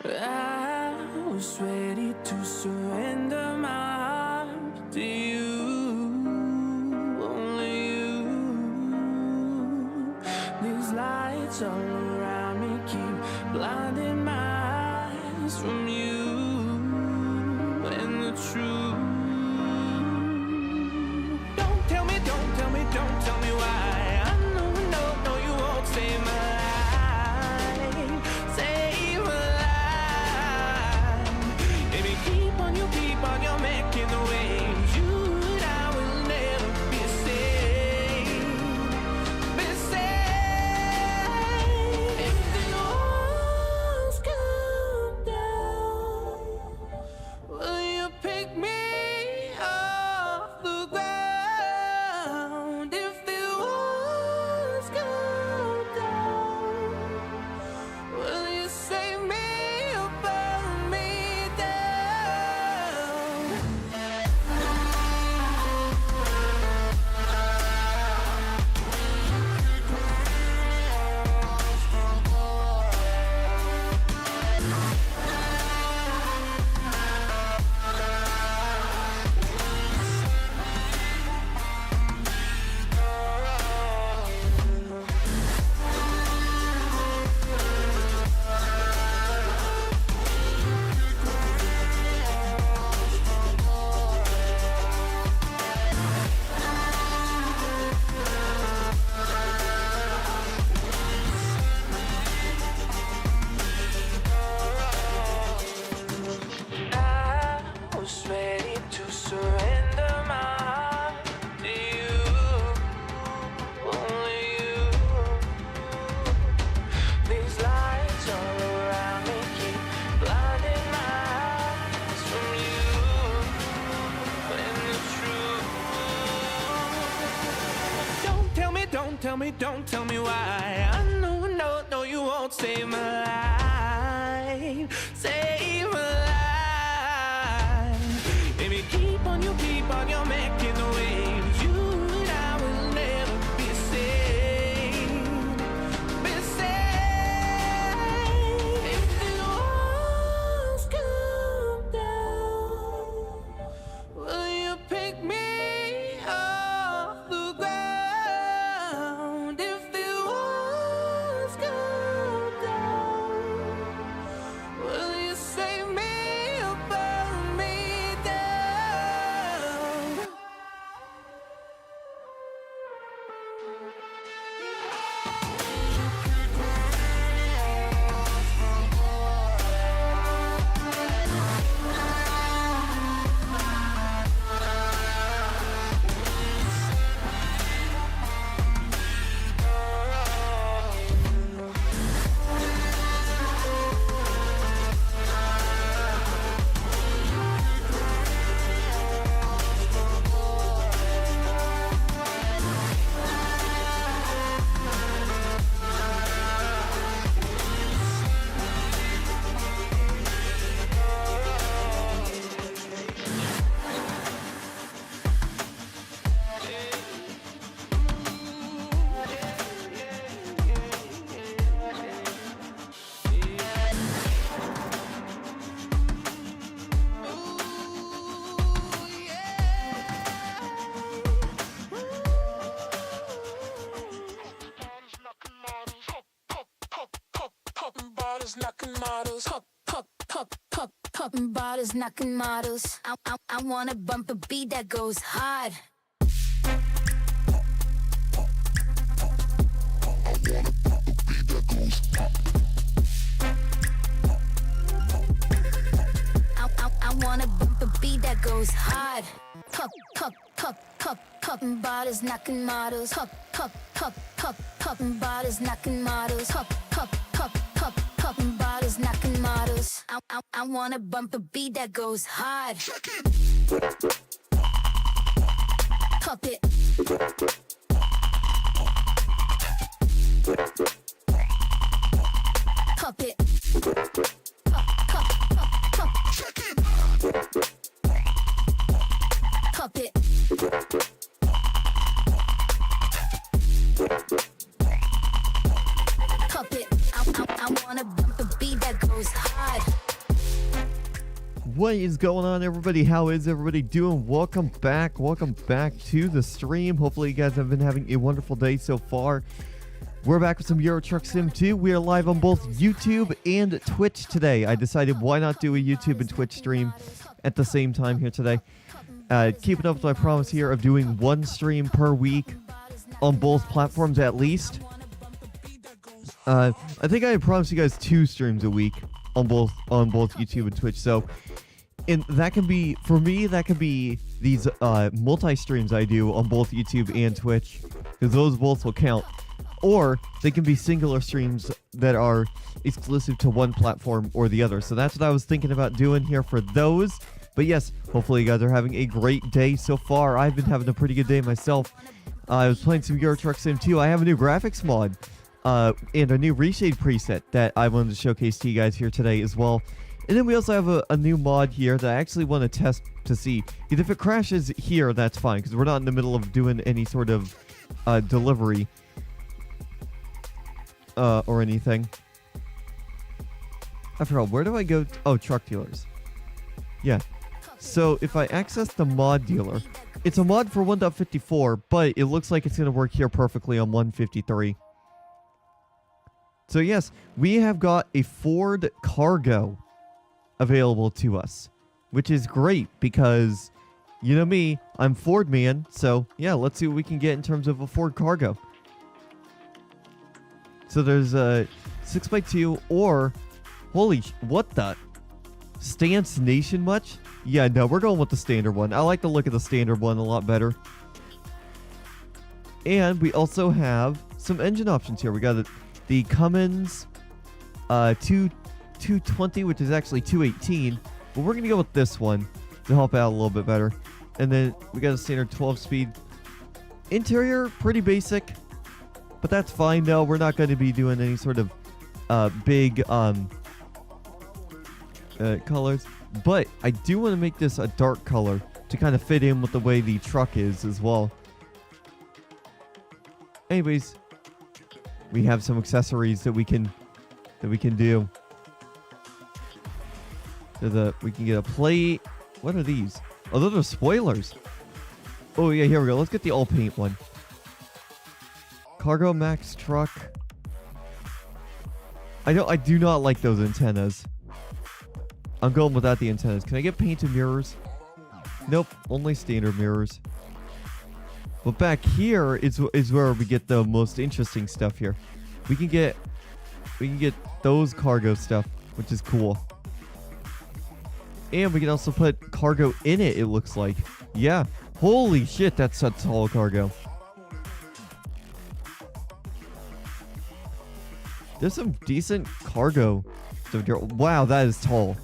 I was ready to surrender my heart to you, only you. These lights all around me keep blinding my eyes from you and the truth. Don't tell me, don't tell me, don't tell me why. I know, no, no, you won't save my life, save my life. Baby, keep on, you're making the waves. You and I will never be safe, be safe. If the walls come down, will you pick me off the ground? If the walls come down, will you save me or burn me down? I was ready to surrender my heart to you, only you. These lights all around me keep blinding my eyes from you and the truth. Don't tell me, don't tell me, don't tell me why. I know, no, no, you won't save my life, save my life. Baby, keep on, you're making the waves. You and I will never be safe, be safe. If the walls come down, will you pick me off the ground? If the walls come down, will you save me or burn me down? Bottles knocking models, popping bottles, knocking models. I wanna bump a beat that goes hard. I wanna bump a beat that goes hard. Popping bottles, knocking models. Popping bottles, knocking models. Popping bottles, knocking models. I wanna bump a beat that goes hard. Pop it. Pop it. Pop. Pop it. Pop it. I wanna bump a beat that goes hard. What is going on, everybody? How is everybody doing? Welcome back to the stream. Hopefully you guys have been having a wonderful day so far. We're back with some Euro Truck Sim 2. We are live on both YouTube and Twitch today. I decided why not do a YouTube and Twitch stream at the same time here today. Keeping up with my promise here of doing one stream per week on both platforms at least. I think I had promised you guys 2 streams a week on both YouTube and Twitch. So, and that can be, for me, that could be these multi-streams I do on both YouTube and Twitch, because those both will count. Or they can be singular streams that are exclusive to one platform or the other. So that's what I was thinking about doing here for those. But yes, hopefully you guys are having a great day so far. I've been having a pretty good day myself. I was playing some Euro Truck Sim 2. I have a new graphics mod and a new reshade preset that I wanted to showcase to you guys here today as well. And then we also have a new mod here that I actually want to test to see. If it crashes here, that's fine, because we're not in the middle of doing any sort of delivery or anything. I forgot, where do I go? Oh, truck dealers. Yeah. So if I access the mod dealer, it's a mod for 1.54, but it looks like it's going to work here perfectly on 1.53. So yes, we have got a Ford Cargo available to us, which is great because, you know me, I'm Ford man. So yeah, let's see what we can get in terms of a Ford Cargo. So there's a 6x2 or, what the? Stance Nation much? Yeah, no, we're going with the standard one. I like the look of the standard one a lot better. And we also have some engine options here. We got the Cummins 220, which is actually 218. But we're going to go with this one to help out a little bit better. And then we got a standard 12-speed. Interior, pretty basic. But that's fine. No, we're not going to be doing any sort of big colors. But I do want to make this a dark color to kind of fit in with the way the truck is as well. Anyways, we have some accessories that we can do. We can get a plate. What are these? Oh, those are spoilers. Oh yeah, here we go. Let's get the all paint one. Cargo Max truck. I do not like those antennas. I'm going without the antennas. Can I get painted mirrors? Nope, only standard mirrors. But back here is where we get the most interesting stuff here. We can get those cargo stuff, which is cool. And we can also put cargo in it, it looks like. Yeah. Holy shit, that's a tall cargo. There's some decent cargo stuff here. Wow, that is tall.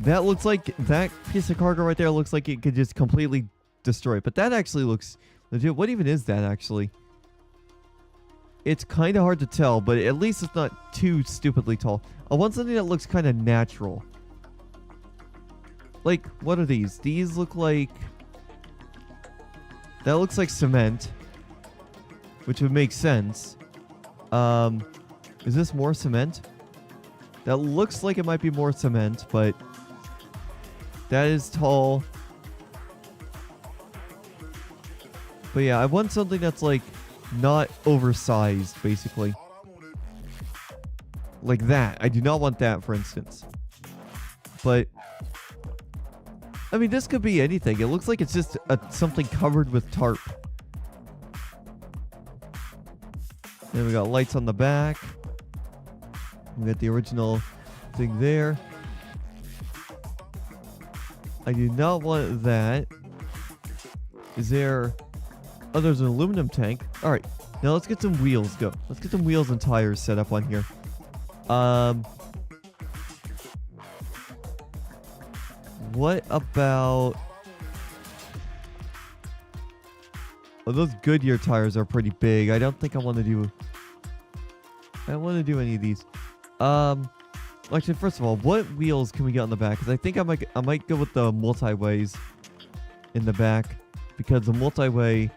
That looks like, that piece of cargo right there looks like it could just completely destroy it. But that actually looks legit. What even is that actually? It's kind of hard to tell, but at least it's not too stupidly tall. I want something that looks kind of natural. Like, what are these? These look like... That looks like cement, which would make sense. Is this more cement? That looks like it might be more cement, but that is tall. But yeah, I want something that's like not oversized, basically. Like that. I do not want that, for instance. But I mean, this could be anything. It looks like it's just something covered with tarp. Then we got lights on the back. We got the original thing there. I do not want that. Is there... Oh, there's an aluminum tank. All right. Now let's get some wheels go. Let's get some wheels and tires set up on here. What about... Oh, those Goodyear tires are pretty big. I don't think I want to do... I don't want to do any of these. Actually, first of all, what wheels can we get on the back? Because I think I might go with the multi-ways in the back. Because the multi-way...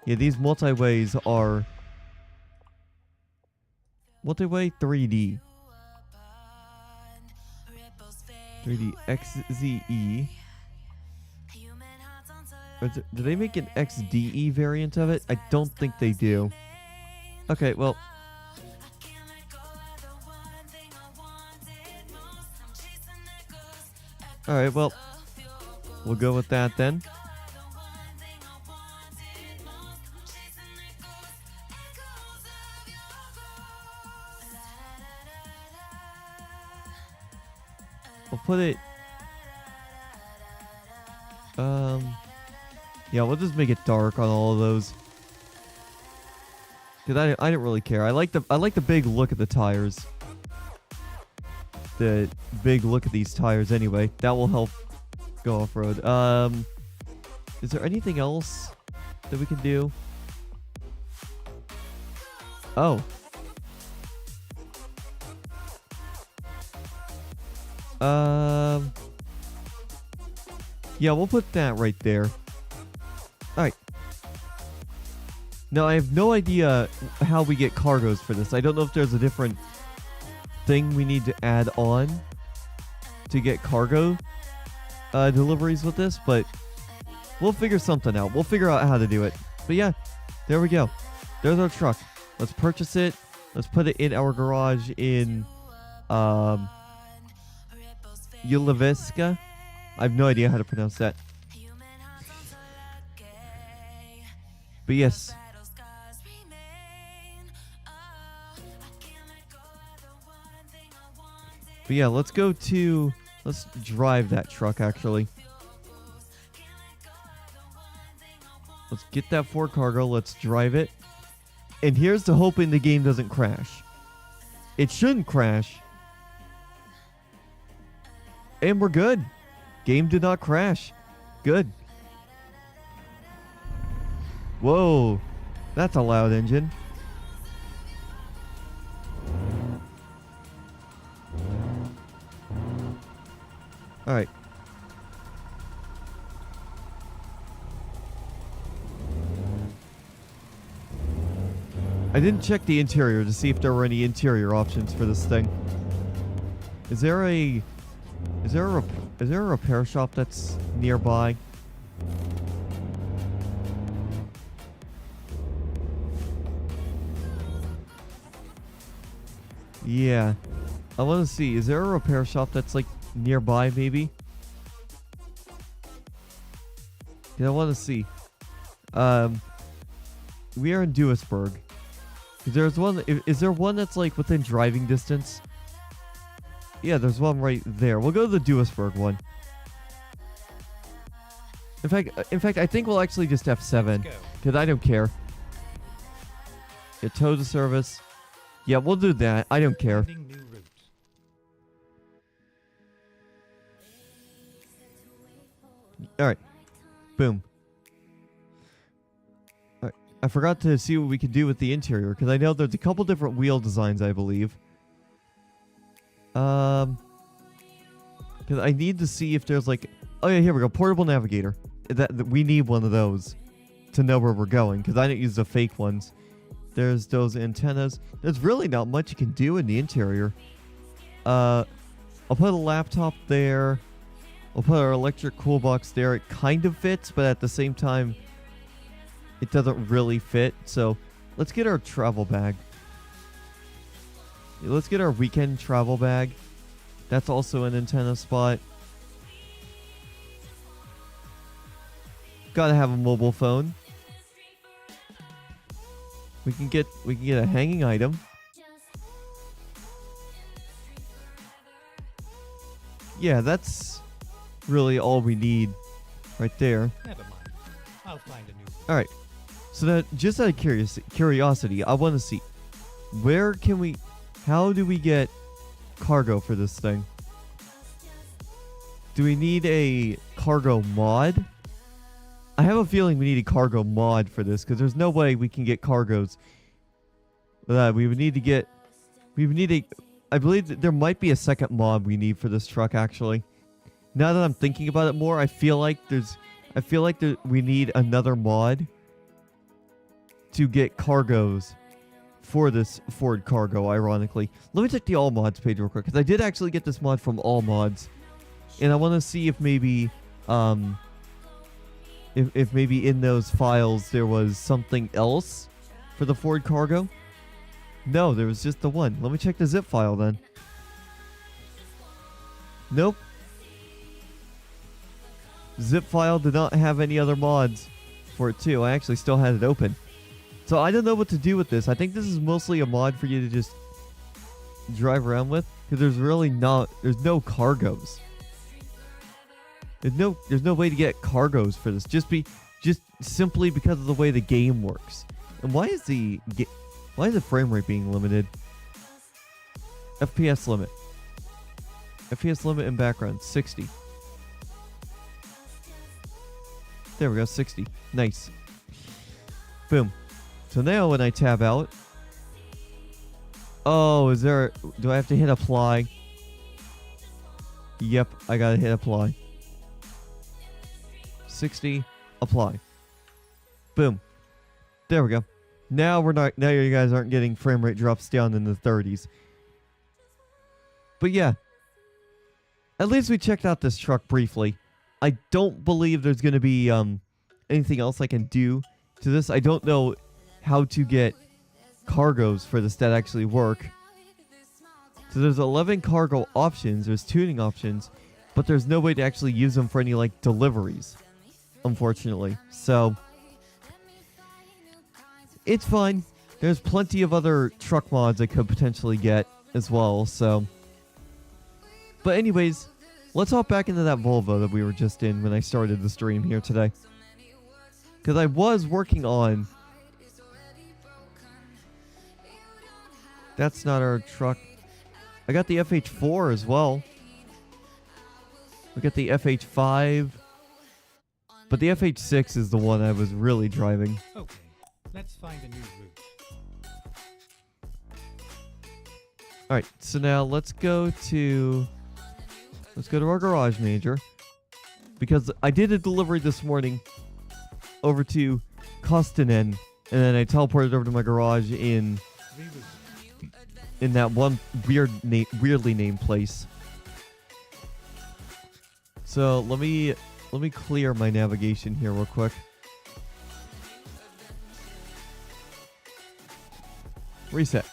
Yeah, these multi-ways are... Multi-way 3D. 3D XZE. Do they make an XDE variant of it? I don't think they do. Okay, well. Alright, well. We'll go with that then. We'll put it. Yeah, we'll just make it dark on all of those. Cause I didn't really care. I like the big look at the tires. The big look at these tires anyway. That will help go off road. Is there anything else that we can do? Oh. Yeah, we'll put that right there. Alright. Now, I have no idea how we get cargoes for this. I don't know if there's a different thing we need to add on to get cargo deliveries with this, but we'll figure something out. We'll figure out how to do it. But yeah, there we go. There's our truck. Let's purchase it. Let's put it in our garage in Uleviska. I have no idea how to pronounce that. But yes. But yeah, let's drive that truck actually. Let's get that Ford cargo, let's drive it. And here's to hoping the game doesn't crash. It shouldn't crash. And we're good. Game did not crash. Good. Whoa. That's a loud engine. Alright. I didn't check the interior to see if there were any interior options for this thing. Is there a repair shop that's nearby? Yeah. I want to see. Is there a repair shop that's like nearby maybe? Yeah, I want to see. We are in Duisburg. There's one. Is there one that's like within driving distance? Yeah, there's one right there. We'll go to the Duisburg one. In fact, I think we'll actually just F7 because I don't care. Get tow to service. Yeah, we'll do that. I don't care. All right. Boom. All right. I forgot to see what we could do with the interior because I know there's a couple different wheel designs, I believe. Because I need to see if there's like, oh yeah, here we go, portable navigator. That we need one of those to know where we're going because I didn't use the fake ones. There's those antennas. There's really not much you can do in the interior. I'll put a laptop there. I'll put our electric cool box there. It kind of fits, but at the same time, it doesn't really fit. So let's get our travel bag. Let's get our weekend travel bag. That's also an antenna spot. Gotta have a mobile phone. We can get a hanging item. Yeah, that's really all we need right there. Never mind. I'll find a new one. All right. So that just out of curiosity, I want to see how do we get cargo for this thing? Do we need a cargo mod? I have a feeling we need a cargo mod for this because there's no way we can get cargos. I believe that there might be a second mod we need for this truck actually. Now that I'm thinking about it more, I feel like we need another mod to get cargos for this Ford cargo, ironically. Let me check the all mods page real quick because I did actually get this mod from all mods. And I want to see if maybe, if maybe in those files there was something else for the Ford cargo. No, there was just the one. Let me check the zip file then. Nope. Zip file did not have any other mods for it too. I actually still had it open. So I don't know what to do with this. I think this is mostly a mod for you to just drive around with, because there's really not, there's no cargos. There's no way to get cargos for this. Just simply because of the way the game works. And why is the frame rate being limited? FPS limit. FPS limit in background 60. There we go, 60. Nice. Boom. So now when I tab out, oh, do I have to hit apply? Yep, I gotta hit apply. 60, apply. Boom. There we go. Now now you guys aren't getting frame rate drops down in the 30s. But yeah, at least we checked out this truck briefly. I don't believe there's going to be anything else I can do to this. I don't know how to get cargos for this that actually work. So there's 11 cargo options, there's tuning options, but there's no way to actually use them for any like deliveries, unfortunately. So it's fine. There's plenty of other truck mods I could potentially get as well. So, but anyways, let's hop back into that Volvo that we were just in when I started the stream here today. Because I was working on... That's not our truck. I got the FH4 as well. We got the FH5. But the FH6 is the one I was really driving. Okay, let's find a new route. Alright, so now let's go to our garage manager. Because I did a delivery this morning over to Kostinen, and then I teleported over to my garage in that one weirdly named place. So let me clear my navigation here real quick. Reset.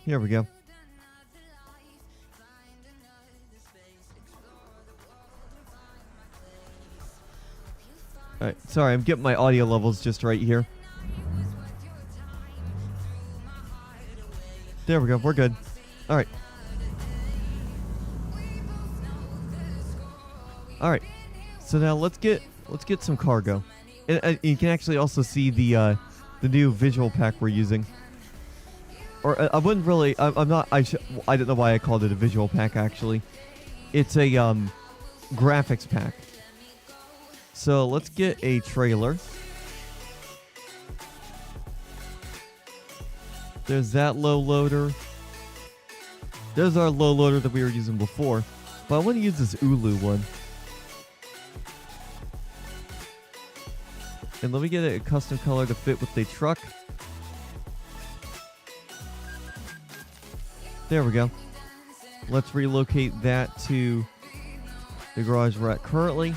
Here we go. Alright, sorry, I'm getting my audio levels just right here. There we go, we're good. Alright. Alright, so now let's get some cargo. And you can actually also see the new visual pack we're using. Or I wouldn't really, I'm not, I don't know why I called it a visual pack actually. It's a graphics pack. So let's get a trailer. There's that low loader. There's our low loader that we were using before. But I want to use this Ulu one. And let me get a custom color to fit with the truck. There we go. Let's relocate that to the garage we're at currently.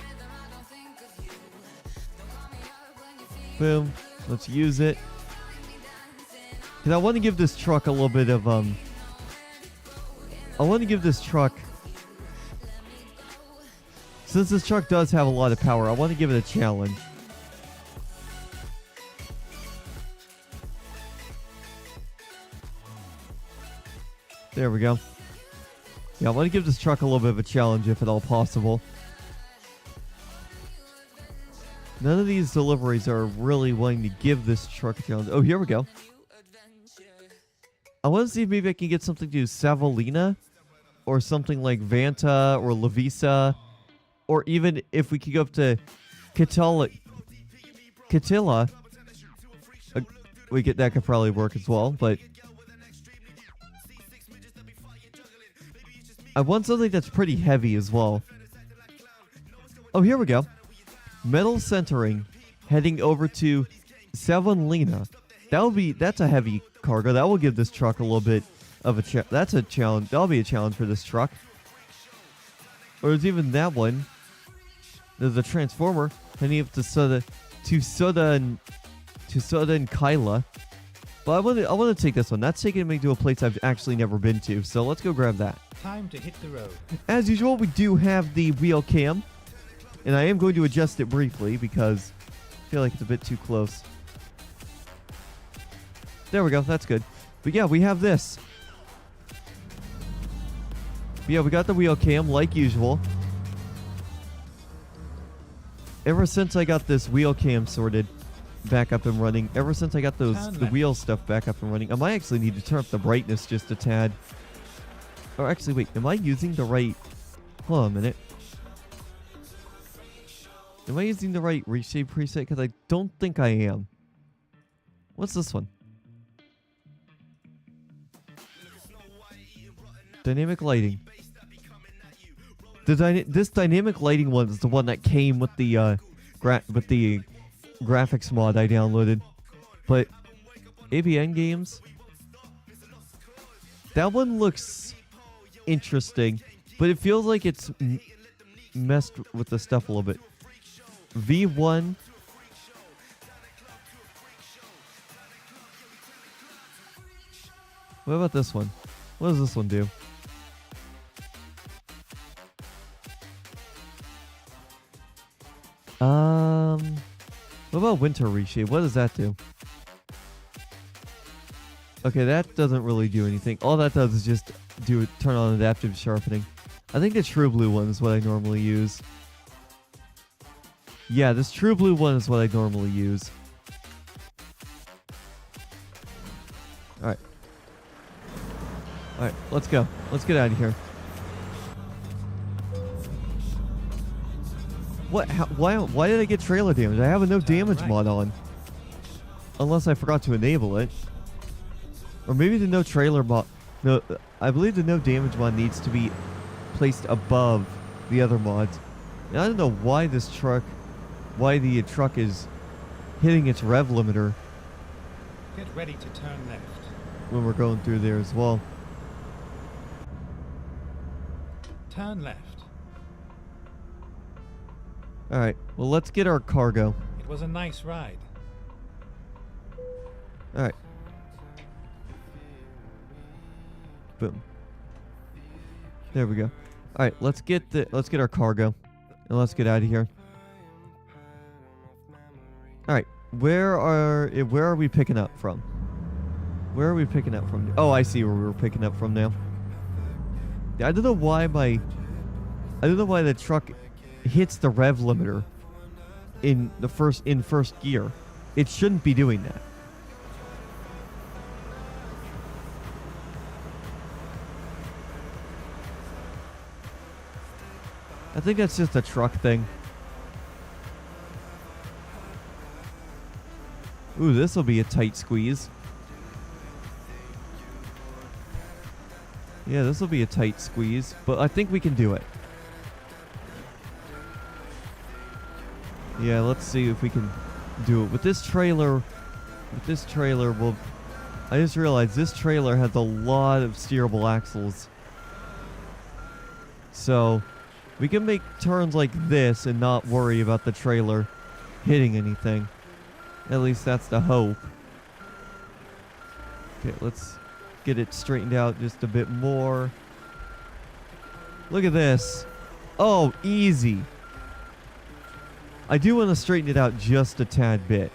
Boom. Let's use it. Because I want to give this truck a little bit of, I want to give this truck, since this truck does have a lot of power, I want to give it a challenge. There we go. Yeah, I want to give this truck a little bit of a challenge if at all possible. None of these deliveries are really willing to give this truck a challenge. Oh, here we go. I want to see if maybe I can get something to Savonlinna or something like Vanta or Lavisa, or even if we could go up to Catilla. That could probably work as well, but I want something that's pretty heavy as well. Oh, here we go. Metal centering heading over to Savonlinna. That's a heavy cargo. That will give this truck a little bit of a that's a challenge. That'll be a challenge for this truck. Or there's even that one. There's a transformer heading up to Soda and Kyla. But I want to take this one. That's taking me to a place I've actually never been to. So let's go grab that. Time to hit the road. As usual, we do have the wheel cam. And I am going to adjust it briefly because I feel like it's a bit too close. There we go. That's good. But yeah, we have this. But yeah, we got the wheel cam like usual. Ever since I got this wheel cam sorted back up and running, ever since I got the wheel stuff back up and running, I might actually need to turn up the brightness just a tad. Or actually, wait, am I using the right... Hold on a minute. Am I using the right reshape preset? Because I don't think I am. What's this one? Dynamic lighting. This dynamic lighting one is the one that came with the graphics mod I downloaded. But ABN games, that one looks interesting, but it feels like it's messed with the stuff a little bit. V1. What about this one? What does this one do? What about winter reshape? What does that do? Okay, that doesn't really do anything. All that does is just turn on adaptive sharpening. I think the true blue one is what I normally use. Yeah, this true blue one is what I normally use. Alright. Alright, let's go. Let's get out of here. What? Why did I get trailer damage? I have a no damage mod on. Unless I forgot to enable it. Or maybe the no trailer mod... No, I believe the no damage mod needs to be placed above the other mods. And I don't know why this truck... Why the truck is hitting its rev limiter. Get ready to turn left. When we're going through there as well. Turn left. Alright, well let's get our cargo. It was a nice ride. Alright. Boom. There we go. Alright, let's get our cargo. And let's get out of here. Alright, where are we picking up from? Where are we picking up from? Oh, I see where we're picking up from now. Yeah, I don't know why the truck hits the rev limiter in first gear. It shouldn't be doing that. I think that's just a truck thing. Ooh, this will be a tight squeeze. Yeah, this will be a tight squeeze, but I think we can do it. Yeah, let's see if we can do it. With this trailer, well, I just realized this trailer has a lot of steerable axles. So, we can make turns like this and not worry about the trailer hitting anything. At least that's the hope. Okay, let's get it straightened out just a bit more. Look at this. Oh, easy. I do want to straighten it out just a tad bit.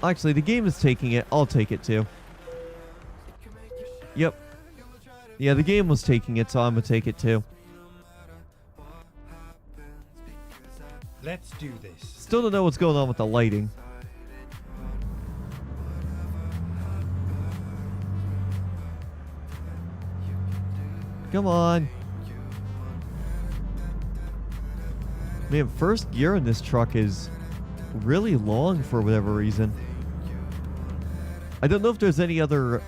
Actually, the game is taking it. I'll take it too. Yep. Yeah, the game was taking it, so I'm going to take it too. Let's do this. Still don't know what's going on with the lighting. Come on. Man, first gear in this truck is really long for whatever reason. I don't know if there's any other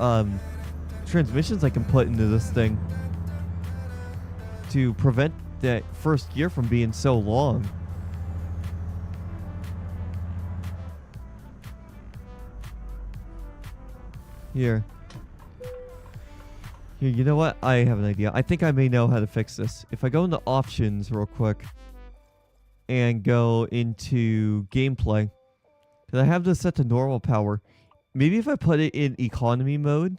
transmissions I can put into this thing to prevent that first gear from being so long. Here. Here, you know what? I have an idea. I think I may know how to fix this. If I go into options real quick and go into gameplay, because I have this set to normal power. Maybe if I put it in economy mode.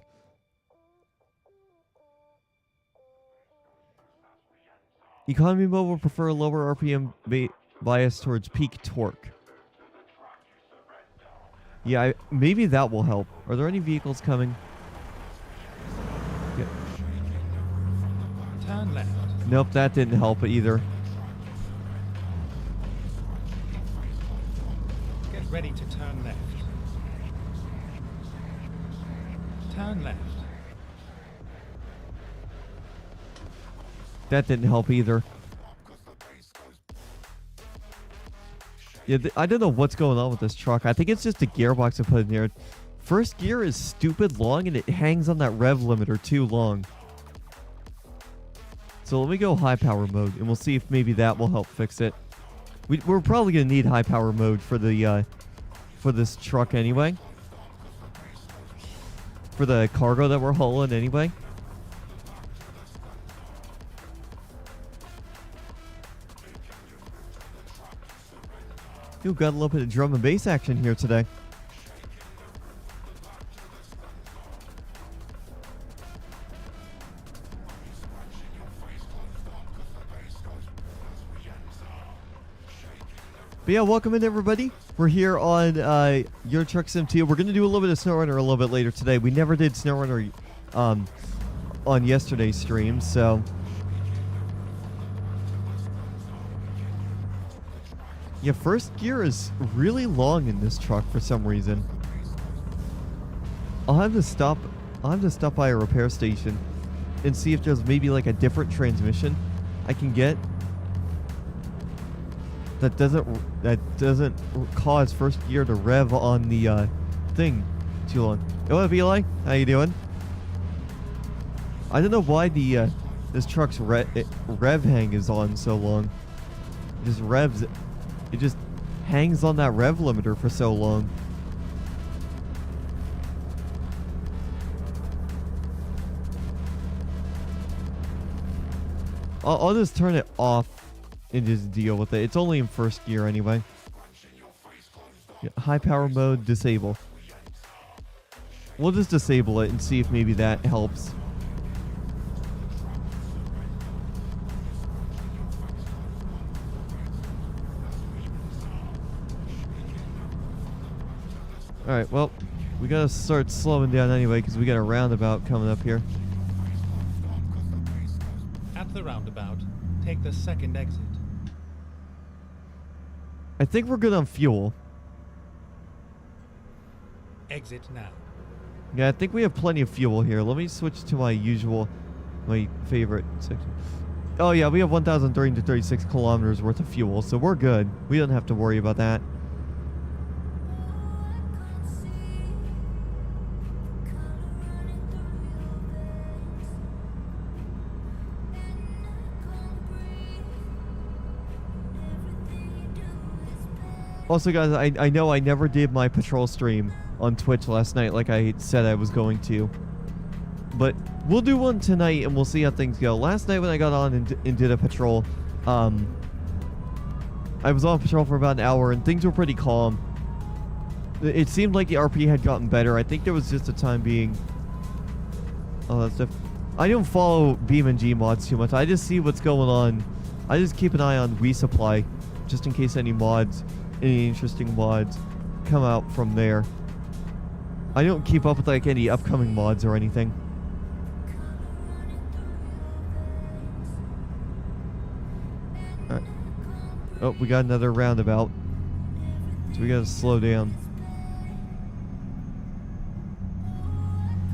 Economy mode will prefer lower RPM bias towards peak torque. Yeah, maybe that will help. Are there any vehicles coming? Yeah. Turn left. Nope, that didn't help either. Get ready to turn left. Turn left. That didn't help either. Yeah, I don't know what's going on with this truck. I think it's just a gearbox I put in there. First gear is stupid long and it hangs on that rev limiter too long. So let me go high power mode and we'll see if maybe that will help fix it. We're probably going to need high power mode for the for this truck anyway. For the cargo that we're hauling anyway. Ooh, got a little bit of drum and bass action here today. But yeah, welcome in everybody. We're here on Euro Truck Sim 2. We're going to do a little bit of SnowRunner a little bit later today. We never did SnowRunner on yesterday's stream, so... Yeah, first gear is really long in this truck for some reason. I'll have to stop by a repair station and see if there's maybe like a different transmission I can get that doesn't cause first gear to rev on the thing too long. What up, Eli? How you doing? I don't know why the this truck's rev hang is on so long. It just revs it. It just hangs on that rev limiter for so long. I'll just turn it off and just deal with it. It's only in first gear anyway. Yeah, high power mode, disable. We'll just disable it and see if maybe that helps. Alright, well, we gotta start slowing down anyway because we got a roundabout coming up here. At the roundabout, take the second exit. I think we're good on fuel. Exit now. Yeah, I think we have plenty of fuel here. Let me switch to my favorite section. Oh yeah, we have 1,336 kilometers worth of fuel, so we're good. We don't have to worry about that. Also, guys, I know I never did my patrol stream on Twitch last night like I said I was going to. But we'll do one tonight and we'll see how things go. Last night when I got on and did a patrol, I was on patrol for about an hour and things were pretty calm. It seemed like the RP had gotten better. I think there was just a time being... Oh, that's different. I don't follow BeamNG mods too much. I just see what's going on. I just keep an eye on resupply just in case any interesting mods come out from there. I don't keep up with like any upcoming mods or anything. Alright. Oh, we got another roundabout. So we gotta slow down.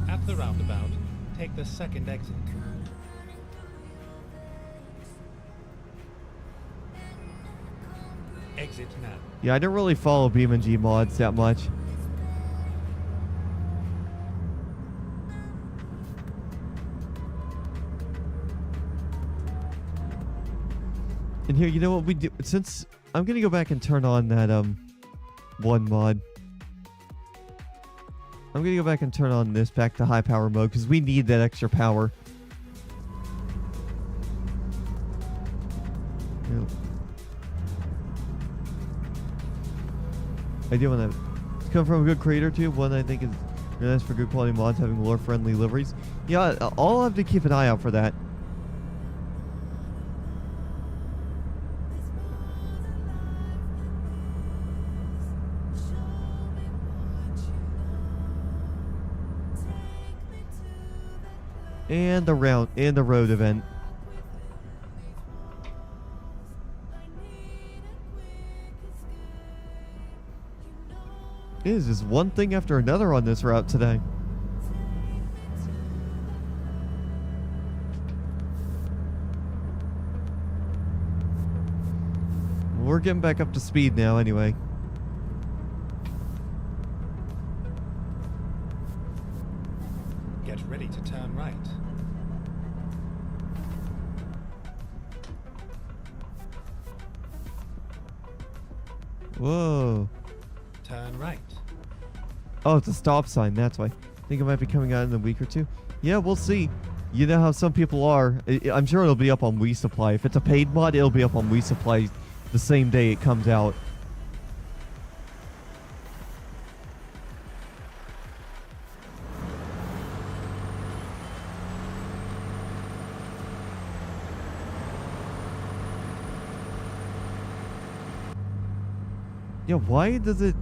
At the roundabout, take the second exit. Exit now. Yeah, I don't really follow BeamNG mods that much. And here, you know what we do? Since I'm gonna go back and turn on that one mod. I'm going to go back and turn on this back to high power mode because we need that extra power. Yep. I do want to. It's come from a good creator too. One I think is really nice for good quality mods having lore friendly liveries. Yeah, I'll have to keep an eye out for that. And the road event. It is just one thing after another on this route today. We're getting back up to speed now anyway. Get ready to turn right. Whoa. Turn right. Oh, it's a stop sign. That's why. I think it might be coming out in a week or two. Yeah, we'll see. You know how some people are. I'm sure it'll be up on Wii Supply. If it's a paid mod, it'll be up on Wii Supply the same day it comes out. Yeah, why does this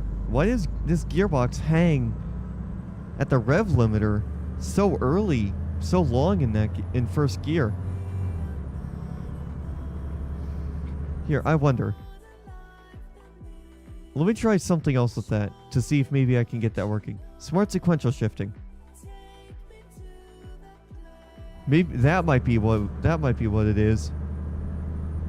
gearbox hang at the rev limiter so early, so long in first gear? Here, I wonder. Let me try something else with that to see if maybe I can get that working. Smart sequential shifting. Maybe that might be what it is.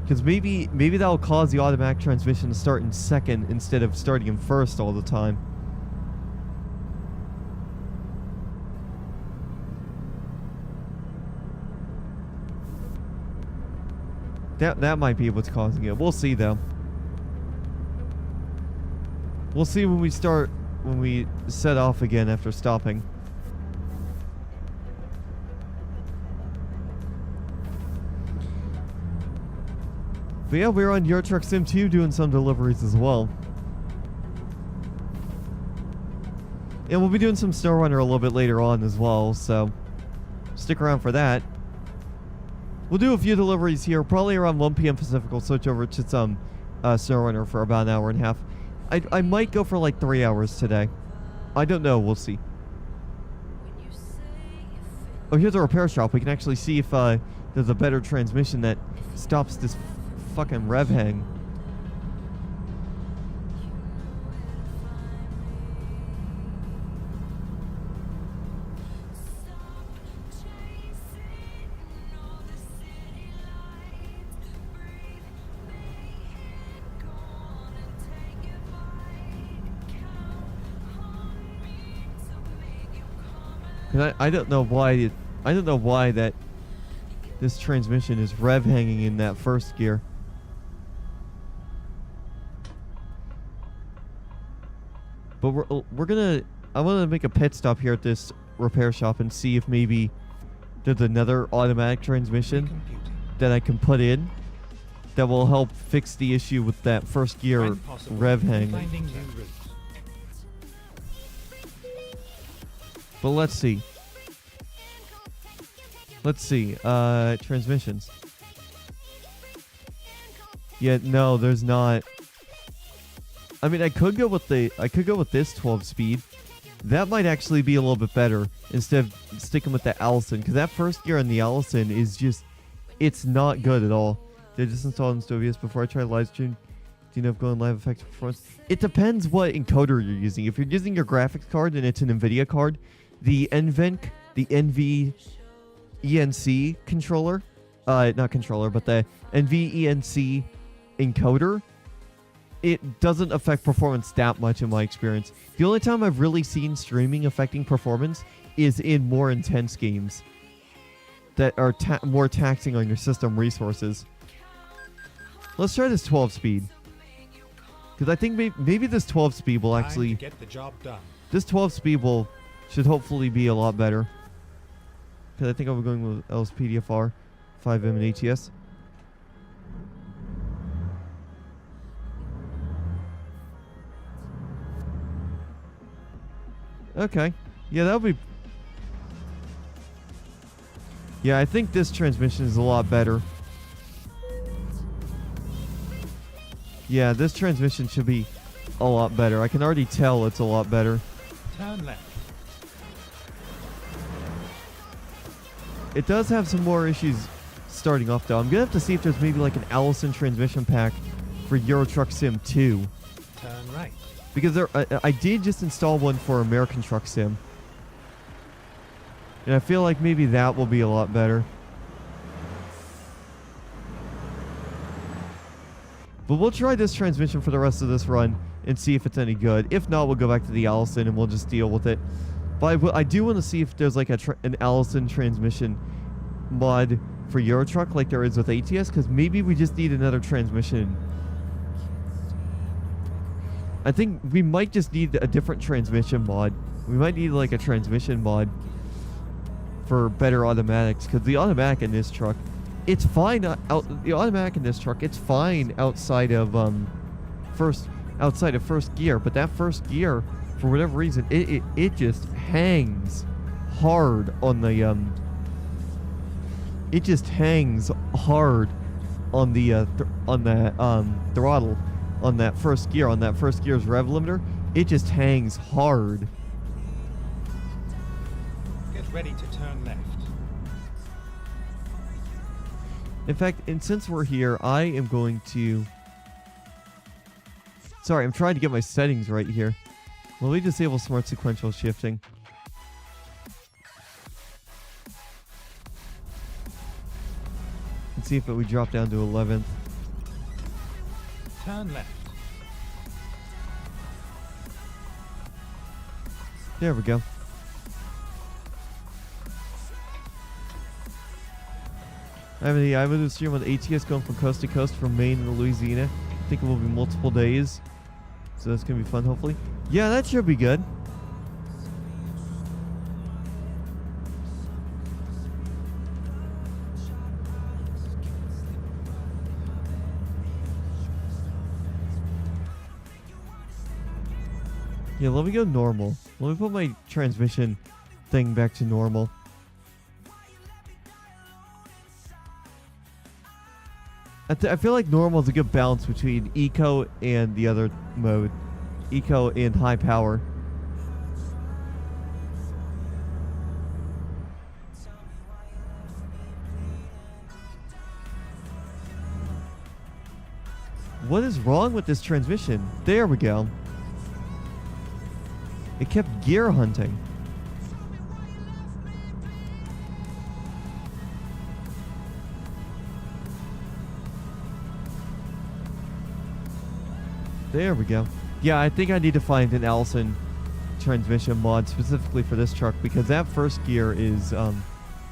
Because maybe that'll cause the automatic transmission to start in second instead of starting in first all the time. That might be what's causing it. We'll see though. We'll see when we set off again after stopping. But yeah, we're on Euro Truck Sim 2 doing some deliveries as well. And we'll be doing some SnowRunner a little bit later on as well, so stick around for that. We'll do a few deliveries here, probably around 1 p.m. Pacific. We'll switch over to some SnowRunner for about an hour and a half. I might go for like 3 hours today. I don't know, we'll see. Oh, here's a repair shop. We can actually see if there's a better transmission that stops this fucking rev hang. I don't know why that this transmission is rev hanging in that first gear. But I want to make a pit stop here at this repair shop and see if maybe there's another automatic transmission that I can put in that will help fix the issue with that first gear rev hang. But let's see. Transmissions. Yeah, no, there's not. I mean, I could go with this 12 speed. That might actually be a little bit better instead of sticking with the Allison, because that first gear on the Allison is just, it's not good at all. Did I just install in OBS before I try live stream? Do you know if going live affects performance? It depends what encoder you're using. If you're using your graphics card and it's an NVIDIA card, the NVENC, the NVENC controller, not controller, but the NVENC encoder, it doesn't affect performance that much in my experience. The only time I've really seen streaming affecting performance is in more intense games that are more taxing on your system resources. Let's try this 12 speed. Because I think maybe this 12 speed will actually... Get the job done. This 12 speed will should hopefully be a lot better. Because I think I'll be going with LSPDFR, 5M, and ATS. Okay. Yeah, that would be... Yeah, I think this transmission is a lot better. Yeah, this transmission should be a lot better. I can already tell it's a lot better. Turn left. It does have some more issues starting off, though. I'm going to have to see if there's maybe like an Allison transmission pack for Euro Truck Sim 2. Turn right. Because I did just install one for American Truck Sim. And I feel like maybe that will be a lot better. But we'll try this transmission for the rest of this run and see if it's any good. If not, we'll go back to the Allison and we'll just deal with it. But I do want to see if there's like an Allison transmission mod for Euro Truck like there is with ATS, because maybe we just need another transmission. I think we might just need a different transmission mod. We might need like a transmission mod for better automatics, because the automatic in this truck, it's fine. The automatic in this truck, it's fine outside of first gear, but that first gear, for whatever reason, it just hangs hard on the it just hangs hard on the throttle on that first gear, on that first gear's rev limiter. It just hangs hard. Get ready to turn left. In fact, and since we're here, I am going to... Sorry, I'm trying to get my settings right here. Will we disable smart sequential shifting? Let's see if we drop down to 11th. Turn left. There we go. I have a stream on ATS going from coast to coast from Maine to Louisiana. I think it will be multiple days. So that's going to be fun, hopefully. Yeah, that should be good. Yeah, let me go normal. Let me put my transmission thing back to normal. I feel like normal is a good balance between eco and the other mode. Eco and high power. What is wrong with this transmission? There we go. It kept gear hunting. There we go. Yeah, I think I need to find an Allison transmission mod specifically for this truck, because that first gear is there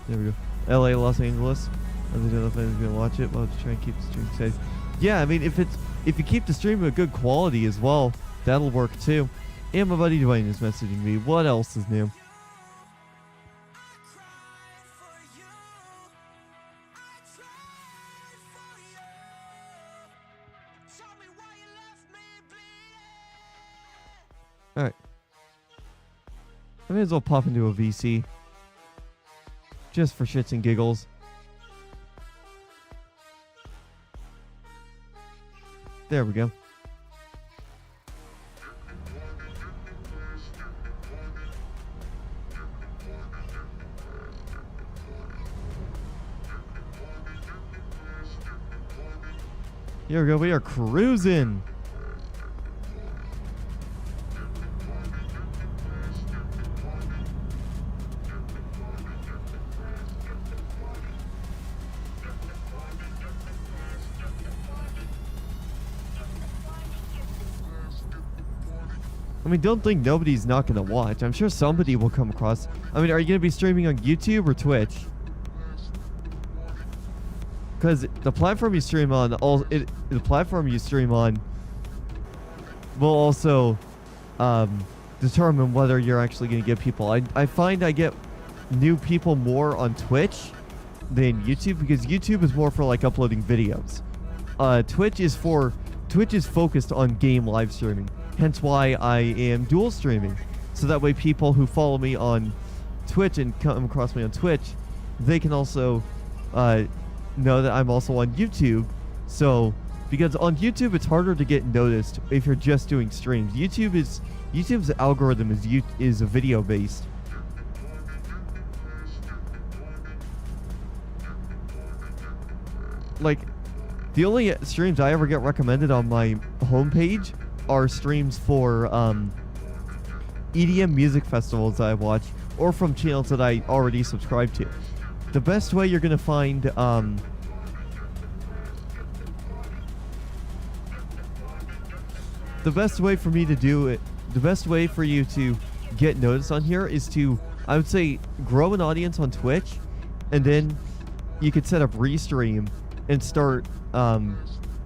we go. LA, Los Angeles. I don't know if anyone's gonna watch it, but I'll just try and keep the stream safe. Yeah, I mean, if you keep the stream of good quality as well, that'll work too. And my buddy Dwayne is messaging me. What else is new? Alright. I may as well pop into a VC. Just for shits and giggles. There we go. Here we go. We are cruising. I mean, don't think nobody's not going to watch. I'm sure somebody will come across. I mean, are you going to be streaming on YouTube or Twitch? Because the platform you stream on, the platform you stream on will also determine whether you're actually going to get people. I find I get new people more on Twitch than YouTube, because YouTube is more for like uploading videos. Twitch is focused on game live streaming. Hence why I am dual streaming. So that way people who follow me on Twitch and come across me on Twitch, they can also know that I'm also on YouTube. So, because on YouTube it's harder to get noticed if you're just doing streams. YouTube's algorithm is a video based. Like, the only streams I ever get recommended on my homepage are streams for EDM music festivals that I watch, or from channels that I already subscribe to. The best way you're gonna find the best way for me to do it, the best way for you to get noticed on here is to, I would say, grow an audience on Twitch, and then you could set up Restream and start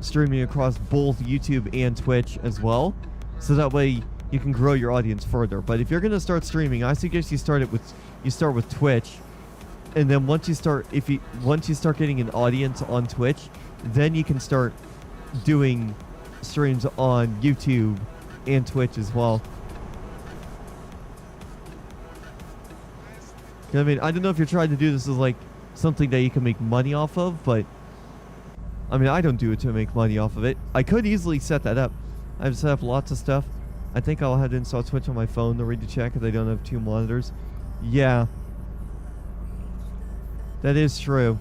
streaming across both YouTube and Twitch as well, so that way you can grow your audience further. But if you're gonna start streaming, I suggest you start with Twitch, and then once you start getting an audience on Twitch, then you can start doing streams on YouTube and Twitch as well. I mean, I don't know if you're trying to do this as like something that you can make money off of, but I mean, I don't do it to make money off of it. I could easily set that up. I've set up lots of stuff. I think I'll have to install Twitch on my phone to read the chat because I don't have 2 monitors. Yeah. That is true.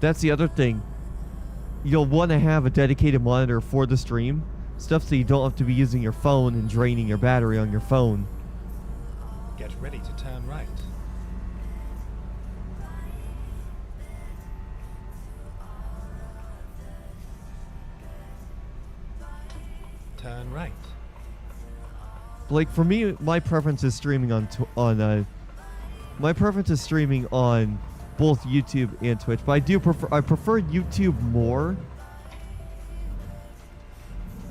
That's the other thing. You'll want to have a dedicated monitor for the stream. Stuff so you don't have to be using your phone and draining your battery on your phone. Get ready to turn right. Turn right. Like, for me, my preference is streaming on both YouTube and Twitch, but I prefer YouTube more.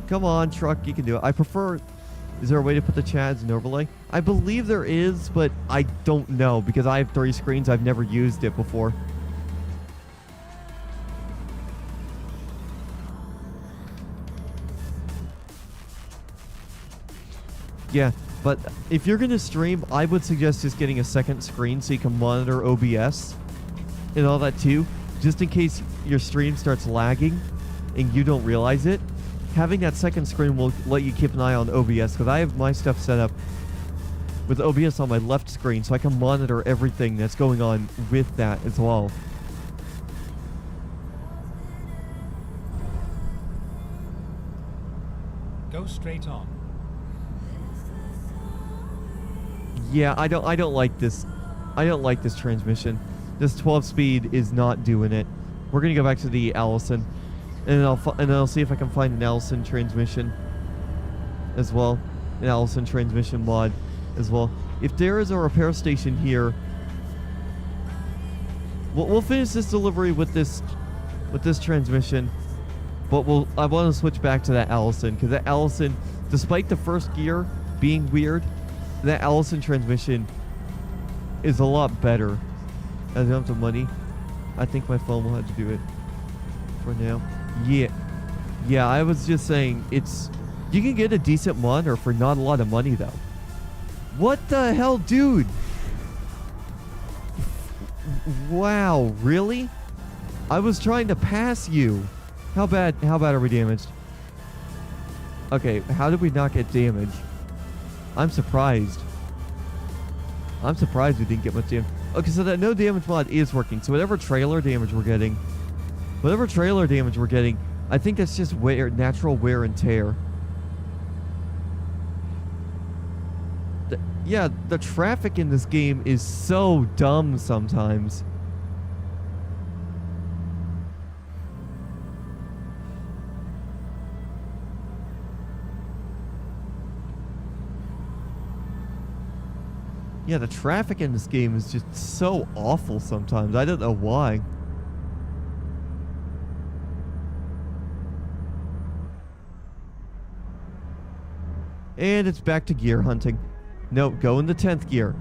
Come on, truck, you can do it. Is there a way to put the chat as an overlay? I believe there is, but I don't know, because I have 3 screens. I've never used it before. Yeah, but if you're gonna stream, I would suggest just getting a second screen so you can monitor OBS and all that too, just in case your stream starts lagging and you don't realize it. Having that second screen will let you keep an eye on OBS, because I have my stuff set up with OBS on my left screen, so I can monitor everything that's going on with that as well. Go straight on. Yeah, I don't like this. I don't like this transmission. This 12 speed is not doing it. We're gonna go back to the Allison, and then I'll see if I can find an Allison transmission as well, an Allison transmission mod as well. If there is a repair station here, we'll finish this delivery with this transmission. But I want to switch back to that Allison, because that Allison, despite the first gear being weird, that Allison transmission is a lot better. I don't have the money. I think my phone will have to do it for now. Yeah, I was just saying, you can get a decent monitor for not a lot of money though. What the hell, dude? Wow, really? I was trying to pass you. How bad are we damaged? Okay, how did we not get damage? I'm surprised. I'm surprised we didn't get much damage. Okay, so that no damage mod is working. So whatever trailer damage we're getting, I think that's just natural wear and tear. Yeah, the traffic in this game is so dumb sometimes. Yeah, the traffic in this game is just so awful sometimes. I don't know why. And it's back to gear hunting. No, go in the 10th gear.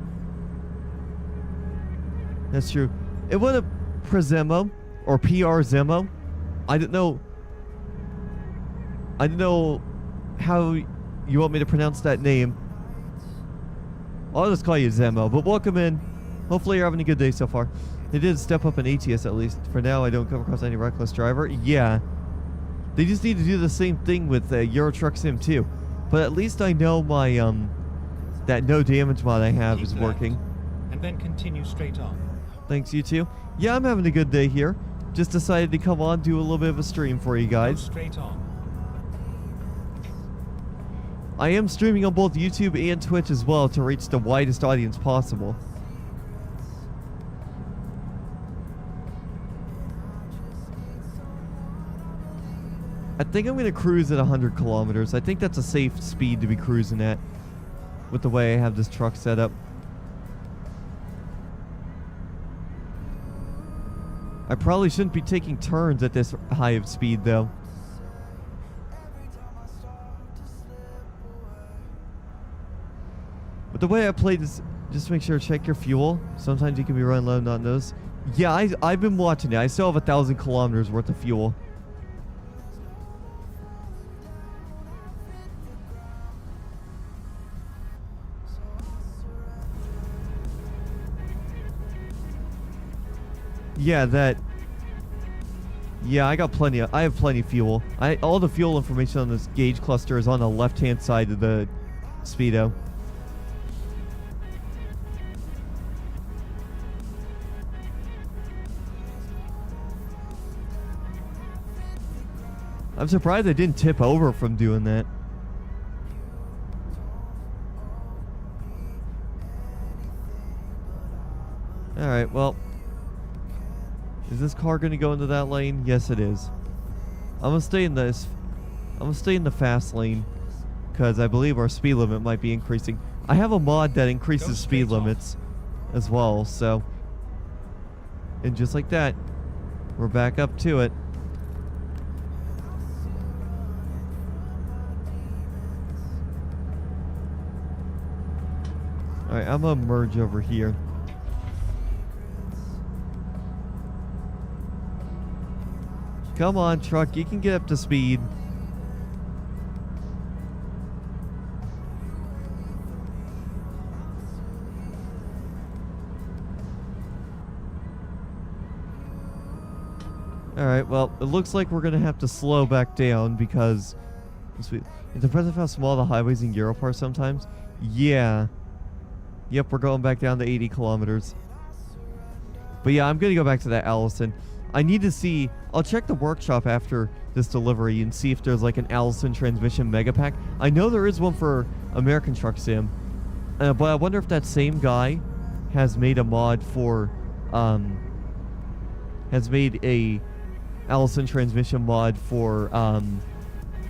That's true. It was a Prezemo or PR Zemo. I don't know. I don't know how you want me to pronounce that name. I'll just call you Zemo, but welcome in. Hopefully you're having a good day so far. They did step up in ATS at least. For now, I don't come across any reckless driver. Yeah. They just need to do the same thing with Euro Truck Sim 2. But at least I know my, that no damage mod I have Keep is left, working. and then continue straight on. Thanks, you two. Yeah, I'm having a good day here. Just decided to come on, do a little bit of a stream for you Go guys. straight on. I am streaming on both YouTube and Twitch as well to reach the widest audience possible. I think I'm going to cruise at 100 kilometers. I think that's a safe speed to be cruising at with the way I have this truck set up. I probably shouldn't be taking turns at this high of speed though. But the way I played this, just make sure to check your fuel. Sometimes you can be running low, not notice. Yeah, I've been watching it. I still have 1,000 kilometers worth of fuel. Yeah, yeah, I have plenty of fuel. All the fuel information on this gauge cluster is on the left-hand side of the Speedo. I'm surprised I didn't tip over from doing that. Alright, well. Is this car going to go into that lane? Yes, it is. I'm going to stay in this. I'm going to stay in the fast lane. Because I believe our speed limit might be increasing. I have a mod that increases speed limits as well, so. And just like that, we're back up to it. Alright, I'm going to merge over here. Come on, truck. You can get up to speed. Alright, well, it looks like we're going to have to slow back down because it's impressive how small the highways in Europe are sometimes. Yeah. Yep, we're going back down to 80 kilometers. But yeah, I'm going to go back to that Allison. I need to see. I'll check the workshop after this delivery and see if there's like an Allison transmission mega pack. I know there is one for American Truck Sim, but I wonder if that same guy has made a mod for, has made a Allison transmission mod for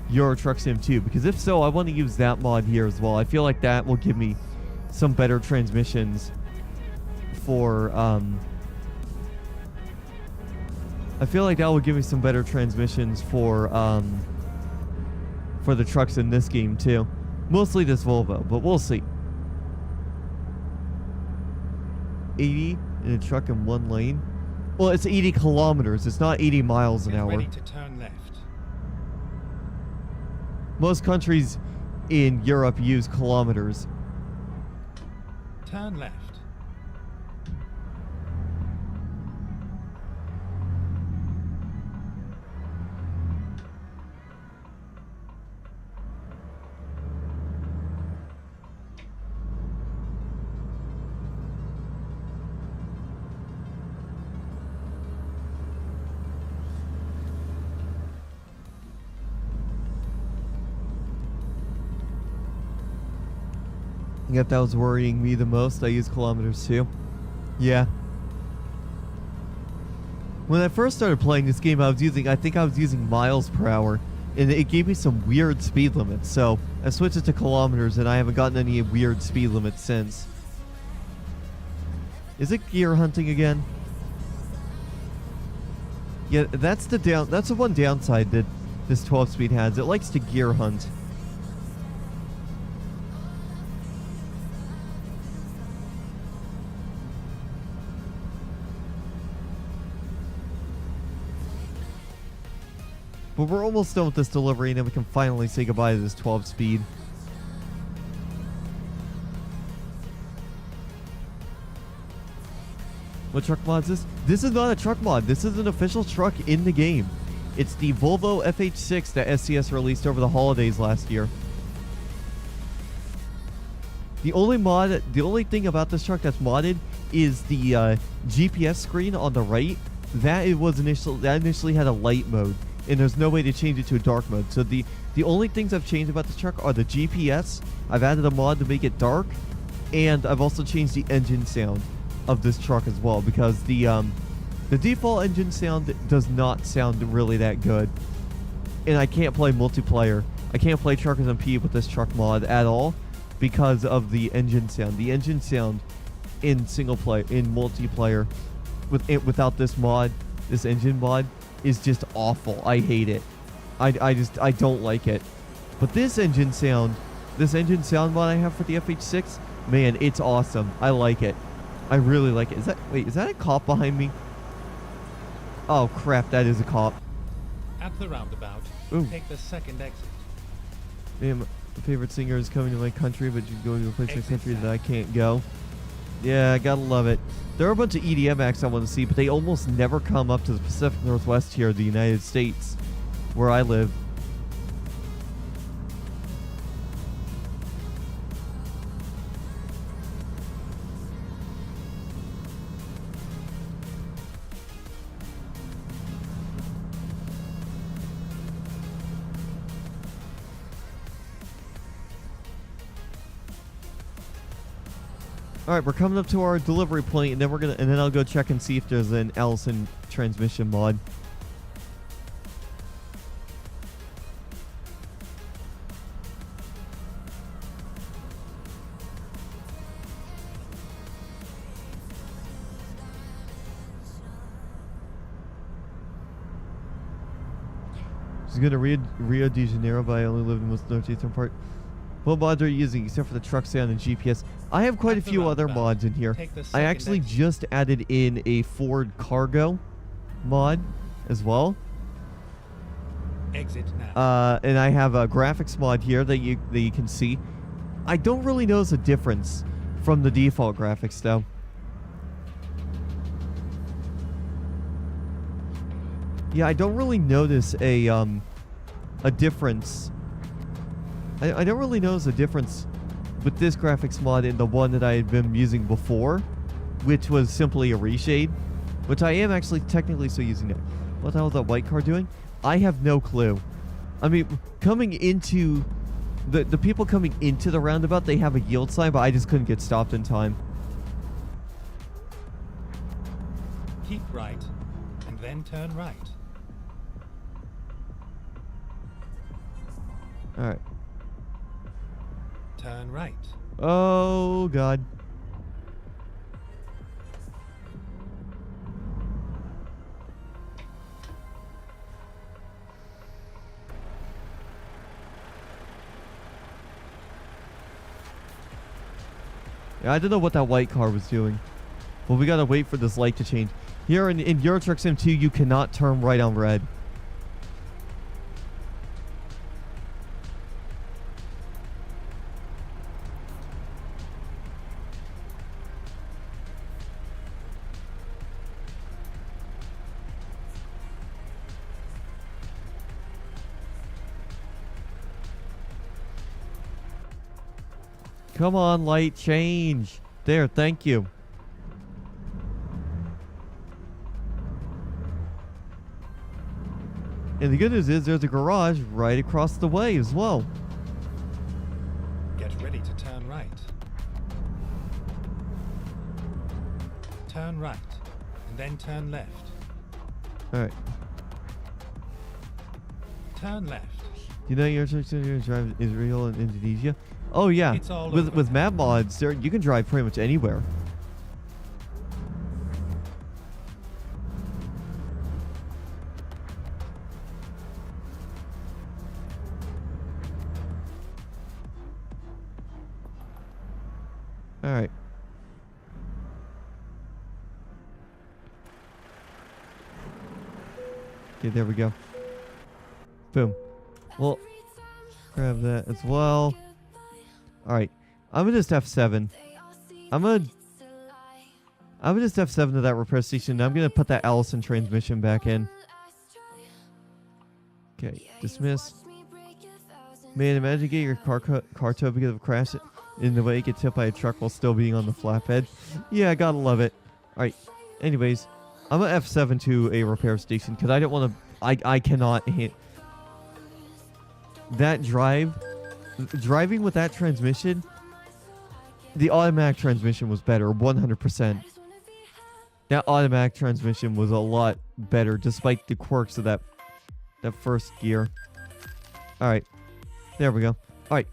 Euro Truck Sim 2. Because if so, I want to use that mod here as well. I feel like that will give me some better transmissions for I feel like that will give me some better transmissions for the trucks in this game too. Mostly this Volvo, but we'll see. 80 in a truck in one lane. Well, it's 80 kilometers. It's not 80 miles an Get hour. ready to turn left. Most countries in Europe use kilometers. Turn left. Yep, that was worrying me the most. I use kilometers too. Yeah. When I first started playing this game, I think I was using miles per hour, and it gave me some weird speed limits. So I switched it to kilometers, and I haven't gotten any weird speed limits since. Is it gear hunting again? Yeah, that's the one downside that this 12-speed has. It likes to gear hunt. But we're almost done with this delivery, and then we can finally say goodbye to this 12-speed. What truck mod is this? This is not a truck mod. This is an official truck in the game. It's the Volvo FH6 that SCS released over the holidays last year. The only thing about this truck that's modded is the GPS screen on the right. That initially had a light mode, and there's no way to change it to a dark mode. So the only things I've changed about this truck are the GPS. I've added a mod to make it dark, and I've also changed the engine sound of this truck as well, because the default engine sound does not sound really that good, and I can't play multiplayer. I can't play Truckers MP with this truck mod at all because of the engine sound. The engine sound in single player, in multiplayer, without this mod, this engine mod, is just awful. I hate it. I don't like it. But this engine sound mod I have for the FH6, man, it's awesome. I like it. I really like it. Is that a cop behind me? Oh crap, that is a cop. At the roundabout, Ooh. take the second exit. Man, my favorite singer is coming to my country, but you're going to a place in the country that I can't go. Yeah, I gotta love it. There are a bunch of EDM acts I want to see, but they almost never come up to the Pacific Northwest here, the United States, where I live. All right, we're coming up to our delivery point, and then I'll go check and see if there's an Allison transmission mod. She's going to Rio de Janeiro, but I only live in the most northeastern part. What mods are you using except for the truck sound and GPS? I have quite a few other mods in here. I actually just added in a Ford Cargo mod as well. Exit now. And I have a graphics mod here that you can see. I don't really notice a difference from the default graphics though. Yeah, I don't really notice a difference. I don't really notice a difference with this graphics mod and the one that I had been using before, which was simply a reshade, which I am actually technically still using it. What the hell is that white car doing? I have no clue. I mean, coming into the people coming into the roundabout, they have a yield sign, but I just couldn't get stopped in time. Keep right, and then turn right. All right. Turn right. Oh God. Yeah, I don't know what that white car was doing. Well, we gotta wait for this light to change. Here in Euro Truck Sim 2, you cannot turn right on red. Come on, light, change. There, thank you. And the good news is there's a garage right across the way as well. Get ready to turn right. Turn right, and then turn left. All right. Turn left. You know you're going to drive Israel and Indonesia? Oh yeah. It's all with over. map mods, you can drive pretty much anywhere. All right. Okay, there we go. Boom. Well, grab that as well. All right. I'm gonna just F7. I'm gonna just F7 to that repair station. I'm gonna put that Allison transmission back in. Okay, dismiss. Man, imagine getting your car towed because of a crash in the way, get hit by a truck while still being on the flatbed. Yeah, I gotta love it. All right. Anyways, I'm gonna F7 to a repair station because I don't want to. I cannot hit that driving with that transmission. The automatic transmission was better, 100%. That automatic transmission was a lot better, despite the quirks of that first gear. All right, there we go. All right,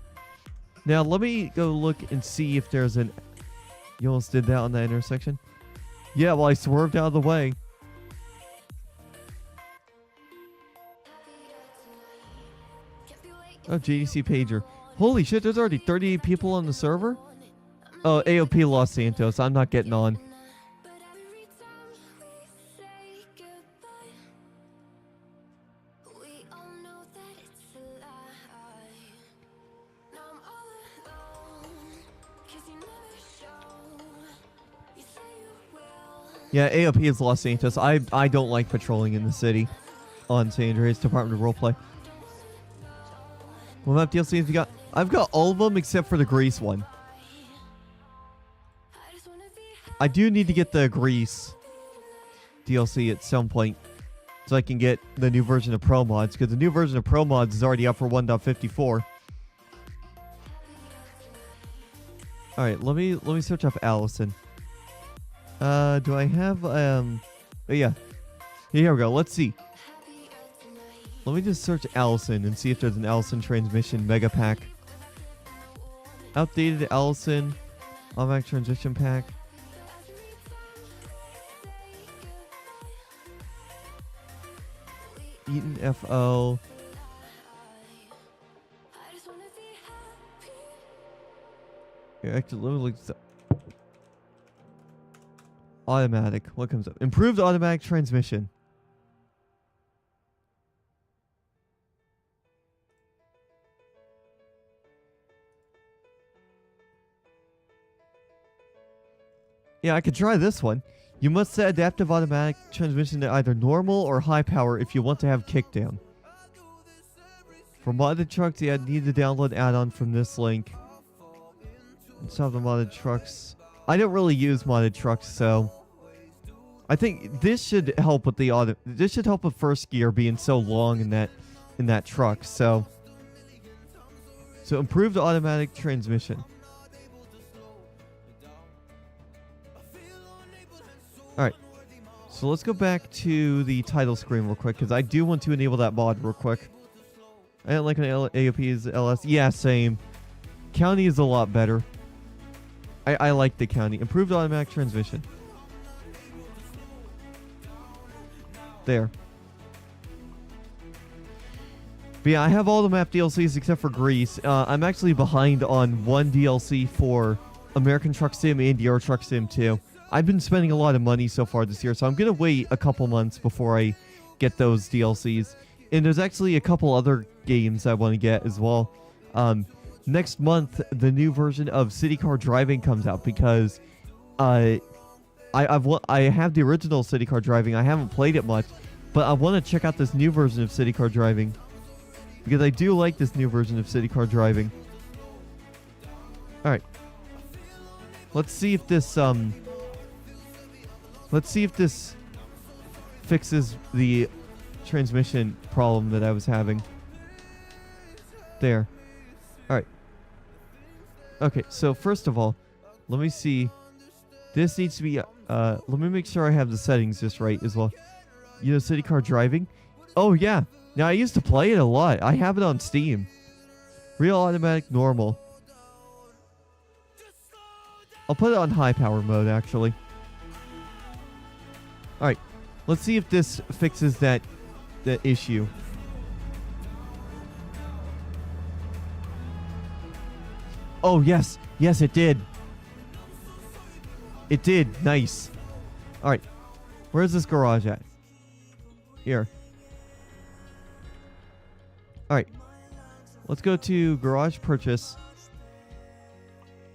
now let me go look and see if there's an. You almost did that on that intersection. Yeah, well, I swerved out of the way. Oh, JDC pager. Holy shit, there's already 38 people on the server? Oh, AOP Los Santos. I'm not getting on. Yeah, AOP is Los Santos. I don't like patrolling in the city on San Andreas Department of Roleplay. What map DLCs you got? I've got all of them except for the Grease one. I do need to get the Grease DLC at some point so I can get the new version of Pro Mods, because the new version of Pro Mods is already up for 1.54. All right, let me search up Allison. Do I have oh yeah. Here we go. Let's see. Let me just search Allison and see if there's an Allison transmission mega pack. Outdated Allison automatic transmission pack. Eaton FO. Here, actually, let me look this up. Automatic. What comes up? Improved automatic transmission. Yeah, I could try this one. You must set adaptive automatic transmission to either normal or high power if you want to have kickdown. For modded trucks, you need to download add-on from this link. Install the modded trucks. I don't really use modded trucks, so I think this should help with the auto. This should help with first gear being so long in that truck. So improved automatic transmission. All right, so let's go back to the title screen real quick because I do want to enable that mod real quick. I don't like an AOP's LS. Yeah, same. County is a lot better. I like the county. Improved automatic transmission. There. But yeah, I have all the map DLCs except for Greece. I'm actually behind on one DLC for American Truck Sim and Euro Truck Sim 2. I've been spending a lot of money so far this year, so I'm going to wait a couple months before I get those DLCs. And there's actually a couple other games I want to get as well. Next month, the new version of City Car Driving comes out because I have the original City Car Driving. I haven't played it much, but I want to check out this new version of City Car Driving because I do like this new version of City Car Driving. All right. Let's see if this fixes the transmission problem that I was having. There. All right. Okay, so first of all, let me see. This needs to be, let me make sure I have the settings just right as well. You know, City Car Driving? Oh, yeah. Now, I used to play it a lot. I have it on Steam. Real automatic normal. I'll put it on high power mode, actually. All right. Let's see if this fixes that issue. Oh, yes. Yes, it did. It did. Nice. All right. Where's this garage at? Here. Alright. Let's go to garage purchase.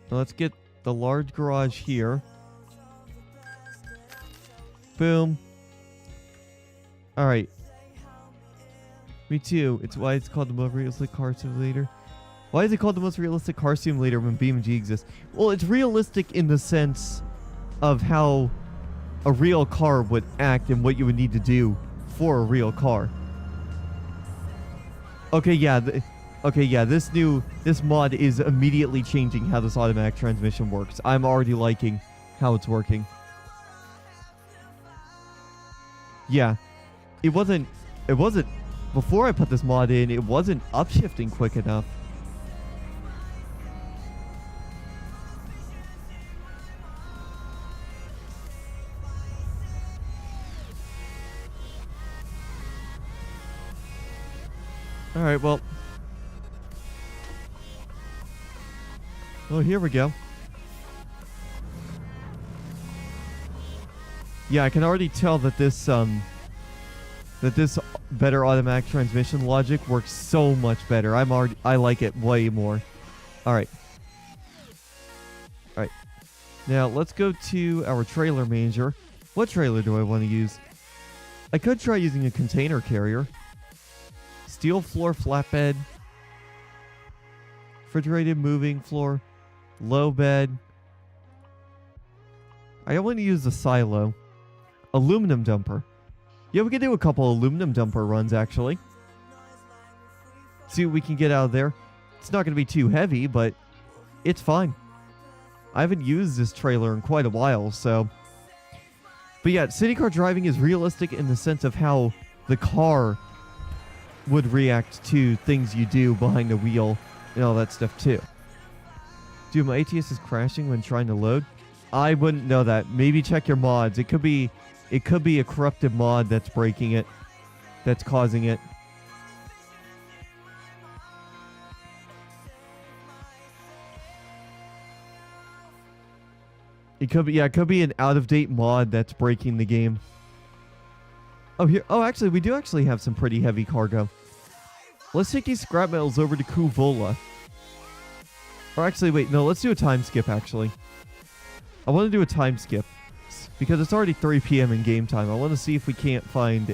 Now let's get the large garage here. Boom. Alright. Me too. It's why it's called the most realistic car simulator. Why is it called the most realistic car simulator when BeamNG exists? Well, it's realistic in the sense of how a real car would act and what you would need to do for a real car. Okay, yeah. This mod is immediately changing how this automatic transmission works. I'm already liking how it's working. Yeah. It wasn't before I put this mod in, it wasn't upshifting quick enough. Alright, well. Oh, here we go. Yeah, I can already tell that this better automatic transmission logic works so much better. I like it way more. Alright. Alright. Now, let's go to our trailer manager. What trailer do I want to use? I could try using a container carrier. Steel floor flatbed. Refrigerated moving floor. Low bed. I want to use the silo. Aluminum dumper. Yeah, we could do a couple aluminum dumper runs, actually. See what we can get out of there. It's not going to be too heavy, but it's fine. I haven't used this trailer in quite a while, so... But yeah, city car driving is realistic in the sense of how the car would react to things you do behind the wheel and all that stuff, too. Dude, my ATS is crashing when trying to load. I wouldn't know that. Maybe check your mods. It could be a corrupted mod that's breaking it, that's causing it. It could be an out-of-date mod that's breaking the game. Oh, actually, we do actually have some pretty heavy cargo. Let's take these scrap metals over to Kuvola. Or actually, wait, no, let's do a time skip, actually. I want to do a time skip. Because it's already 3 p.m. in game time. I want to see if we can't find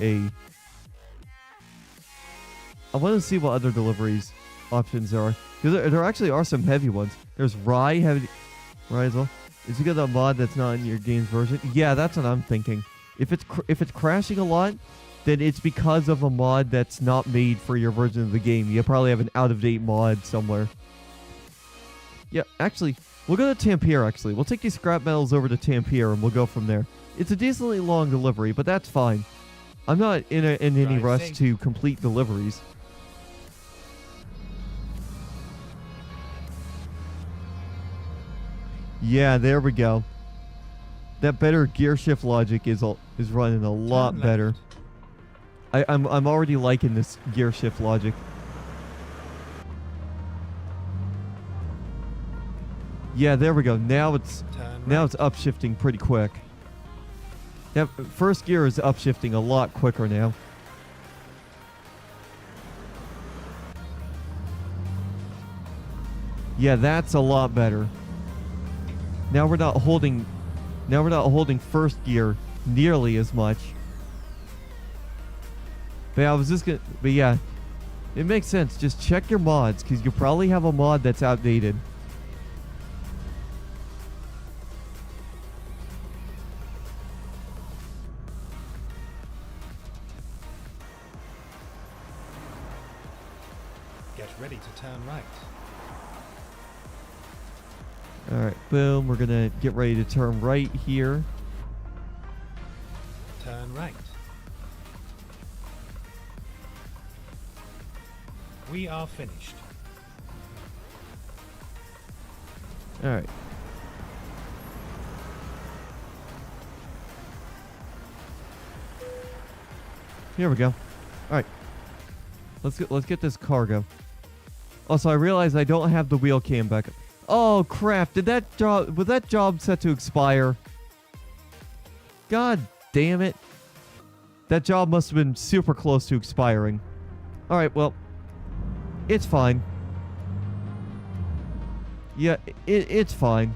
I want to see what other deliveries options there are. Because there actually are some heavy ones. There's Rye as well. Is it a mod that's not in your game's version? Yeah, that's what I'm thinking. If it's crashing a lot, then it's because of a mod that's not made for your version of the game. You probably have an out-of-date mod somewhere. Yeah, actually, we'll go to Tampere, actually. We'll take these scrap metals over to Tampere, and we'll go from there. It's a decently long delivery, but that's fine. I'm not in any rush to complete deliveries. Yeah, there we go. That better gear shift logic is running a lot better. I'm already liking this gear shift logic. Yeah, there we go. Now it's upshifting pretty quick. Yeah, first gear is upshifting a lot quicker now. Yeah, that's a lot better. Now we're not holding first gear nearly as much. But yeah, it makes sense. Just check your mods, because you probably have a mod that's outdated. Get ready to turn right. Alright, boom. We're going to get ready to turn right here. Turn right. We are finished. Alright. Here we go. Alright. Let's get this cargo. Also, I realize I don't have the wheel cam back. Oh crap, was that job set to expire? God damn it. That job must have been super close to expiring. Alright, well, It's fine. Yeah, it's fine.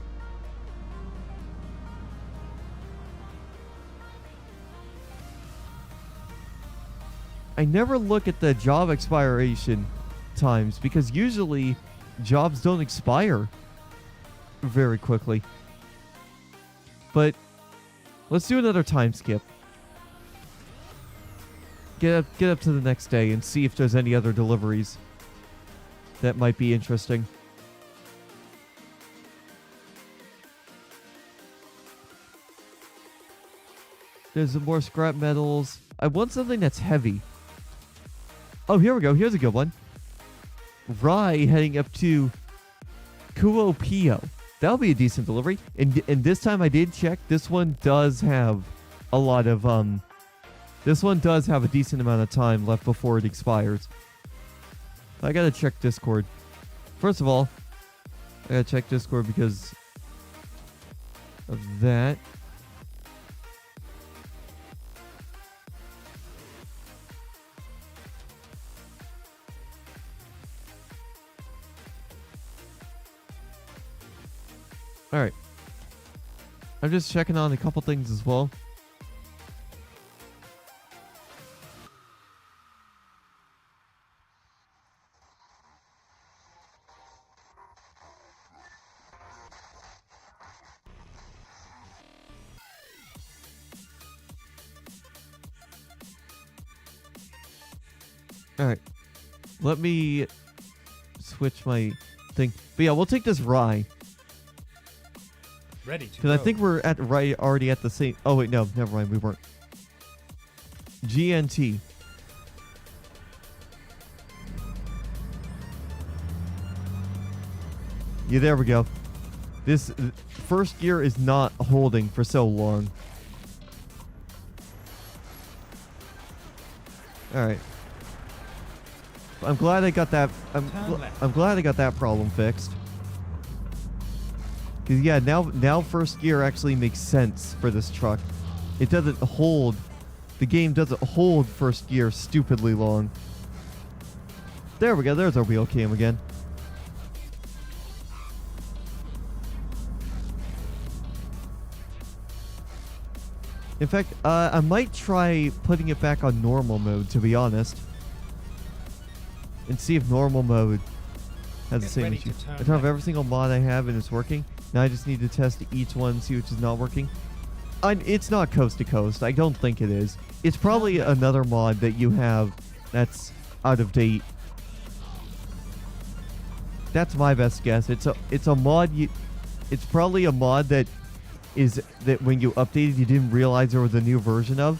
I never look at the job expiration times because usually jobs don't expire very quickly. But let's do another time skip. Get up to the next day and see if there's any other deliveries that might be interesting. There's some more scrap metals. I want something that's heavy. Oh, here we go. Here's a good one. Rye heading up to Kuopio. That'll be a decent delivery. And this time I did check. This one does have a lot of this one does have a decent amount of time left before it expires. I gotta check Discord. First of all, I gotta check Discord because of that. Alright. I'm just checking on a couple things as well. Alright. Let me switch my thing. But yeah, we'll take this rye. Ready to Because I think we're at right already at the same. Oh wait, no, never mind, we weren't. GNT. Yeah, there we go. This first gear is not holding for so long. All right. I'm glad I got that. I'm glad I got that problem fixed. Because, yeah, now first gear actually makes sense for this truck. It doesn't hold... The game doesn't hold first gear stupidly long. There we go. There's our wheel cam again. In fact, I might try putting it back on normal mode, to be honest. And see if normal mode has the same issue. I don't have every single mod I have and it's working. Now I just need to test each one, see which is not working. It's not coast to coast. I don't think it is. It's probably another mod that you have that's out of date. That's my best guess. It's a mod. It's probably a mod that when you updated you didn't realize there was a new version of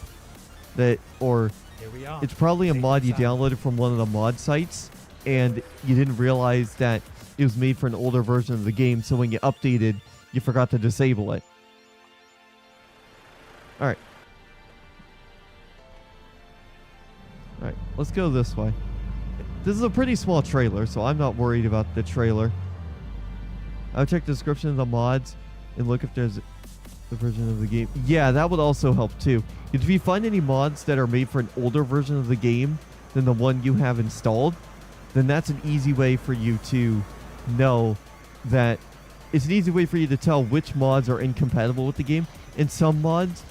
that, or Here we are. it's probably a mod you downloaded from one of the mod sites and you didn't realize that it was made for an older version of the game, so when you updated, you forgot to disable it. Alright. Alright, let's go this way. This is a pretty small trailer, so I'm not worried about the trailer. I'll check the description of the mods and look if there's the version of the game. Yeah, that would also help too. If you find any mods that are made for an older version of the game than the one you have installed, then that's an easy way for you to know that it's an easy way for you to tell which mods are incompatible with the game. And some mods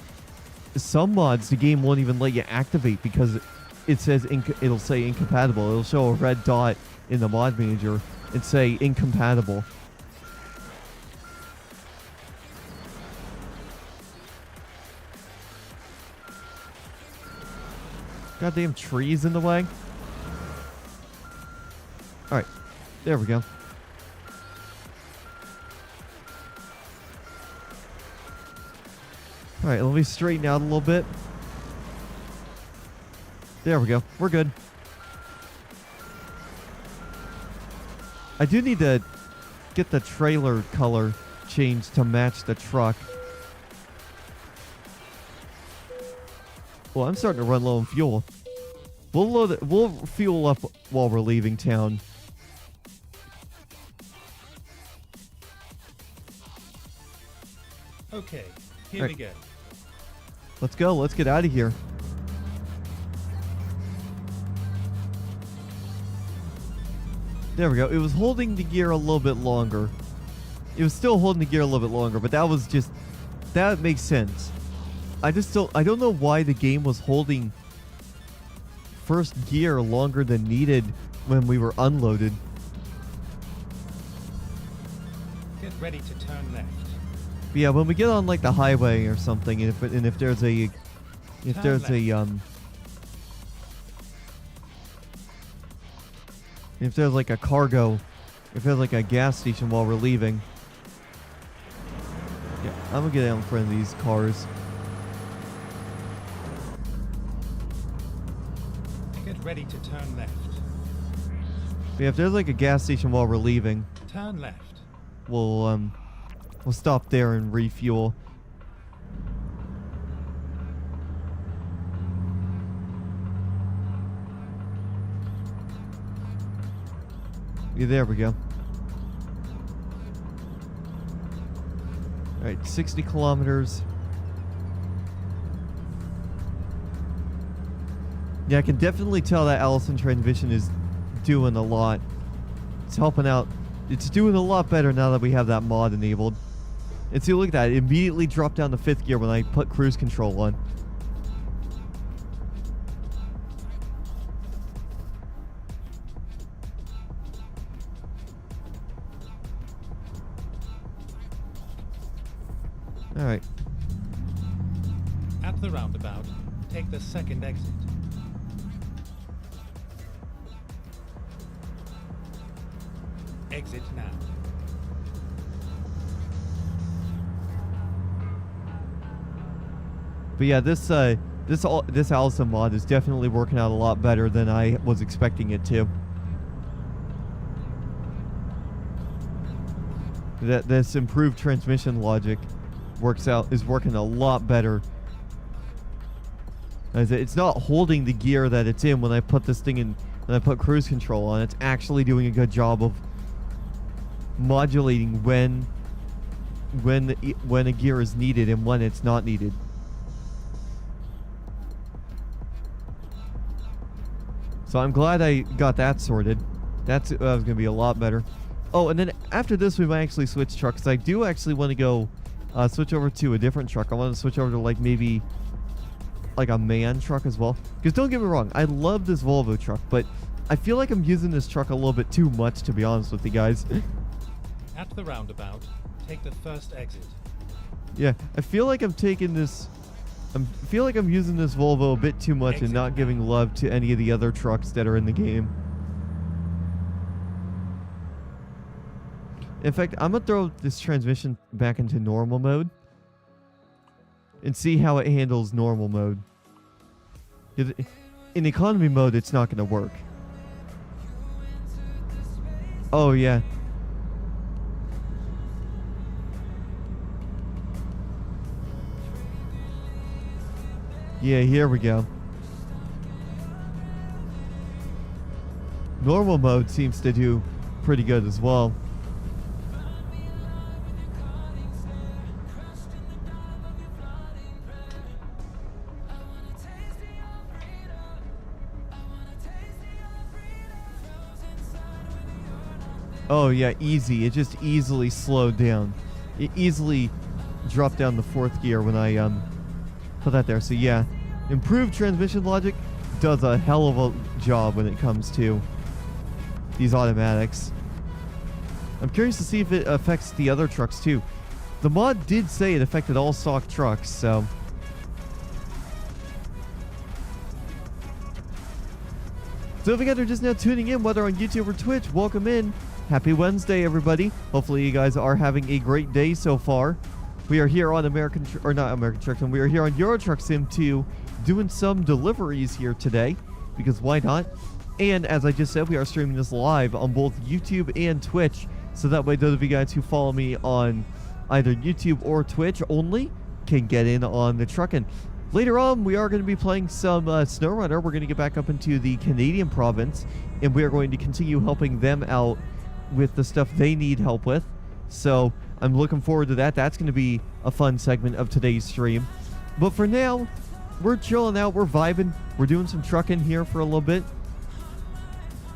the game won't even let you activate because it says it'll say incompatible. It'll show a red dot in the mod manager and say incompatible. Goddamn trees in the way. Alright, there we go. Alright, let me straighten out a little bit. There we go. We're good. I do need to get the trailer color changed to match the truck. Well, I'm starting to run low on fuel. We'll fuel up while we're leaving town. Okay, here we go. Let's go. Let's get out of here. There we go. It was holding the gear a little bit longer. It was still holding the gear a little bit longer, but that was just... That makes sense. I don't know why the game was holding first gear longer than needed when we were unloaded. Get ready to turn left. But yeah, when we get on like the highway or something, and if there's a if there's like a cargo, if there's like a gas station while we're leaving, yeah, I'm gonna get out in front of these cars. Get ready to turn left. But yeah, if there's like a gas station while we're leaving, Turn left. we'll stop there and refuel. Yeah, there we go. Alright, 60 kilometers. Yeah, I can definitely tell that Allison transmission is doing a lot. It's helping out. It's doing a lot better now that we have that mod enabled. And see, look at that. It immediately dropped down to 5th gear when I put cruise control on. Alright. At the roundabout, take the second exit. Exit now. But yeah, this Allison mod is definitely working out a lot better than I was expecting it to. This improved transmission logic is working a lot better. It's not holding the gear that it's in when I put this thing in, when I put cruise control on. It's actually doing a good job of modulating when a gear is needed and when it's not needed. So I'm glad I got that sorted. That was going to be a lot better. Oh, and then after this, we might actually switch trucks. I do actually want to go switch over to a different truck. I want to switch over to like maybe like a man truck as well. Because don't get me wrong, I love this Volvo truck, but I feel like I'm using this truck a little bit too much, to be honest with you guys. At the roundabout, take the first exit. Yeah, I feel like I'm taking this... I feel like I'm using this Volvo a bit too much and not giving love to any of the other trucks that are in the game. In fact, I'm going to throw this transmission back into normal mode and see how it handles normal mode. In economy mode, it's not going to work. Oh, yeah. Yeah, here we go. Normal mode seems to do pretty good as well. Oh yeah, easy. It just easily slowed down. It easily dropped down the 4th gear when I put that there. So yeah, improved transmission logic does a hell of a job when it comes to these automatics. I'm curious to see if it affects the other trucks too. The mod did say it affected all stock trucks, so... So if you guys are just now tuning in, whether on YouTube or Twitch, welcome in. Happy Wednesday, everybody. Hopefully you guys are having a great day so far. We are here on we are here on Euro Truck Sim 2 doing some deliveries here today, because why not? And as I just said, we are streaming this live on both YouTube and Twitch, so that way those of you guys who follow me on either YouTube or Twitch only can get in on the truckin'. Later on, we are going to be playing some SnowRunner. We're going to get back up into the Canadian province, and we are going to continue helping them out with the stuff they need help with. So I'm looking forward to that. That's going to be a fun segment of today's stream. But for now, we're chilling out. We're vibing. We're doing some trucking here for a little bit.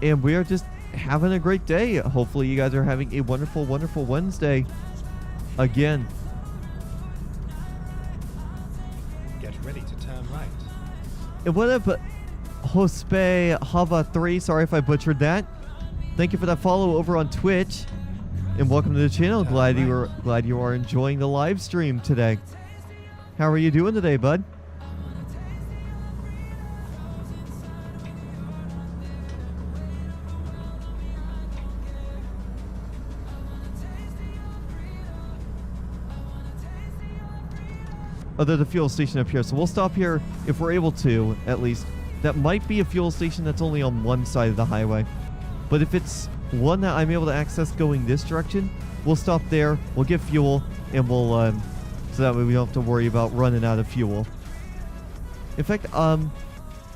And we are just having a great day. Hopefully you guys are having a wonderful, wonderful Wednesday. Again. Get ready to turn right. And what up, Hospe Hava 3? Sorry if I butchered that. Thank you for that follow over on Twitch. And welcome to the channel. Glad you are enjoying the live stream today. How are you doing today, bud? Oh, there's a fuel station up here, so we'll stop here if we're able to, at least. That might be a fuel station that's only on one side of the highway. But if it's one that I'm able to access going this direction, we'll stop there, we'll get fuel, and we'll, so that way we don't have to worry about running out of fuel. In fact,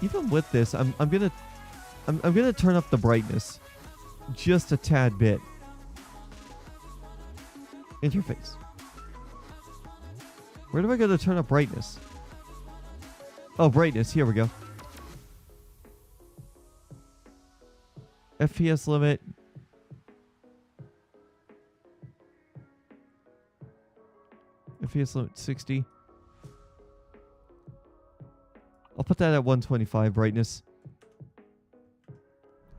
even with this, I'm gonna turn up the brightness just a tad bit. Interface. Where do I go to turn up brightness? Oh, brightness. Here we go. FPS limit. FPS limit 60. I'll put that at 125 brightness.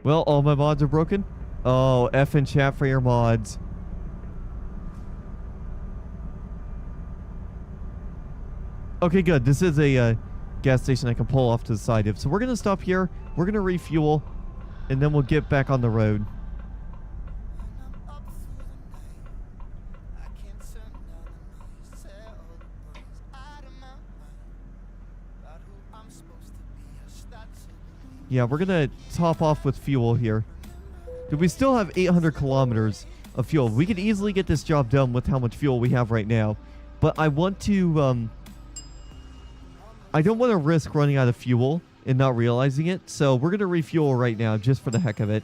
Well, all my mods are broken. Oh, F in chat for your mods. Okay, good. This is a gas station I can pull off to the side of. So we're going to stop here. We're going to refuel. And then we'll get back on the road. Yeah, we're going to top off with fuel here. We still have 800 kilometers of fuel. We could easily get this job done with how much fuel we have right now. But I want to... I don't want to risk running out of fuel and not realizing it, so we're going to refuel right now just for the heck of it.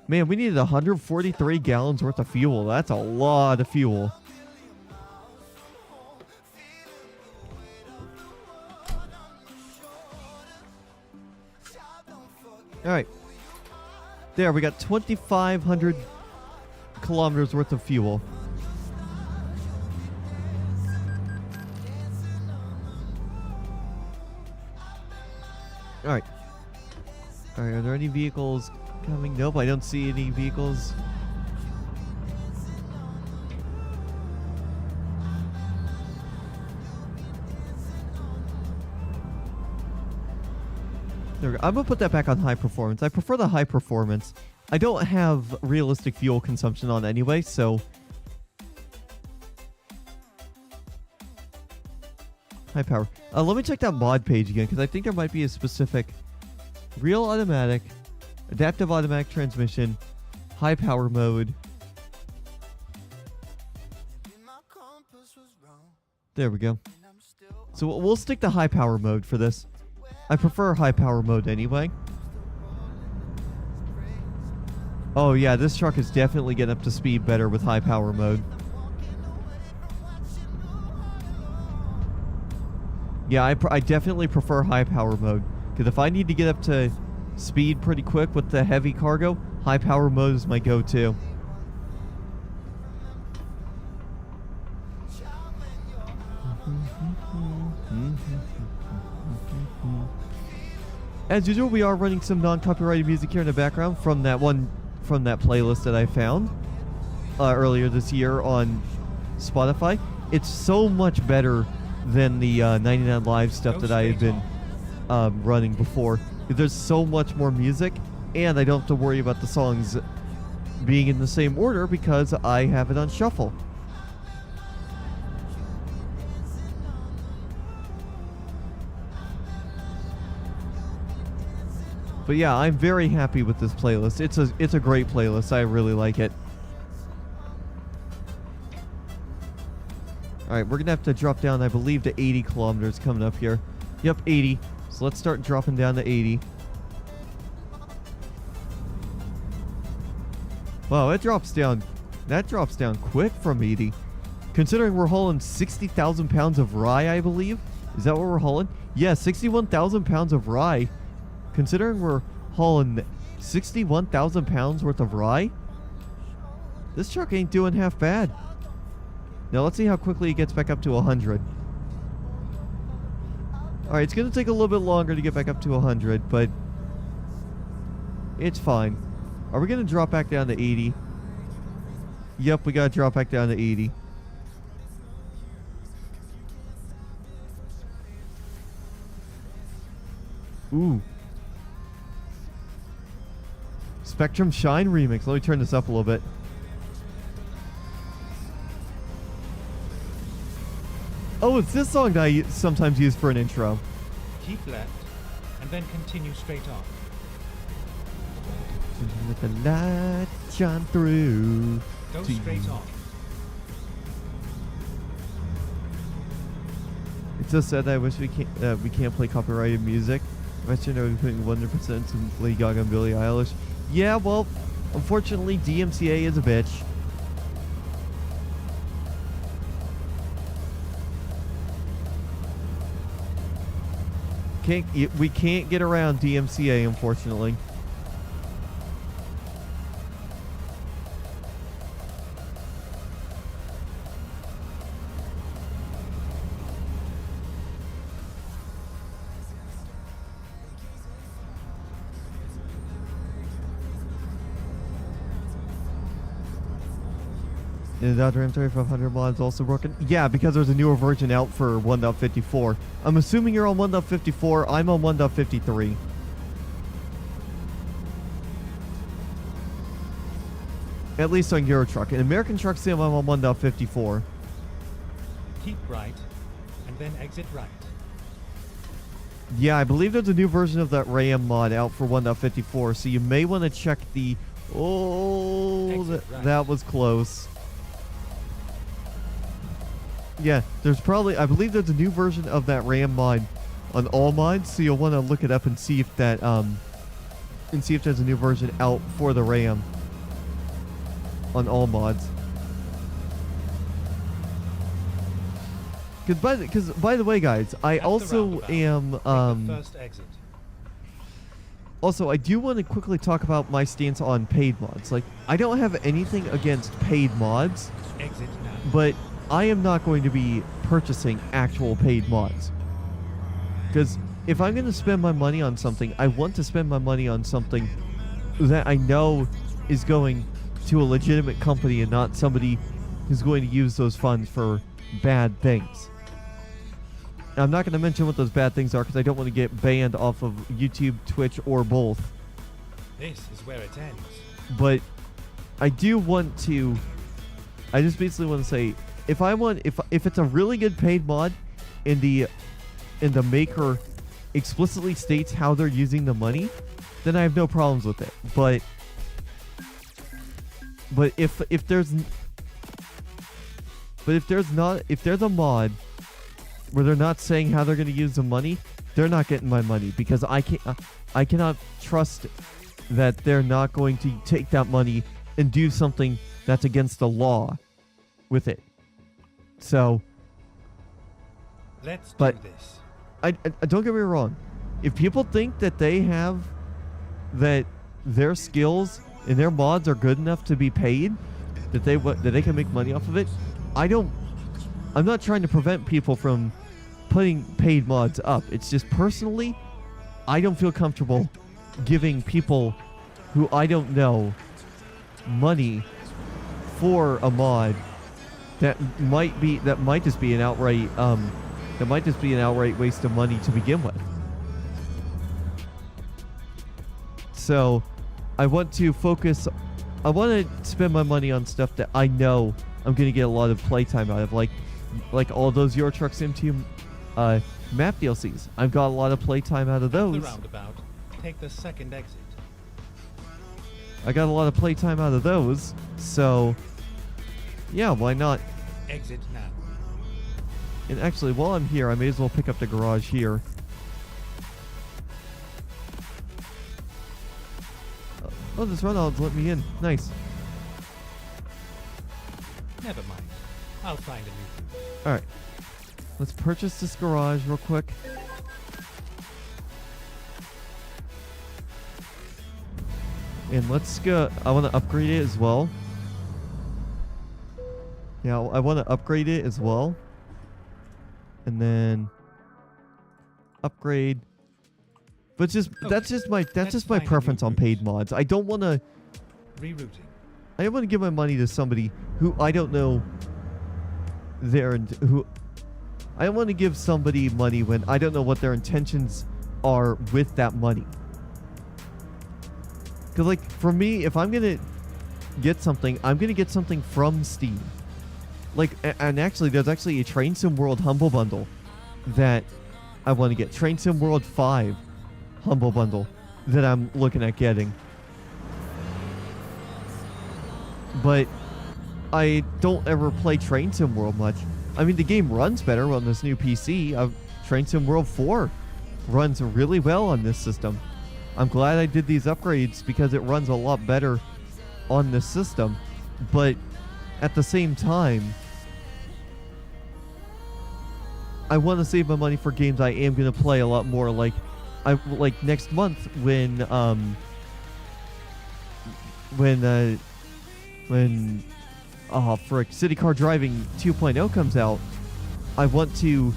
Man, we needed 143 gallons worth of fuel. That's a lot of fuel. Alright. There, we got 2,500 kilometers worth of fuel. Alright. Alright, are there any vehicles coming? Nope, I don't see any vehicles. There we go. I'm going to put that back on high performance. I prefer the high performance. I don't have realistic fuel consumption on anyway, so... High power. Let me check that mod page again, because I think there might be a specific real automatic, adaptive automatic transmission, high power mode. There we go. So we'll stick to high power mode for this. I prefer high power mode anyway. Oh yeah, this truck is definitely getting up to speed better with high power mode. Yeah, I definitely prefer high power mode. Because if I need to get up to speed pretty quick with the heavy cargo, high power mode is my go-to. As usual, we are running some non-copyrighted music here in the background from that playlist that I found earlier this year on Spotify. It's so much better than the 99 Live stuff that I had been running before. There's so much more music, and I don't have to worry about the songs being in the same order because I have it on shuffle. But yeah, I'm very happy with this playlist. It's a great playlist. I really like it. Alright, we're going to have to drop down, I believe, to 80 kilometers coming up here. Yep, 80. So let's start dropping down to 80. Wow, that drops down quick from 80. Considering we're hauling 60,000 pounds of rye, I believe. Is that what we're hauling? Yeah, 61,000 pounds of rye. Considering we're hauling 61,000 pounds worth of rye? This truck ain't doing half bad. Now let's see how quickly it gets back up to 100. Alright, it's going to take a little bit longer to get back up to 100, but it's fine. Are we going to drop back down to 80? Yep, we got to drop back down to 80. Ooh. Spectrum Shine remix. Let me turn this up a little bit. Oh, it's this song that I sometimes use for an intro. Keep left, and then continue straight on. Let the light shine through. Go to straight you. on. It's so sad that I wish we can't play copyrighted music. I should know putting 100% to Lady Gaga and Billie Eilish. Yeah, well, unfortunately, DMCA is a bitch. We can't get around DMCA, unfortunately. And the Dodge Ram 3500 mod is also broken. Yeah, because there's a newer version out for 1.54. I'm assuming you're on 1.54. I'm on 1.53. At least on Euro Truck. In American Truck Sim, I'm on 1.54. Keep right, and then exit right. Yeah, I believe there's a new version of that RAM mod out for 1.54, so you may want to check the... Oh, Exit right. that was close. Yeah, there's probably... I believe there's a new version of that RAM mod on all mods, so you'll want to look it up and see if that... and see if there's a new version out for the RAM on all mods. Because by the way, guys, I At the also roundabout, am... take the first exit. Also, I do want to quickly talk about my stance on paid mods. Like, I don't have anything against paid mods, Exit now. but I am not going to be purchasing actual paid mods. Because if I'm going to spend my money on something, I want to spend my money on something that I know is going to a legitimate company and not somebody who's going to use those funds for bad things. I'm not going to mention what those bad things are because I don't want to get banned off of YouTube, Twitch, or both. This is where it ends. But I do want to... I just basically want to say, if it's a really good paid mod and the maker explicitly states how they're using the money, then I have no problems with it. But if there's a mod where they're not saying how they're going to use the money, they're not getting my money because I cannot trust that they're not going to take that money and do something that's against the law with it. So, Let's But- do this. I don't get me wrong. If people think that that their skills and their mods are good enough to be paid, that they can make money off of it, I'm not trying to prevent people from putting paid mods up. It's just personally, I don't feel comfortable giving people who I don't know money for a mod that might just be an outright waste of money to begin with. So I want to spend my money on stuff that I know I'm going to get a lot of playtime out of, like all those Euro Truck Sim 2 map DLCs. I've got a lot of playtime out of The those. roundabout. Take the second exit. I got a lot of playtime out of those, so yeah, why not? Exit now. And actually, while I'm here, I may as well pick up the garage here. Oh, this Reynolds let me in. Nice. Never mind. I'll find a new. Alright. Let's purchase this garage real quick. And let's go. I want to upgrade it as well. Yeah, I want to upgrade it as well. And then upgrade. But just that's just my preference on paid mods. I don't want to Rerouting. I don't want to give my money to somebody who I don't know who I don't want to give somebody money when I don't know what their intentions are with that money. Cuz like for me, if I'm going to get something, I'm going to get something from Steam. Like and actually there's actually a Train Sim World Humble Bundle that I want to get. Train Sim World 5 Humble Bundle that I'm looking at getting. But I don't ever play Train Sim World much. I mean, the game runs better on this new PC. Train Sim World 4 runs really well on this system. I'm glad I did these upgrades because it runs a lot better on this system. But at the same time, I want to save my money for games I am going to play a lot more. Like next month when frick, City Car Driving 2.0 comes out, I want to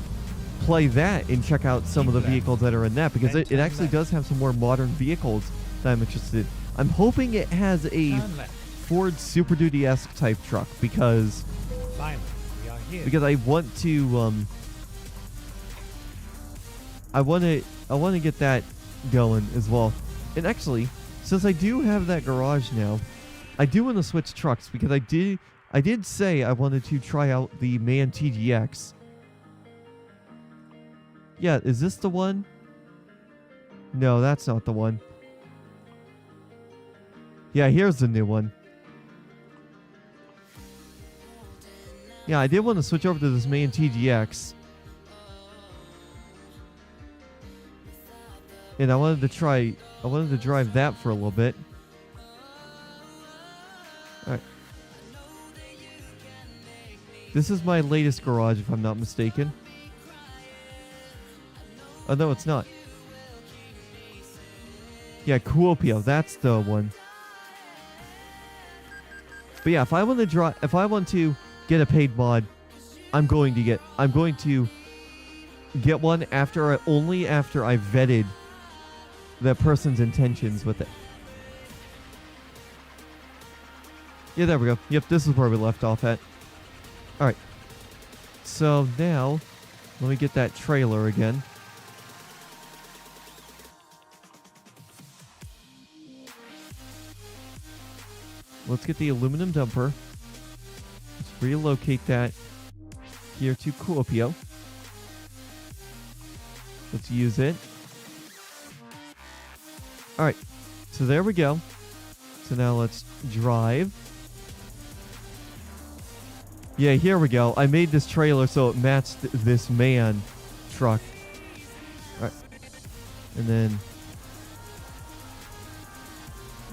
play that and check out some of the vehicles that are in that, because it actually does have some more modern vehicles that I'm interested in. I'm hoping it has a Ford Super Duty-esque type truck, because Finally, we are here. I want to I want to get that going as well. And actually, since I do have that garage now, I do want to switch trucks, because I did say I wanted to try out the Man TGX. Yeah, is this the one? No, that's not the one. Yeah, here's the new one. Yeah, I did want to switch over to this Man TGX. And I wanted to drive that for a little bit. Alright. This is my latest garage, if I'm not mistaken. Oh, no, it's not. Yeah, Kuopio, that's the one. But yeah, if I want to get a paid mod, I'm going to get one only after I vetted that person's intentions with it. Yeah, there we go. Yep, this is where we left off at. Alright. So now, let me get that trailer again. Let's get the aluminum dumper. Let's relocate that here to Kuopio. Let's use it. Alright, so there we go. So now let's drive. Yeah, here we go. I made this trailer so it matched this man truck. Alright. And then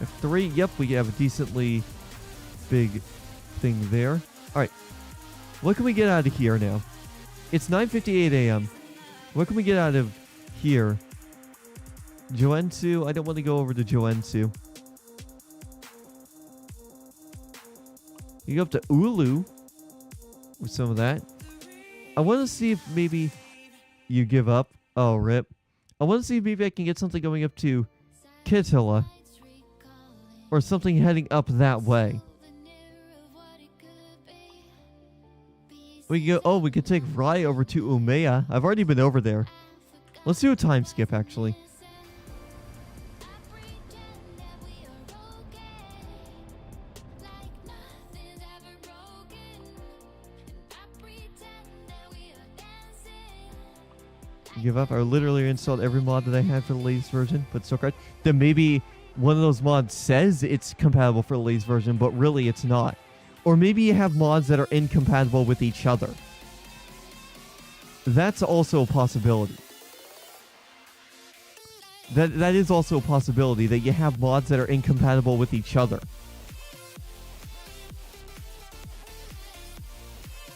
F3. Yep, we have a decently big thing there. Alright. What can we get out of here now? It's 9:58 a.m. What can we get out of here? Joensuu? I don't want to go over to Joensuu. You go up to Oulu with some of that. I want to see if maybe you give up. Oh, rip. I want to see if maybe I can get something going up to Kittilä. Or something heading up that way. We can go. Oh, we could take Rai over to Umea. I've already been over there. Let's do a time skip, actually. Give up. I literally installed every mod that I had for the latest version, but so correct. Then maybe one of those mods says it's compatible for the latest version, but really it's not. Or maybe you have mods that are incompatible with each other. That's also a possibility. That is also a possibility, that you have mods that are incompatible with each other.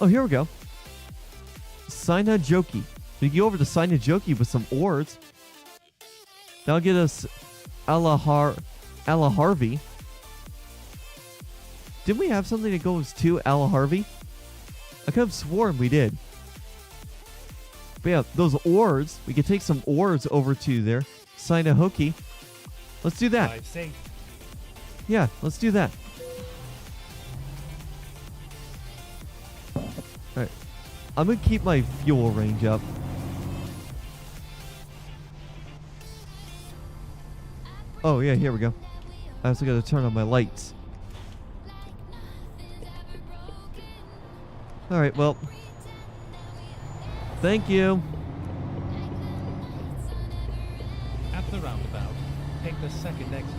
Oh, here we go. Sinajoki. We can go over to Sinajoki with some ores. That'll get us Alahar Ella Harvey. Didn't we have something that goes to Ella Harvey? I could have sworn we did. But yeah, those ores, we could take some ores over to there. Sinahoki. Let's do that. Drive safe. Yeah, let's do that. Alright. I'm gonna keep my fuel range up. Oh yeah, here we go. I also gotta turn on my lights. Alright, well. Thank you. At the roundabout, take the second exit.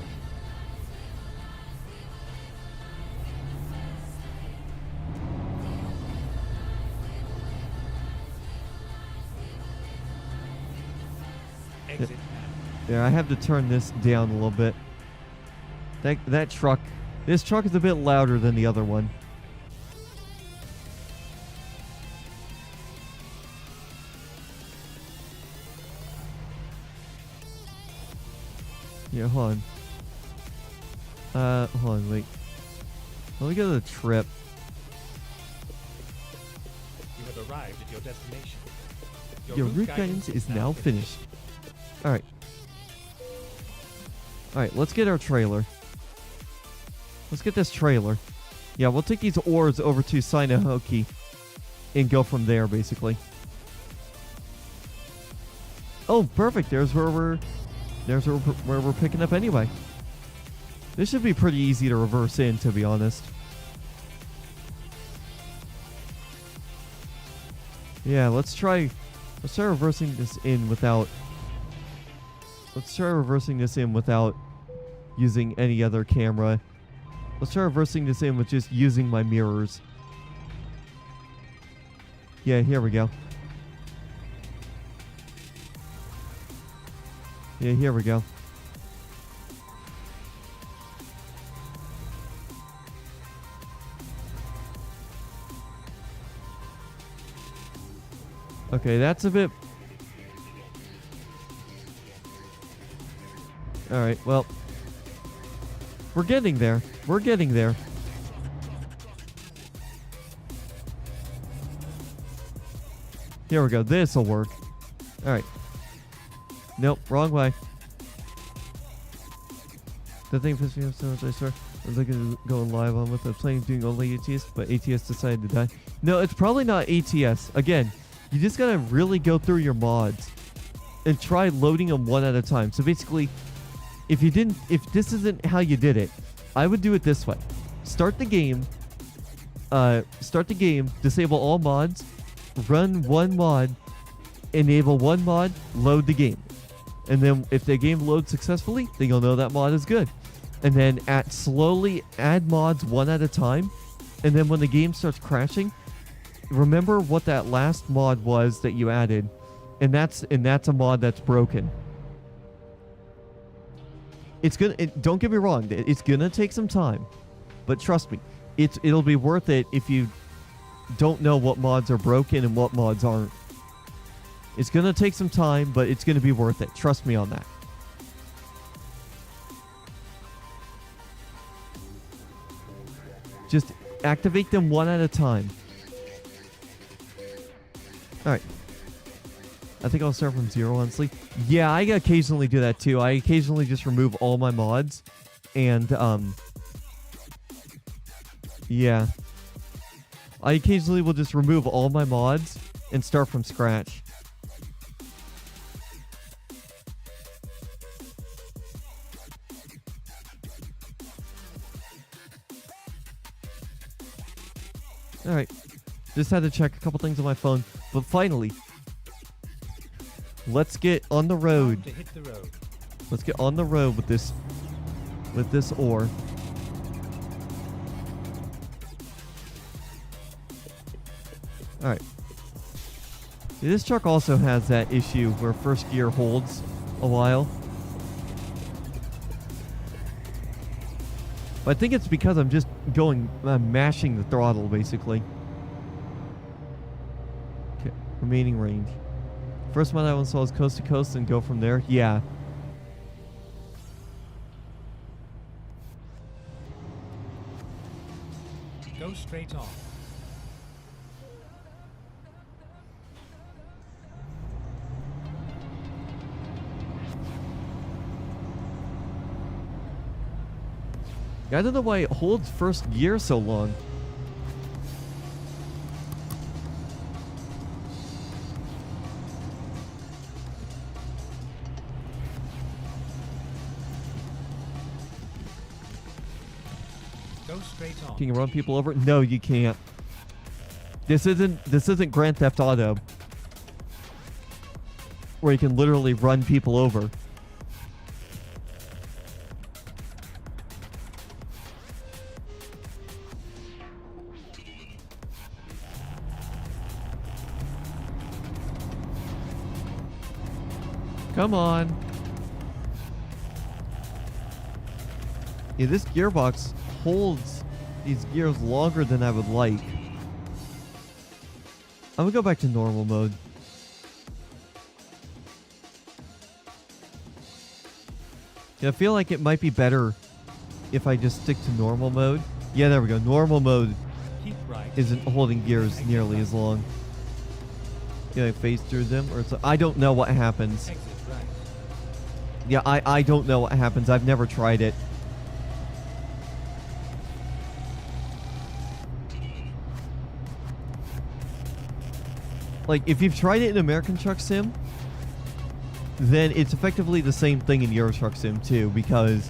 Exit now. Yeah, I have to turn this down a little bit. That truck. This truck is a bit louder than the other one. Yeah, hold on. Hold on, wait. Let me go to the trip. You have arrived at your destination. Your route guidance is now finished. Alright. Alright, let's get our trailer. Let's get this trailer. Yeah, we'll take these ores over to Sinahoki and go from there, basically. Oh, perfect. There's where we're picking up anyway. This should be pretty easy to reverse in, to be honest. Yeah, let's try reversing this in without... Let's try reversing this in without using any other camera. Let's try reversing this in with just using my mirrors. Yeah, here we go. Yeah, here we go. Okay, that's a bit... Alright, well... We're getting there. We're getting there. Here we go. This'll work. Alright. Nope, wrong way. The thing pissed me off so much, I swear. I was looking at going live on with the plane doing only ATS, but ATS decided to die. No, it's probably not ATS. Again, you just gotta really go through your mods and try loading them one at a time. So basically, if this isn't how you did it, I would do it this way. Start the game, disable all mods, run one mod, enable one mod, load the game. And then if the game loads successfully, then you'll know that mod is good. And then slowly add mods one at a time. And then when the game starts crashing, remember what that last mod was that you added. And that's a mod that's broken. Don't get me wrong, it's gonna take some time. But trust me, it'll be worth it if you don't know what mods are broken and what mods aren't. It's going to take some time, but it's going to be worth it. Trust me on that. Just activate them one at a time. Alright. I think I'll start from 0, honestly. Yeah, I occasionally do that too. I occasionally just remove all my mods. And, yeah. I occasionally will just remove all my mods and start from scratch. Alright, just had to check a couple things on my phone, but finally, let's get on the road. Time to hit the road. Let's get on the road with this ore. Alright. This truck also has that issue where first gear holds a while. But I think it's because I'm just mashing the throttle, basically. Okay, remaining range. First mod I will install is coast to coast and go from there. Yeah. Go straight on. I don't know why it holds first gear so long. Go straight on. Can you run people over? No, you can't. This isn't Grand Theft Auto, where you can literally run people over. Come on. Yeah, this gearbox holds these gears longer than I would like. I'm gonna go back to normal mode. Yeah, I feel like it might be better if I just stick to normal mode. Yeah, there we go. Normal mode Keep right. isn't holding gears nearly as long. Yeah, I phase through them, or it's I don't know what happens. Exit right. Yeah, I don't know what happens. I've never tried it. Like, if you've tried it in American Truck Sim, then it's effectively the same thing in Euro Truck Sim too, because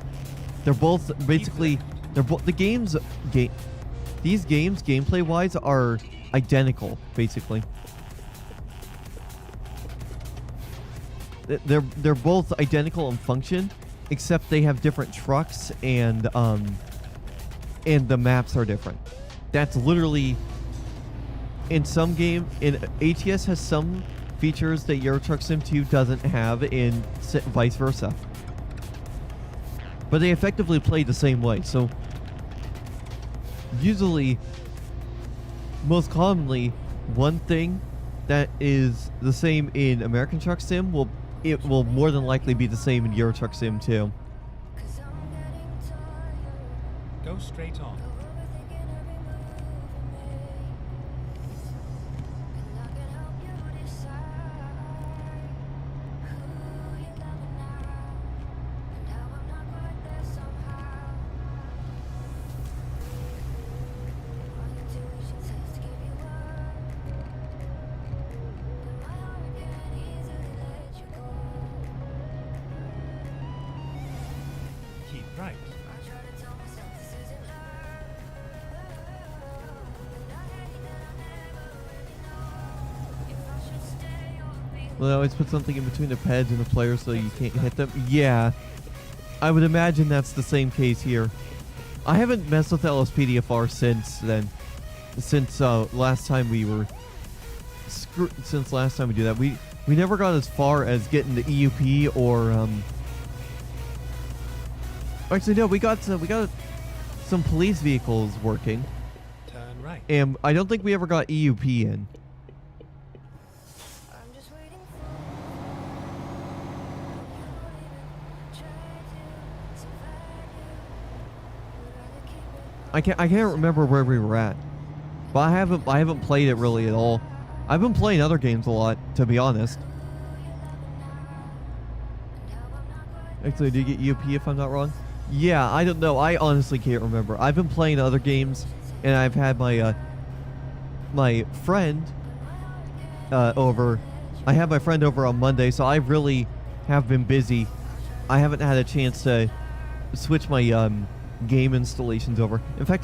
they're both basically these games gameplay wise are identical basically. They're both identical in function, except they have different trucks and the maps are different. That's literally in some game. In ATS has some features that Euro Truck Sim 2 doesn't have, and vice versa. But they effectively play the same way. So usually, most commonly, one thing that is the same in American Truck Sim will more than likely be the same in Euro Truck Sim 2. Go straight on. Keep right. Well, they always put something in between the pads and the players so you can't hit them. Yeah, I would imagine that's the same case here. I haven't messed with LSPDFR since then. Since last time we were... Since last time we did that. We never got as far as getting the EUP or... Actually, no, we got some police vehicles working. Turn right. And I don't think we ever got EUP in. I can't remember where we were at, but I haven't played it really at all. I've been playing other games a lot, to be honest. Actually, did you get EUP if I'm not wrong? Yeah, I don't know. I honestly can't remember. I've been playing other games, and I've had my my friend over. I had my friend over on Monday, so I really have been busy. I haven't had a chance to switch my game installations over. In fact,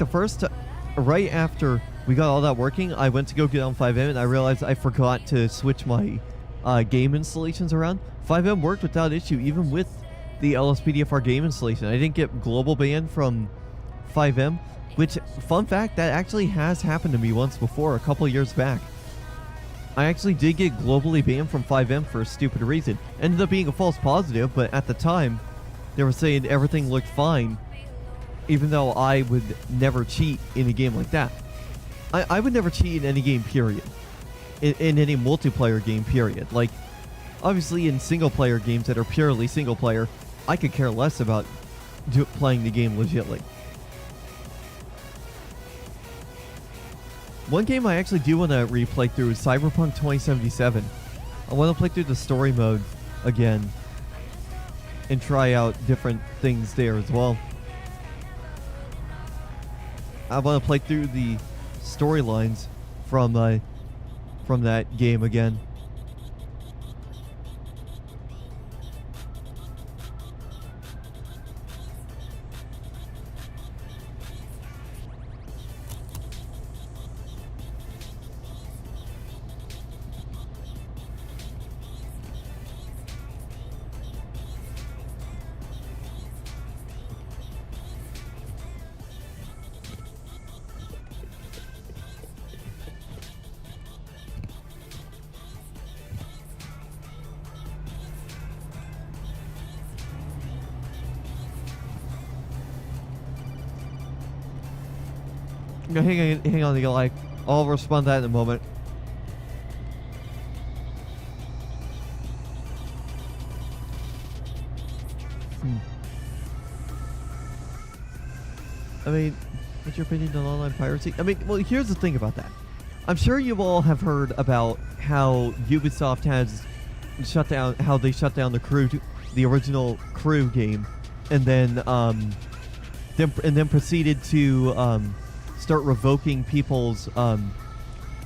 right after we got all that working, I went to go get on 5M and I realized I forgot to switch my game installations around. 5M worked without issue, even with the LSPDFR game installation. I didn't get global ban from 5M, which, fun fact, that actually has happened to me once before, a couple years back. I actually did get globally banned from 5M for a stupid reason. Ended up being a false positive, but at the time, they were saying everything looked fine, even though I would never cheat in a game like that. I would never cheat in any game, period. In any multiplayer game, period. Like, obviously in single-player games that are purely single-player, I could care less about playing the game legitly. One game I actually do want to replay through is Cyberpunk 2077. I want to play through the story mode again and try out different things there as well. I want to play through the storylines from that game again. No, hang on, like, I'll respond to that in a moment. I mean, what's your opinion on online piracy? I mean, well, here's the thing about that. I'm sure you all have heard about how Ubisoft has shut down, how they shut down the Crew, the original Crew game, and then proceeded to start revoking people's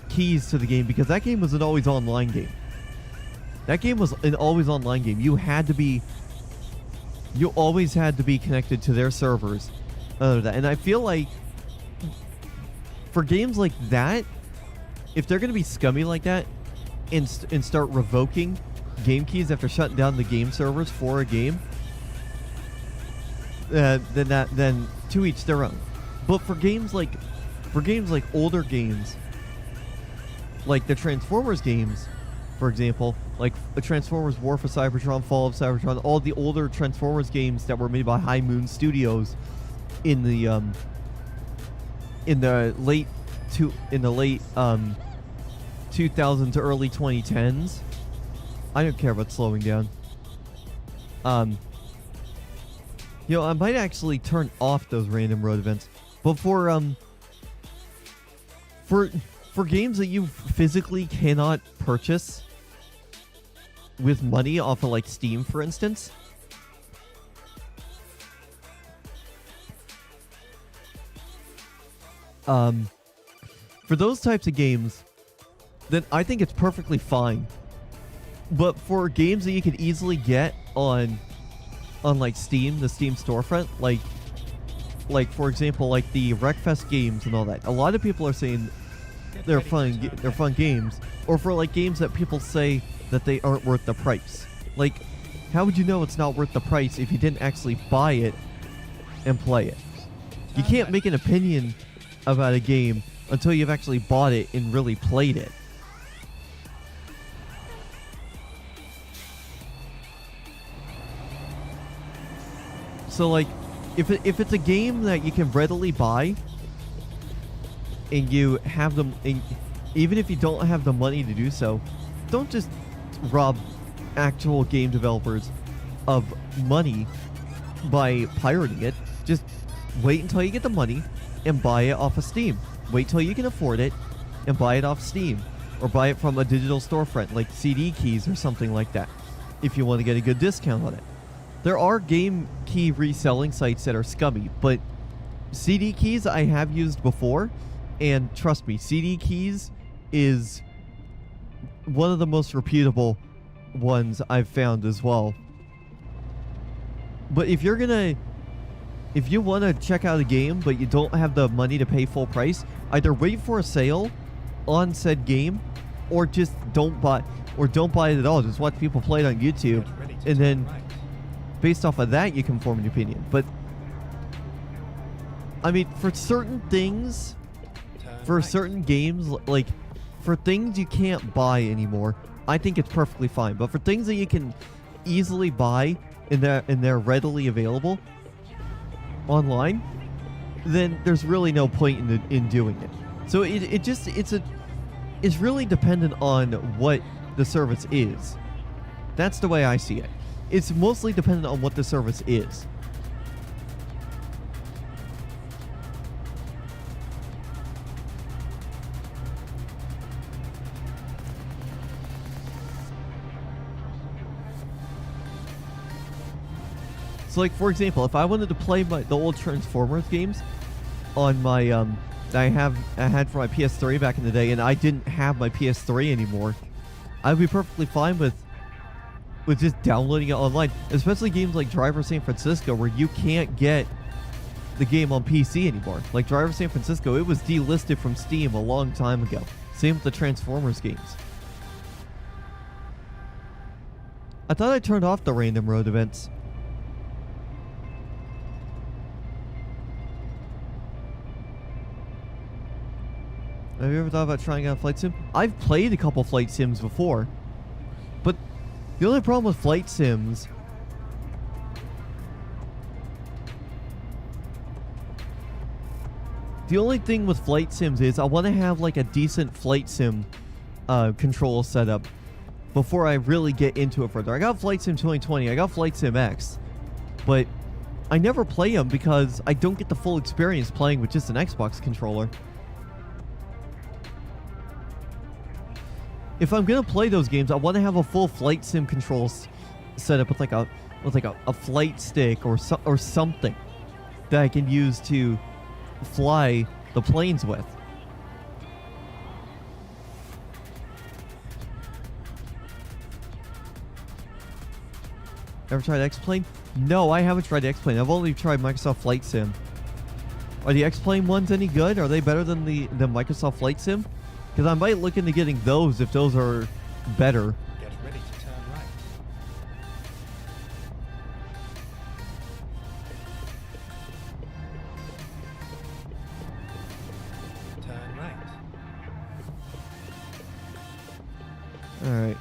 keys to the game, because that game was an always online game. That game was an always online game. You always had to be connected to their servers. And I feel like for games like that, if they're going to be scummy like that and start revoking game keys after shutting down the game servers for a game, then to each their own. But for games like older games, like the Transformers games, for example, like the Transformers War for Cybertron, Fall of Cybertron, all the older Transformers games that were made by High Moon Studios in the late 2000s to early 2010s. I don't care about slowing down. I might actually turn off those random road events. But for games that you physically cannot purchase with money off of like Steam, for instance, for those types of games, then I think it's perfectly fine. But for games that you could easily get on like Steam, the Steam storefront, like for example, like the Wreckfest games and all that, a lot of people are saying they're fun games, or for like games that people say that they aren't worth the price. Like, how would you know it's not worth the price if you didn't actually buy it and play it? You can't make an opinion about a game until you've actually bought it and really played it. So like, if it's a game that you can readily buy and you have them, and even if you don't have the money to do so, don't just rob actual game developers of money by pirating it. Just wait until you get the money and buy it off of Steam. Wait till you can afford it and buy it off Steam, or buy it from a digital storefront like CD Keys or something like that, if you want to get a good discount on it. There are game key reselling sites that are scummy, but CD Keys I have used before, and trust me, CD Keys is one of the most reputable ones I've found as well. But if you want to check out a game but you don't have the money to pay full price, either wait for a sale on said game, or just don't buy it at all. Just watch people play it on YouTube, and then based off of that you can form an opinion. But I mean, for certain things, for certain games, like for things you can't buy anymore, I think it's perfectly fine. But for things that you can easily buy and they're readily available online, then there's really no point in doing it. So it's really dependent on what the service is. That's the way I see it. It's mostly dependent on what the service is. So like for example, if I wanted to play the old Transformers games on my that I had for my PS3 back in the day, and I didn't have my PS3 anymore, I'd be perfectly fine with just downloading it online. Especially games like Driver San Francisco, where you can't get the game on PC anymore. Like Driver San Francisco, it was delisted from Steam a long time ago. Same with the Transformers games. I thought I turned off the random road events. Have you ever thought about trying out a flight sim? I've played a couple flight sims before, but the only problem with flight sims is I want to have like a decent flight sim control setup before I really get into it further. I got Flight Sim 2020, I got Flight Sim X, but I never play them because I don't get the full experience playing with just an Xbox controller. If I'm gonna play those games, I want to have a full flight sim control setup with like a flight stick or something that I can use to fly the planes with. Ever tried X-Plane? No, I haven't tried X-Plane. I've only tried Microsoft Flight Sim. Are the X-Plane ones any good? Are they better than the Microsoft Flight Sim? Because I might look into getting those if those are better. Get ready to turn right. Turn right. Alright.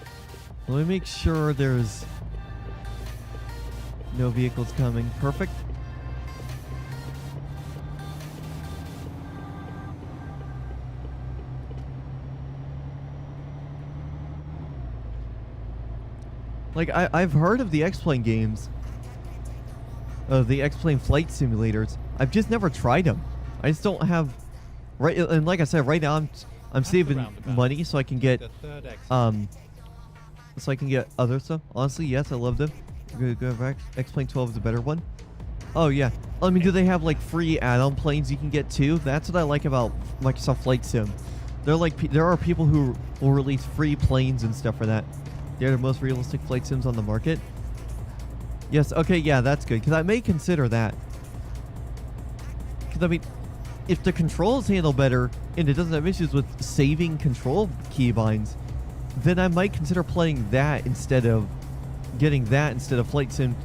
Let me make sure there's no vehicles coming. Perfect. Like, I've heard of the X-Plane games. The X-Plane flight simulators. I've just never tried them. I just don't have... Right, and like I said, right now I'm saving money so I can get... So I can get other stuff. Honestly, yes, I love them. X-Plane 12 is a better one. Oh, yeah. I mean, do they have, like, free add-on planes you can get, too? That's what I like about Microsoft Flight Sim. They're like... There are people who will release free planes and stuff for that. They're the most realistic flight sims on the market. Yes, okay, yeah, that's good. Because I may consider that. Because, I mean, if the controls handle better and it doesn't have issues with saving control keybinds, then I might consider playing that instead of getting that instead of Flight Sim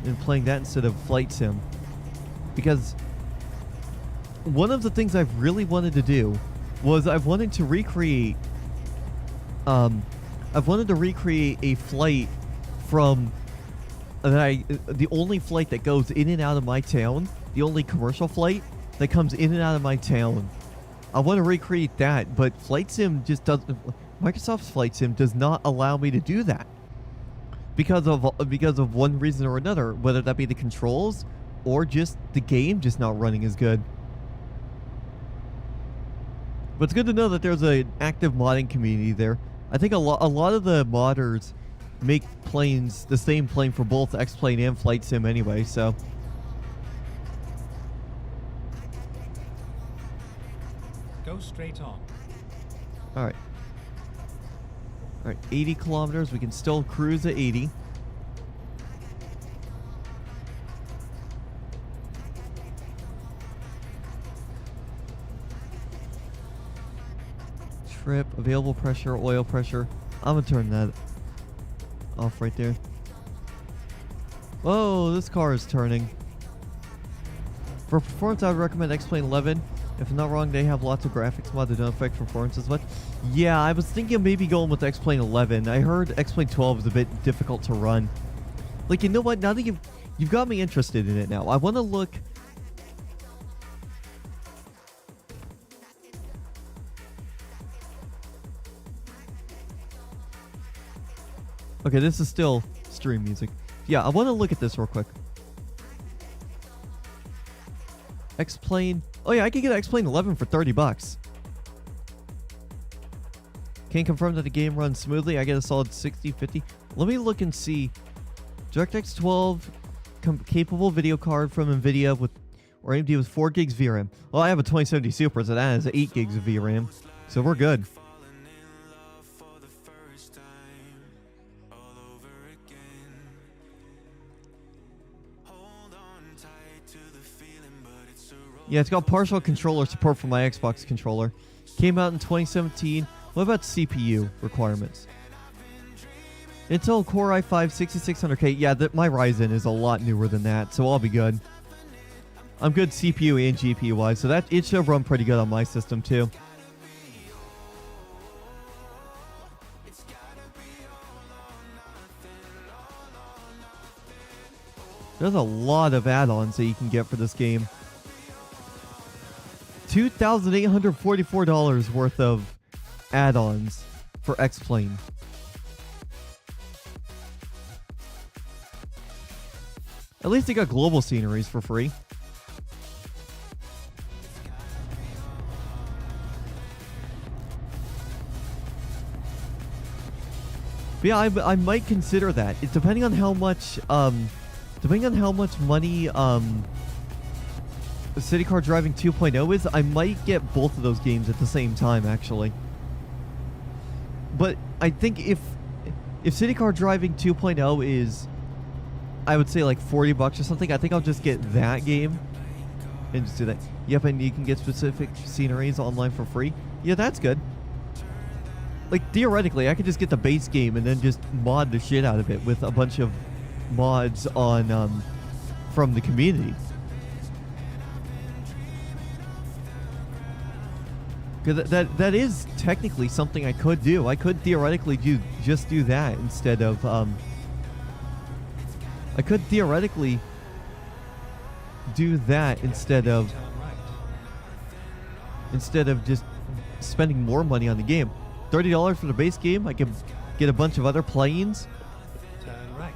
and playing that instead of Flight Sim. Because one of the things I've really wanted to do was I've wanted to recreate a flight from the only flight that goes in and out of my town, the only commercial flight that comes in and out of my town. I want to recreate that, but Flight Sim just doesn't. Microsoft's Flight Sim does not allow me to do that because of one reason or another, whether that be the controls or just the game just not running as good. But it's good to know that there's an active modding community there. I think a lot of the modders make planes the same plane for both X-Plane and Flight Sim anyway, so. Go straight on. Alright. Alright, 80 kilometers. We can still cruise at 80. Trip, available pressure, oil pressure. I'm gonna turn that off right there. Whoa, this car is turning. For performance, I would recommend X-Plane 11. If I'm not wrong, they have lots of graphics mods that don't affect performance as much. Yeah, I was thinking of maybe going with X-Plane 11. I heard X-Plane 12 is a bit difficult to run. Like, you know what? Now that you've got me interested in it now. I want to look... Okay, this is still stream music. Yeah, I want to look at this real quick. X-Plane... Oh yeah, I can get X-Plane 11 for $30. Can confirm that the game runs smoothly. I get a solid 60, 50. Let me look and see. DirectX 12 capable video card from NVIDIA with or AMD with 4 gigs VRAM. Well, I have a 2070 Super, so that has 8 gigs of VRAM. So we're good. Yeah, it's got partial controller support for my Xbox controller. Came out in 2017. What about CPU requirements? Intel Core i5 6600K. Yeah, my Ryzen is a lot newer than that, so I'll be good. I'm good CPU and GPU wise, so that it should run pretty good on my system too. There's a lot of add-ons that you can get for this game. $2,844 worth of add-ons for X-Plane. At least they got global sceneries for free. But yeah, I might consider that. It, depending on how much money City Car Driving 2.0 is, I might get both of those games at the same time, actually. But I think if City Car Driving 2.0 is, I would say like $40 or something, I think I'll just get that game and just do that. Yep, and you can get specific sceneries online for free. Yeah, that's good. Like, theoretically, I could just get the base game and then just mod the shit out of it with a bunch of mods on from the community. Because that is technically something I could do. I could theoretically just do that instead of I could theoretically do that instead of just spending more money on the game. $30 for the base game. I could get a bunch of other planes. Turn right.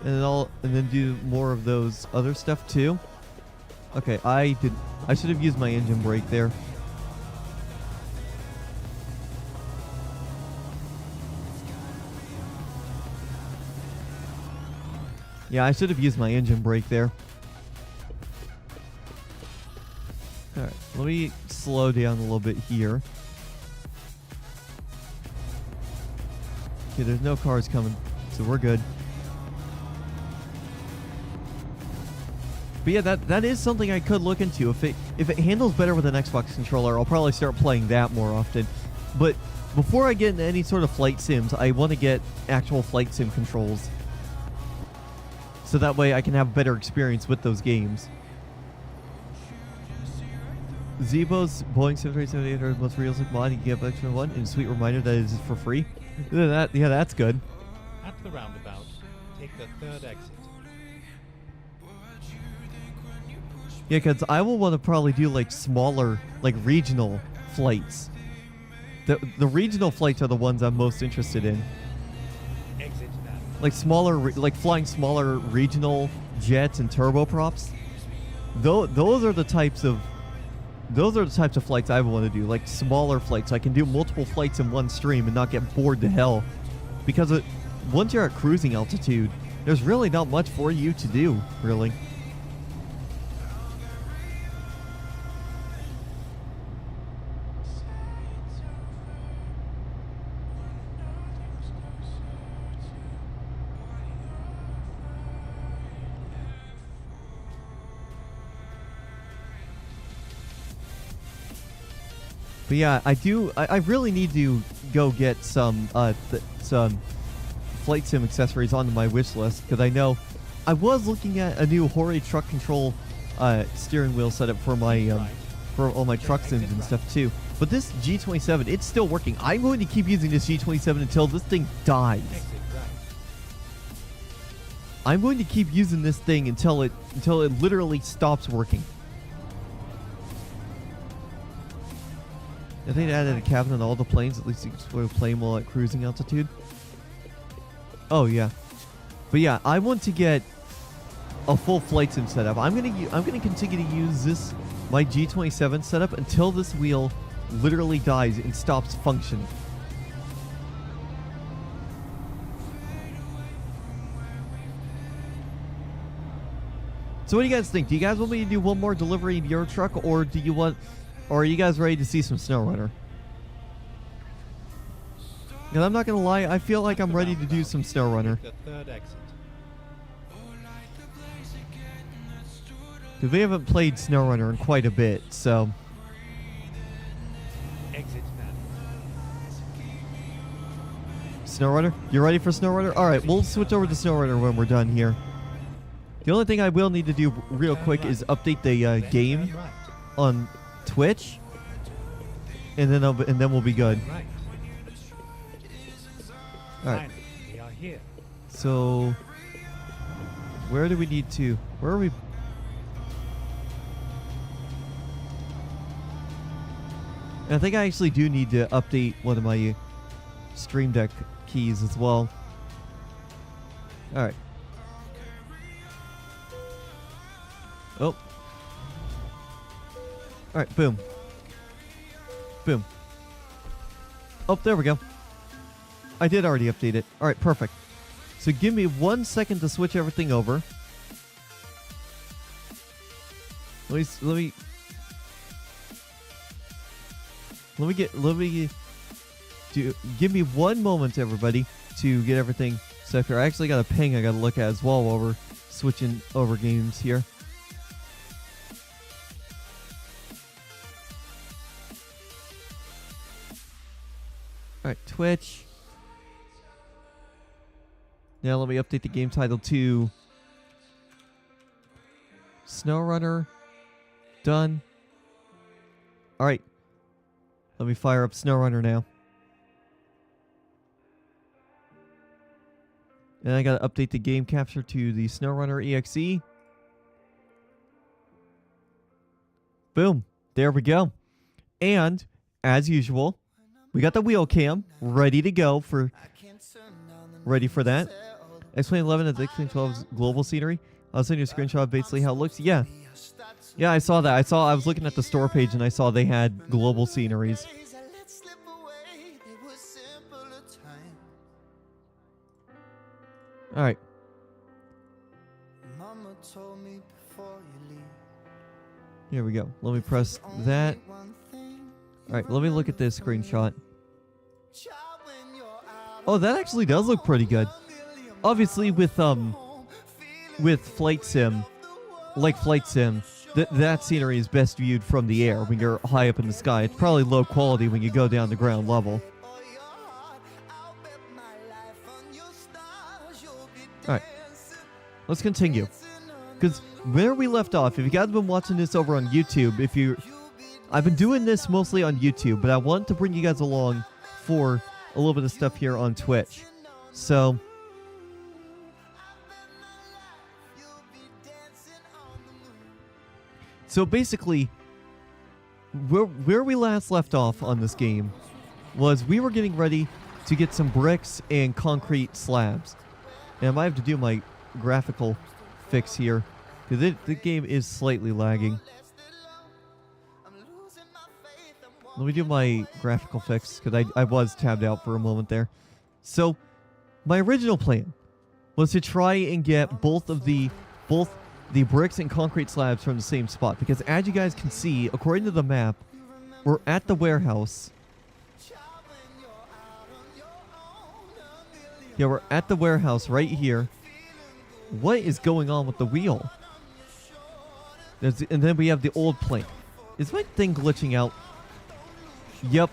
And then do more of those other stuff too. Okay, I should have used my engine brake there. Yeah, I should have used my engine brake there. Alright, let me slow down a little bit here. Okay, there's no cars coming, so we're good. But yeah, that is something I could look into. If it handles better with an Xbox controller, I'll probably start playing that more often. But before I get into any sort of flight sims, I want to get actual flight sim controls. So that way I can have a better experience with those games. Zebo's Boeing 737-800 most realistic mod, you can get extra one, and a sweet reminder that it is for free. Yeah, that's good. At the roundabout, take the third exit. Yeah, because I will want to probably do like smaller, like regional flights. The regional flights are the ones I'm most interested in. Exit now. Like like flying smaller regional jets and turboprops. Those are the types of flights I want to do, like smaller flights. So I can do multiple flights in one stream and not get bored to hell. Because once you're at cruising altitude, there's really not much for you to do, really. But yeah, I really need to go get some flight sim accessories onto my wish list, because I know I was looking at a new Hori truck control steering wheel setup for my for all my truck sims and stuff too. But this G27, it's still working. I'm going to keep using this G27 until this thing dies. Exit right. I'm going to keep using this thing until it literally stops working. I think they added a cabin on all the planes, at least you can explore the plane while at cruising altitude. Oh yeah, but yeah, I want to get a full flight sim setup. I'm gonna continue to use my G27 setup until this wheel literally dies and stops functioning. So what do you guys think? Do you guys want me to do one more delivery in your truck, or do you want, or are you guys ready to see some SnowRunner? Because I'm not gonna lie, I feel like I'm ready to do some SnowRunner. The third exit. Because we haven't played SnowRunner in quite a bit, so. Exit now. SnowRunner? You ready for SnowRunner? Alright, we'll switch over to SnowRunner when we're done here. The only thing I will need to do real quick is update the game Turn right. on Twitch. And then we'll be good. Right. Alright, Finally, we are here. so. Where do we need to. Where are we? And I think I actually do need to update one of my Stream Deck keys as well. Alright. Oh. Alright, boom. Boom. Oh, there we go. I did already update it. Alright, perfect. So give me 1 second to switch everything over. Let me give me 1 moment, everybody, to get everything set up here. I actually got a ping I gotta look at as well while we're switching over games here. Alright, Twitch. Now let me update the game title to SnowRunner. Done. Alright. Let me fire up SnowRunner now. And I gotta update the game capture to the SnowRunner EXE. Boom. There we go. And, as usual, we got the wheel cam ready to go for... Ready for that. X-Plane 11 and X-Plane 12's global scenery. I'll send you a screenshot of basically how it looks. Yeah. Yeah, I saw that. I was looking at the store page and I saw they had global sceneries. Alright. Here we go. Let me press that. Alright, let me look at this screenshot. Oh, that actually does look pretty good. Obviously with Flight Sim, like Flight Sim, that scenery is best viewed from the air when you're high up in the sky. It's probably low quality when you go down to ground level. Alright, let's continue. Because where we left off, if you guys have been watching this over on YouTube, I've been doing this mostly on YouTube, but I want to bring you guys along for a little bit of stuff here on Twitch. So basically, where we last left off on this game was we were getting ready to get some bricks and concrete slabs. And I might have to do my graphical fix here, because the game is slightly lagging. Let me do my graphical fix, because I was tabbed out for a moment there. So, my original plan was to try and get both the bricks and concrete slabs from the same spot, because as you guys can see, according to the map, we're at the warehouse. Yeah, we're at the warehouse right here. What is going on with the wheel? And then we have the old plane. Is my thing glitching out? Yep.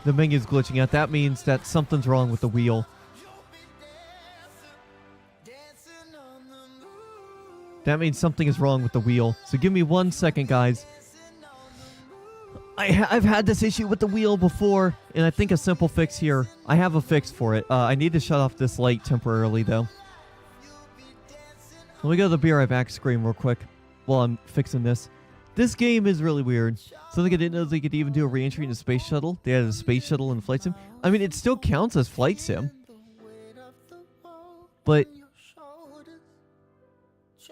The menu's glitching out. That means that something's wrong with the wheel. That means something is wrong with the wheel. So give me 1 second, guys. I've had this issue with the wheel before, and I think a simple fix here. I have a fix for it. I need to shut off this light temporarily, though. Let me go to the Be Right Back screen real quick while I'm fixing this. This game is really weird. Something I didn't know they could even do a re-entry in a space shuttle. They had a space shuttle in Flight Sim. I mean, it still counts as Flight Sim. But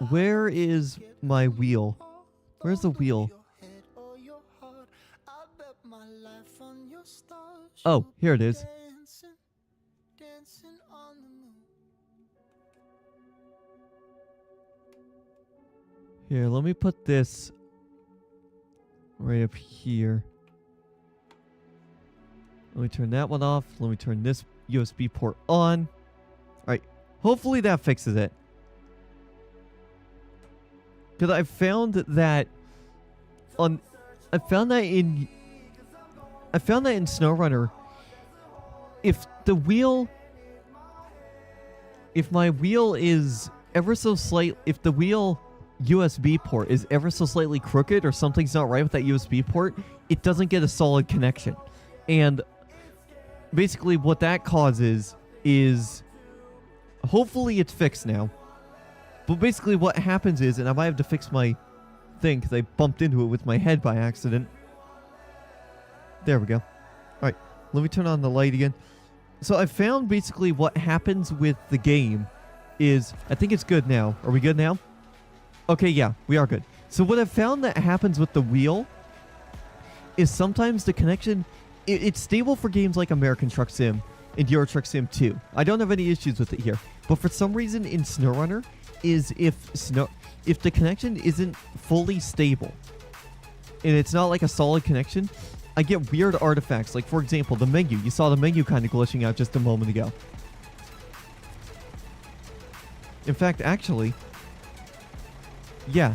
where is my wheel? Where's the wheel? Oh, here it is. Here, let me put this right up here. Let me turn that one off. Let me turn this USB port on. Alright, hopefully that fixes it. Because I found that in SnowRunner, if my wheel is ever so slight, if the wheel USB port is ever so slightly crooked or something's not right with that USB port, it doesn't get a solid connection. And basically what that causes is, hopefully it's fixed now, but basically what happens is, and I might have to fix my thing because I bumped into it with my head by accident. There we go. Alright, let me turn on the light again. So I found basically what happens with the game is, I think it's good now. Are we good now? Okay, yeah, we are good. So what I've found that happens with the wheel is sometimes the connection, it's stable for games like American Truck Sim and Euro Truck Sim 2. I don't have any issues with it here. But for some reason in SnowRunner, is if the connection isn't fully stable and it's not like a solid connection, I get weird artifacts. Like, for example, the menu. You saw the menu kind of glitching out just a moment ago. In fact, actually, yeah.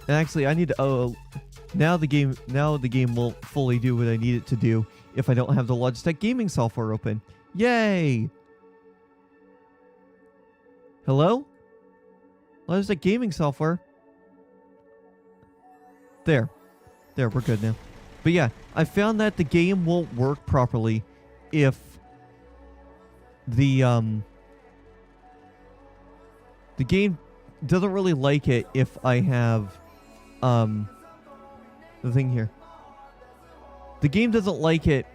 And actually, I need to. Now the game won't fully do what I need it to do if I don't have the Logitech gaming software open. Yay! Hello? Logitech gaming software. There, we're good now. But yeah, I found that the game won't work properly if the game doesn't really like it if I have the thing here. The game doesn't like it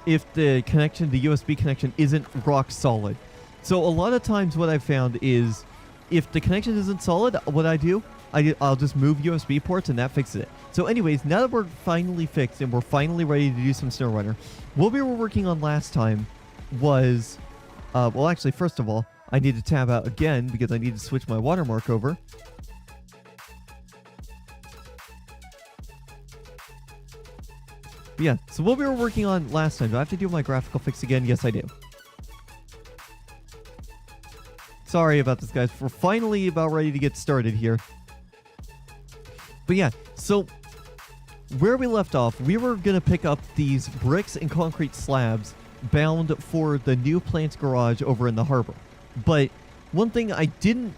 if the connection, the USB connection, isn't rock solid. So a lot of times what I've found is if the connection isn't solid, what I do, I'll just move USB ports and that fixes it. So anyways, now that we're finally fixed and we're finally ready to do some SnowRunner, what we were working on last time was, well actually first of all, I need to tab out again because I need to switch my watermark over. But yeah, so what we were working on last time, do I have to do my graphical fix again? Yes, I do. Sorry about this, guys. We're finally about ready to get started here. But yeah, so where we left off, we were going to pick up these bricks and concrete slabs bound for the new plant's garage over in the harbor. But one thing I didn't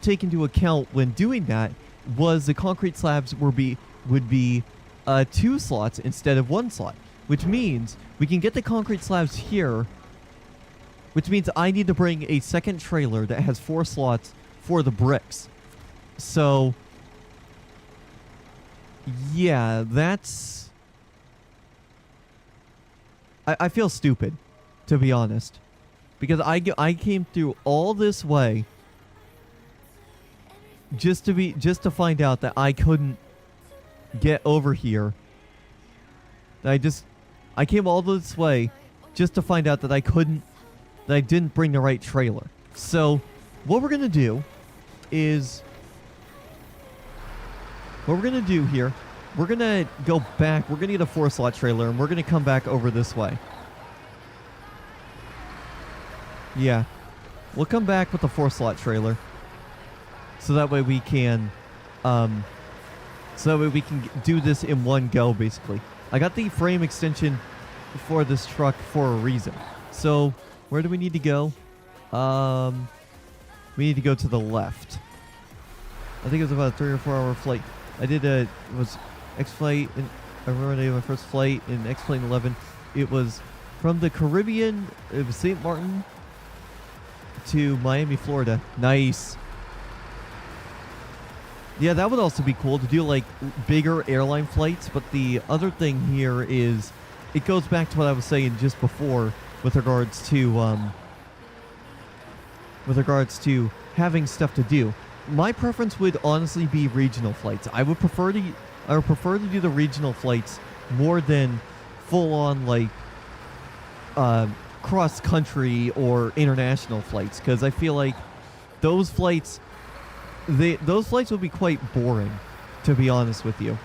take into account when doing that was the concrete slabs would be 2 slots instead of 1 slot, which means we can get the concrete slabs here, which means I need to bring a second trailer that has 4 slots for the bricks. So yeah, that's... I feel stupid, to be honest. Because I came through all this way just to find out that I couldn't get over here. I came all this way just to find out that I didn't bring the right trailer. So what we're gonna do is, what we're going to do here, we're going to go back. We're going to get a 4-slot trailer, and we're going to come back over this way. Yeah. We'll come back with a 4-slot trailer. So that way we can... do this in one go, basically. I got the frame extension for this truck for a reason. So, where do we need to go? We need to go to the left. I think it was about a 3 or 4 hour flight. I did it was X-Flight, and I remember I did my first flight in X-Plane 11. It was from the Caribbean, it was St. Martin to Miami, Florida. Nice. Yeah, that would also be cool to do like bigger airline flights, but the other thing here is it goes back to what I was saying just before with regards to having stuff to do. My preference would honestly be regional flights. I would prefer to do the regional flights more than full on like cross country or international flights, because I feel like those flights those flights would be quite boring, to be honest with you.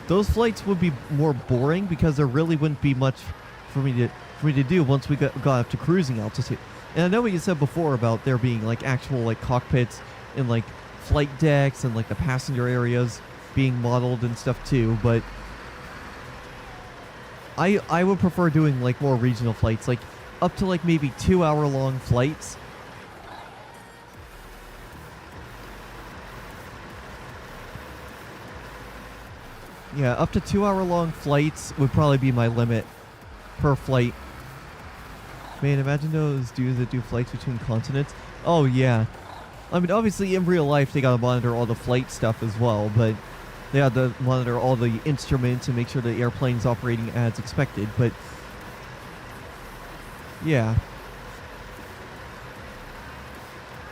Those flights would be more boring because there really wouldn't be much for me to do once we got up to cruising altitude. And I know what you said before about there being like actual like cockpits and like flight decks and like the passenger areas being modeled and stuff too, but I would prefer doing like more regional flights, like up to like maybe 2-hour long flights. Yeah, up to 2-hour long flights would probably be my limit per flight. Man, imagine those dudes that do flights between continents. Oh, yeah. I mean, obviously, in real life, they gotta monitor all the flight stuff as well, but they have to monitor all the instruments and make sure the airplane's operating as expected, but yeah.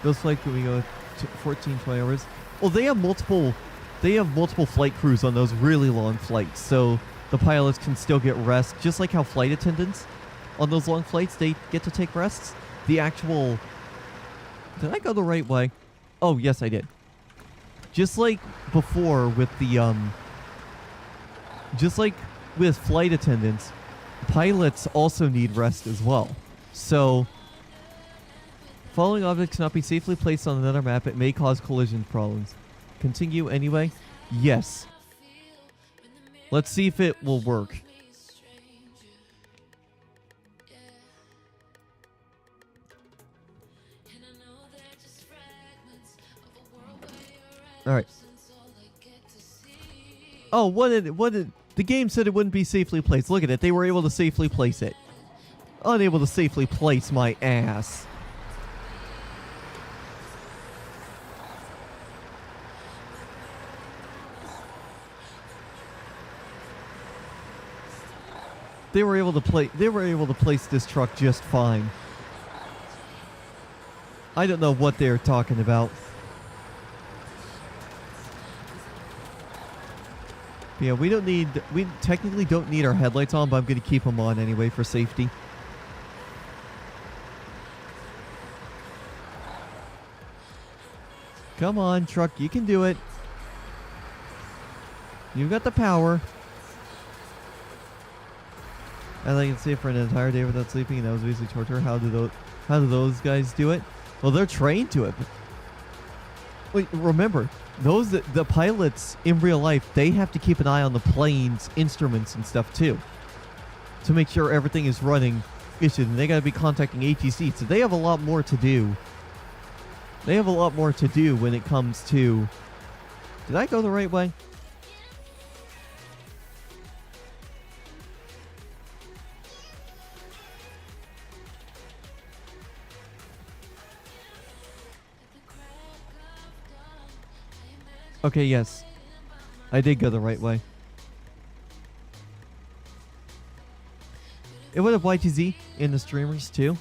Those flights, when we go to 14, 20 hours. Well, they have multiple flight crews on those really long flights, so the pilots can still get rest, just like how flight attendants on those long flights, they get to take rests. The actual... Did I go the right way? Oh, yes, I did. Just like before with the, just like with flight attendants, pilots also need rest as well. So, following objects cannot be safely placed on another map. It may cause collision problems. Continue anyway? Yes. Let's see if it will work. Alright. Oh, what did the game said it wouldn't be safely placed. Look at it. They were able to safely place it. Unable to safely place my ass. They were able to place this truck just fine. I don't know what they're talking about. Yeah, we technically don't need our headlights on, but I'm going to keep them on anyway for safety. Come on, truck, you can do it. You've got the power. As I can see, for an entire day without sleeping, and that was basically torture. How do those guys do it? Well, they're trained to it. Wait, remember, the pilots in real life, they have to keep an eye on the plane's instruments and stuff too, to make sure everything is running efficient. And they got to be contacting ATC, so they have a lot more to do. They have a lot more to do when it comes to... Did I go the right way? Okay, yes. I did go the right way. It would have YTZ in the streamers too.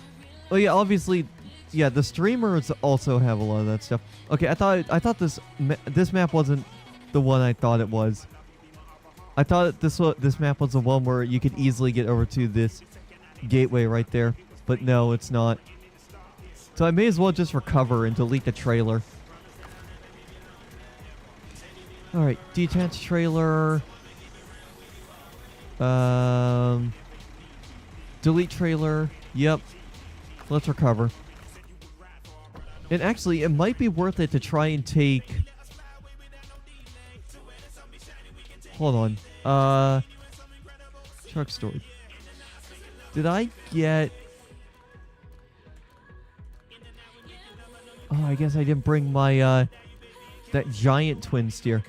Oh yeah, obviously, yeah, the streamers also have a lot of that stuff. Okay, I thought this map wasn't the one I thought it was. I thought this map was the one where you could easily get over to this gateway right there, but no, it's not. So I may as well just recover and delete the trailer. Alright, detached trailer. Delete trailer. Yep. Let's recover. And actually, it might be worth it to try and take... Hold on. Truck storage. Did I get... Oh, I guess I didn't bring my, that giant twin steer.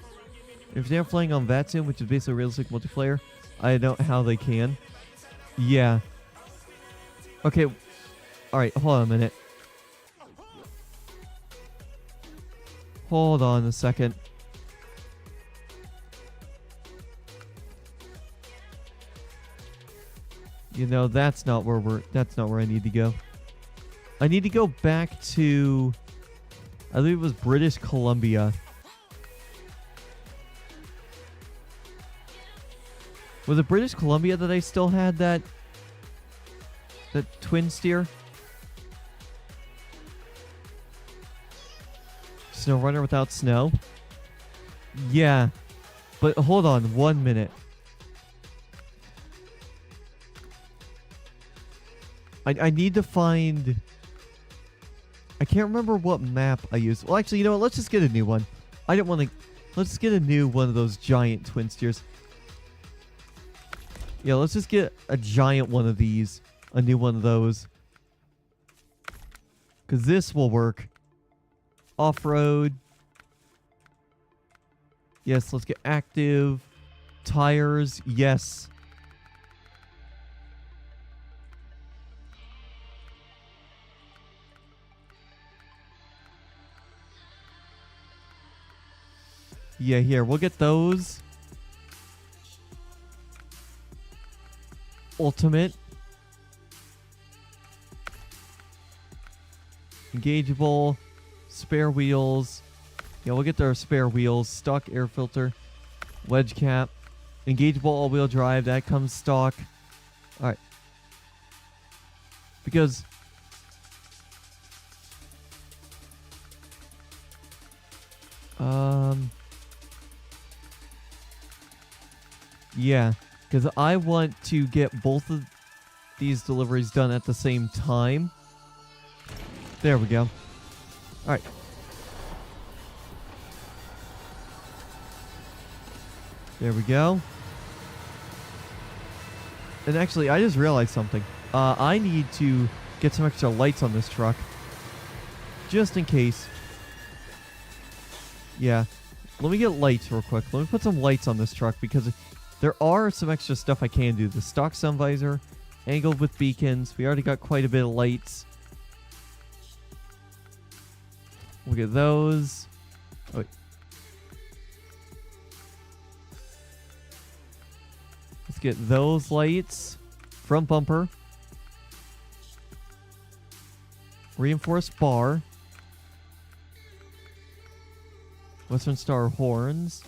If they're playing on VATSIM, which is basically realistic multiplayer, I don't know how they can. Yeah. Okay. Alright, hold on a minute. Hold on a second. You know, that's not where I need to go. I need to go back to... I believe it was British Columbia. Was it British Columbia that I still had that twin steer? SnowRunner without snow. Yeah. But hold on 1 minute. I need to find... I can't remember what map I used. Well, actually, you know what? Let's just get a new one. I didn't want to... Let's just get a new one of those giant twin steers. Yeah, let's just get a giant one of these. A new one of those. Because this will work. Off-road. Yes, let's get active. Tires. Yes. Yeah, here. We'll get those. Ultimate. Engageable. Spare wheels. Yeah, we'll get our spare wheels. Stock air filter. Wedge cap. Engageable all-wheel drive. That comes stock. Alright. Because... Yeah, because I want to get both of these deliveries done at the same time. There we go. Alright. There we go. And actually, I just realized something. I need to get some extra lights on this truck. Just in case. Yeah. Let me get lights real quick. Let me put some lights on this truck because there are some extra stuff I can do. The stock sun visor, angled with beacons. We already got quite a bit of lights. We'll get those. Oh, wait. Let's get those lights. Front bumper. Reinforced bar. Western Star horns.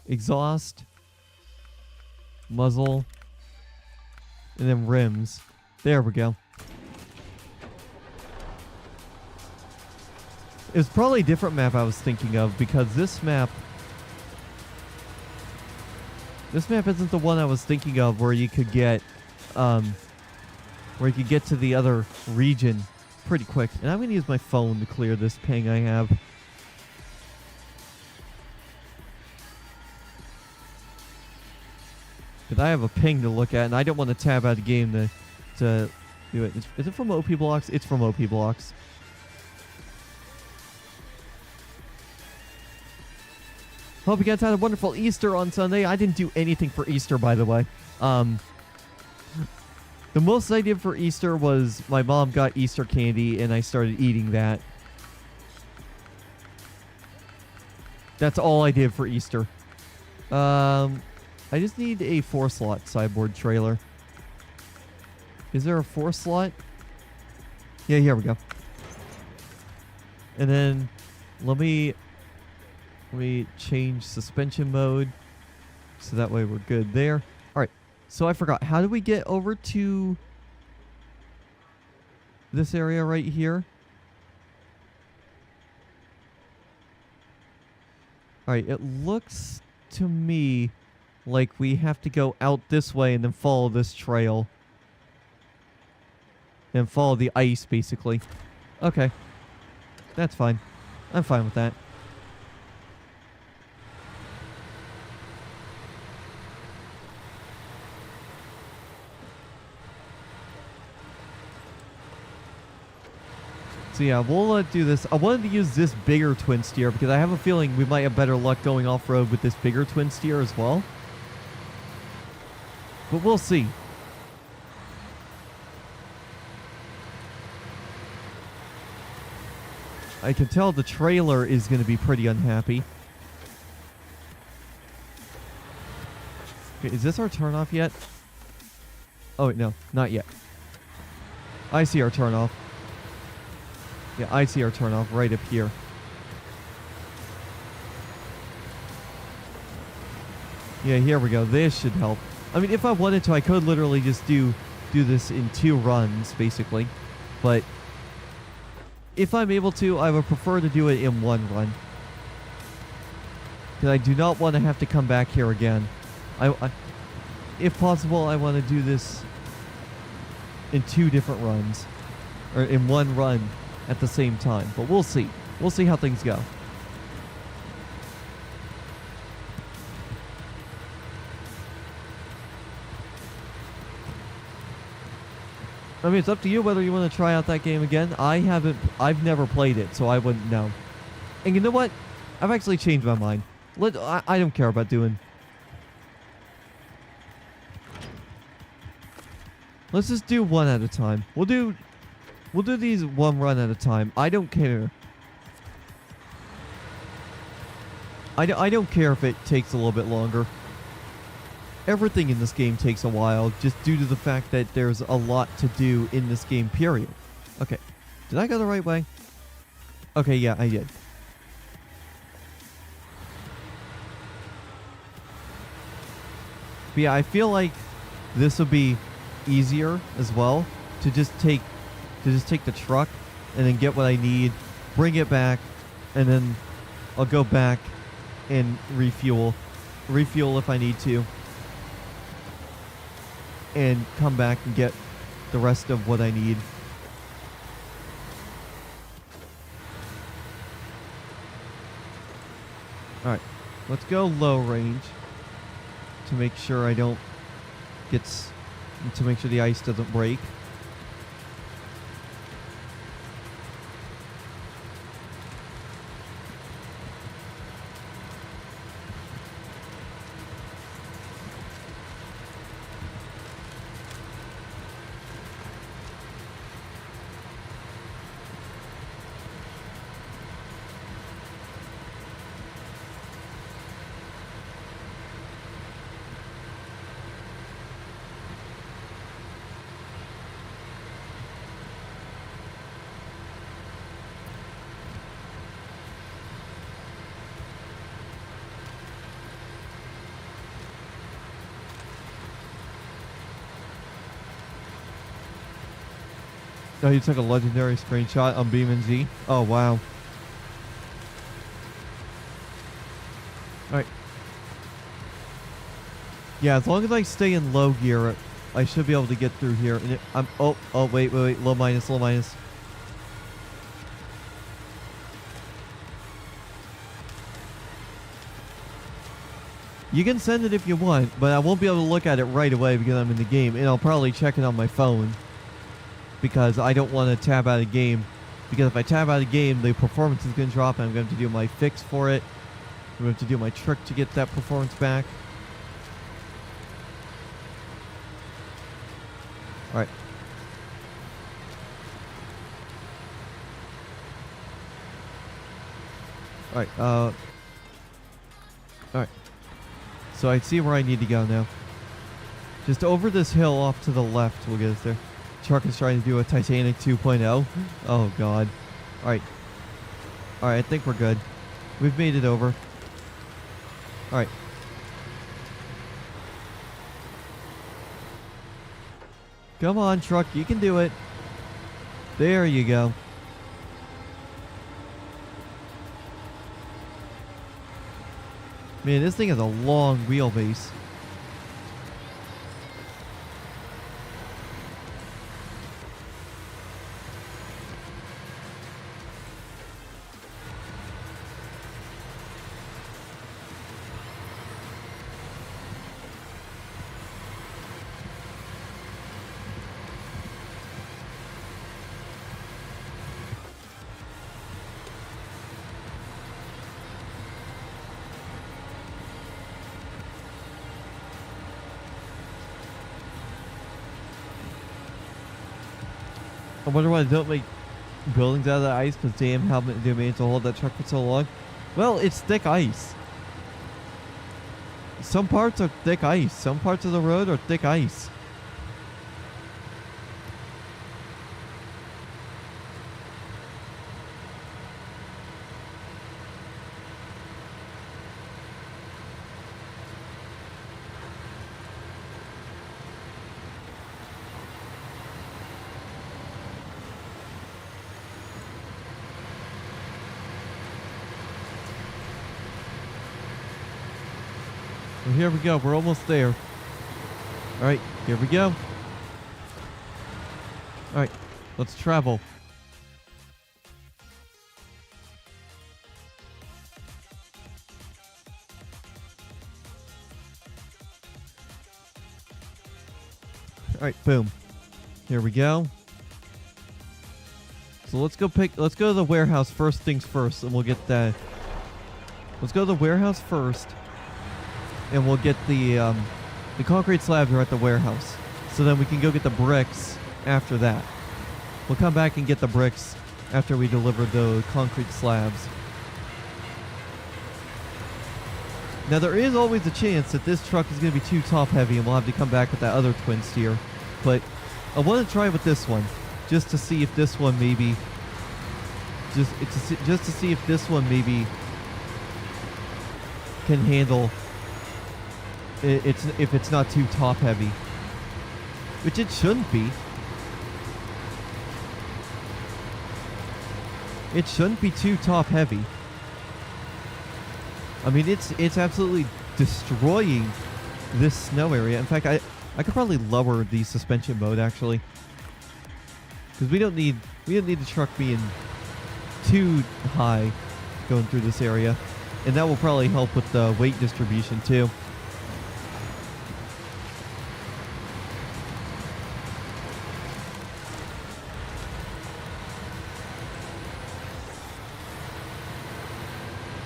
Exhaust. Muzzle. And then rims. There we go. It was probably a different map I was thinking of because this map isn't the one I was thinking of where you could get to the other region pretty quick. And I'm gonna use my phone to clear this ping I have. Because I have a ping to look at and I don't want to tab out of the game to do it. Is it from OP Blocks? It's from OP Blocks. Hope you guys had a wonderful Easter on Sunday. I didn't do anything for Easter, by the way. The most I did for Easter was my mom got Easter candy, and I started eating that. That's all I did for Easter. I just need a 4-slot sideboard trailer. Is there a 4-slot? Yeah, here we go. And then let me change suspension mode so that way we're good there. All right. So I forgot. How do we get over to this area right here? All right. It looks to me like we have to go out this way and then follow this trail. And follow the ice, basically. Okay. That's fine. I'm fine with that. So yeah, we'll do this. I wanted to use this bigger twin steer because I have a feeling we might have better luck going off-road with this bigger twin steer as well. But we'll see. I can tell the trailer is going to be pretty unhappy. Okay, is this our turnoff yet? Oh, wait, no, not yet. I see our turnoff. Yeah, I see our turnoff right up here. Yeah, here we go. This should help. I mean, if I wanted to, I could literally just do this in 2 runs, basically. But if I'm able to, I would prefer to do it in one run. Because I do not want to have to come back here again. If possible, I want to do this in 2 different runs. Or in one run at the same time. But we'll see. We'll see how things go. I mean, it's up to you whether you want to try out that game again. I've never played it, so I wouldn't know. And you know what? I've actually changed my mind. I don't care about doing... Let's just do one at a time. We'll do these one run at a time. I don't care. I don't care if it takes a little bit longer. Everything in this game takes a while, just due to the fact that there's a lot to do in this game, period. Okay. Did I go the right way? Okay, yeah, I did. But yeah, I feel like this would be easier as well to just take the truck and then get what I need, bring it back, and then I'll go back and refuel if I need to, and come back and get the rest of what I need. Alright, let's go low range to make sure I don't to make sure the ice doesn't break. Oh, you took a legendary screenshot on Beam and Z? Oh, wow. Alright. Yeah, as long as I stay in low gear, I should be able to get through here. And wait, low minus. You can send it if you want, but I won't be able to look at it right away because I'm in the game, and I'll probably check it on my phone. Because I don't want to tab out of game. Because if I tab out of game, the performance is going to drop and I'm going to have to do my fix for it. I'm going to have to do my trick to get that performance back. Alright. Alright, Alright. So I see where I need to go now. Just over this hill off to the left will get us there. Truck is trying to do a Titanic 2.0. Oh, God. Alright. Alright, I think we're good. We've made it over. Alright. Come on, truck. You can do it. There you go. Man, this thing has a long wheelbase. I wonder why they don't make buildings out of the ice, because damn, how they managed to hold that truck for so long. Well, it's thick ice. Some parts are thick ice. Some parts of the road are thick ice. Well, here we go. We're almost there. All right, here we go. All right, let's travel. All right, boom. Here we go. So let's go to the warehouse first things first, and we'll get that. Let's go to the warehouse first, and we'll get the concrete slabs are at the warehouse. So then we can go get the bricks after that. We'll come back and get the bricks after we deliver the concrete slabs. Now there is always a chance that this truck is going to be too top heavy and we'll have to come back with that other twin steer. But I want to try with this one, just to see if this one maybe, just to see if this one maybe can handle if it's not too top heavy, which it shouldn't be. It shouldn't be too top heavy. I mean, it's absolutely destroying this snow area. In fact, I could probably lower the suspension mode actually, because we don't need the truck being too high going through this area, and that will probably help with the weight distribution too.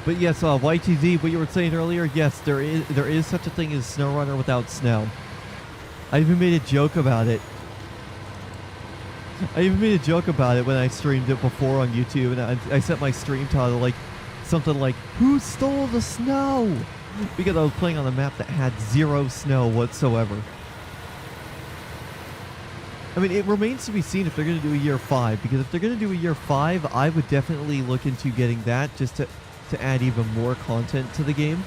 But yes, YTZ, what you were saying earlier, yes, there is such a thing as SnowRunner without snow. I even made a joke about it. When I streamed it before on YouTube, and I set my stream title like something like, "Who stole the snow?" Because I was playing on a map that had zero snow whatsoever. I mean, it remains to be seen if they're going to do a year 5, because if they're going to do a year 5, I would definitely look into getting that just to add even more content to the game.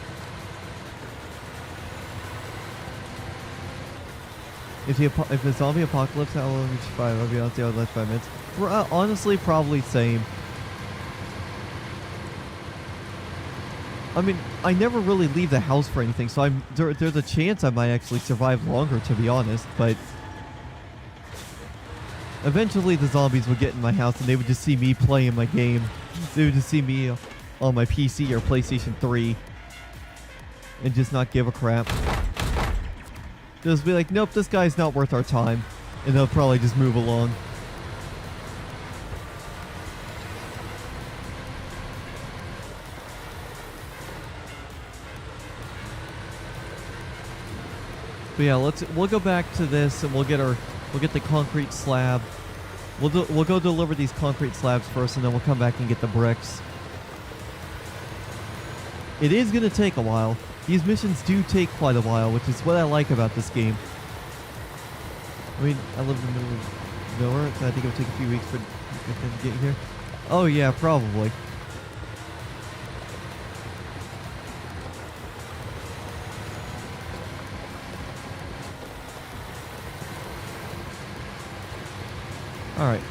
If the zombie apocalypse, how long would you survive? I'll be honest, I would last 5 minutes. Honestly, probably same. I mean, I never really leave the house for anything, so there's a chance I might actually survive longer, to be honest, but eventually the zombies would get in my house and they would just see me playing my game. They would just see me on my PC or PlayStation 3 and just not give a crap. Just be like, nope, this guy's not worth our time, and they'll probably just move along. But yeah, we'll go back to this and we'll get the concrete slab. We'll go deliver these concrete slabs first, and then we'll come back and get the bricks. It is going to take a while. These missions do take quite a while, which is what I like about this game. I mean, I live in the middle of nowhere, so I think it would take a few weeks for them to get here. Oh yeah, probably. Alright.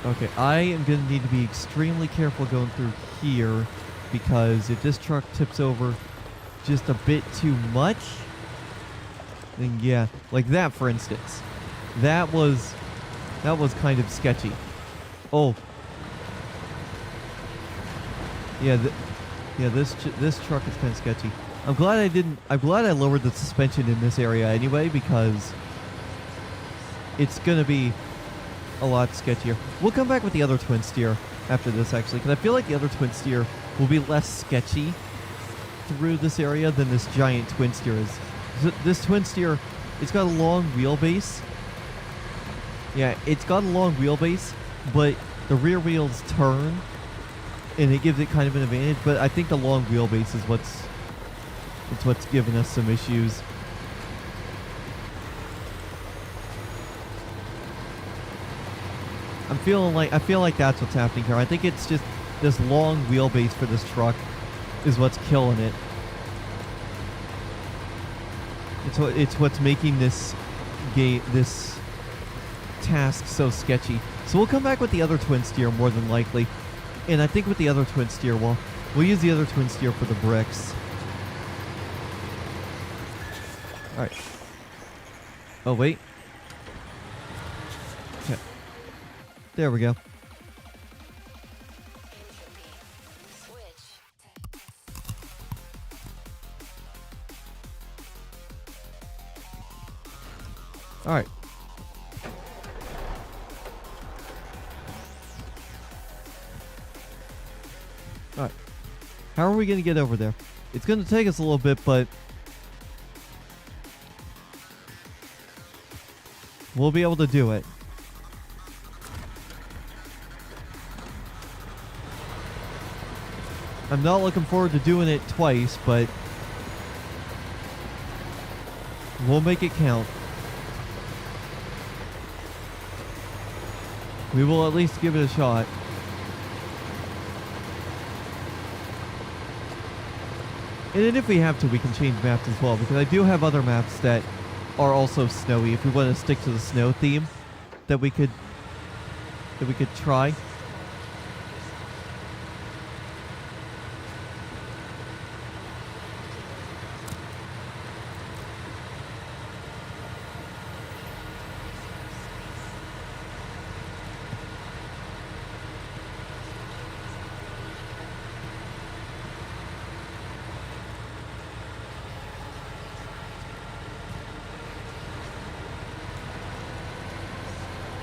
Okay, I am going to need to be extremely careful going through here, because if this truck tips over just a bit too much, then yeah, like that for instance. That was kind of sketchy. Oh. Yeah, this truck is kind of sketchy. I'm glad I lowered the suspension in this area anyway, because it's going to be a lot sketchier. We'll come back with the other twin steer after this, actually, because I feel like the other twin steer will be less sketchy through this area than this giant twin steer is. This twin steer, it's got a long wheelbase. Yeah, it's got a long wheelbase, but the rear wheels turn, and it gives it kind of an advantage. But I think the long wheelbase is what's giving us some issues. I feel like that's what's happening here. I think it's just this long wheelbase for this truck is what's killing it. It's what's making this task so sketchy. So we'll come back with the other twin steer more than likely. And I think with the other twin steer, we'll use the other twin steer for the bricks. Alright. Oh, wait. Okay. There we go. Alright. Alright. How are we going to get over there? It's going to take us a little bit, but we'll be able to do it. I'm not looking forward to doing it twice, but we'll make it count. We will at least give it a shot. And then if we have to, we can change maps as well, because I do have other maps that are also snowy. If we want to stick to the snow theme, that we could try.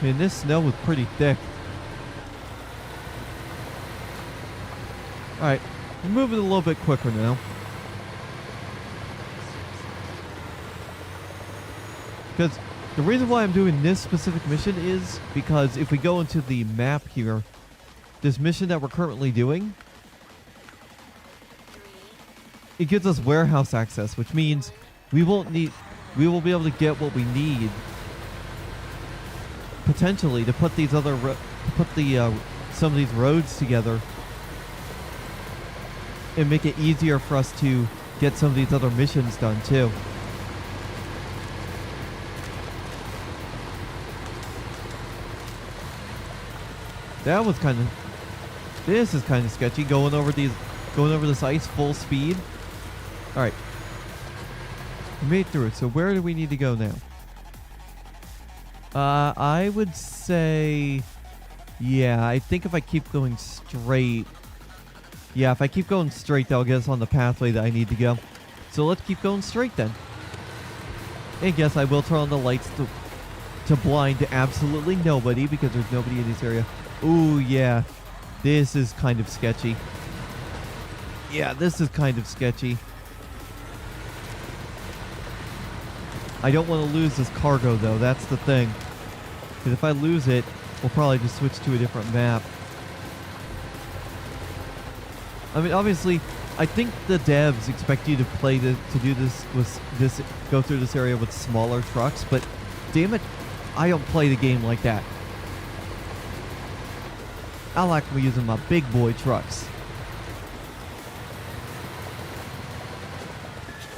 Man, this snow was pretty thick. Alright, we're moving a little bit quicker now. Because the reason why I'm doing this specific mission is because if we go into the map here, this mission that we're currently doing, it gives us warehouse access, which means we will be able to get what we need potentially to put these other some of these roads together and make it easier for us to get some of these other missions done too. This is kind of sketchy, going over this ice full speed. All right, we made it through it. So where do we need to go now? I would say, yeah, I think if I keep going straight, that'll get us on the pathway that I need to go. So let's keep going straight then. And yes, I will turn on the lights to blind absolutely nobody, because there's nobody in this area. Ooh, yeah, this is kind of sketchy. Yeah, this is kind of sketchy. I don't want to lose this cargo, though. That's the thing. Because if I lose it, we'll probably just switch to a different map. I mean, obviously, I think the devs expect you to go through this area with smaller trucks, but damn it, I don't play the game like that. I like using my big boy trucks.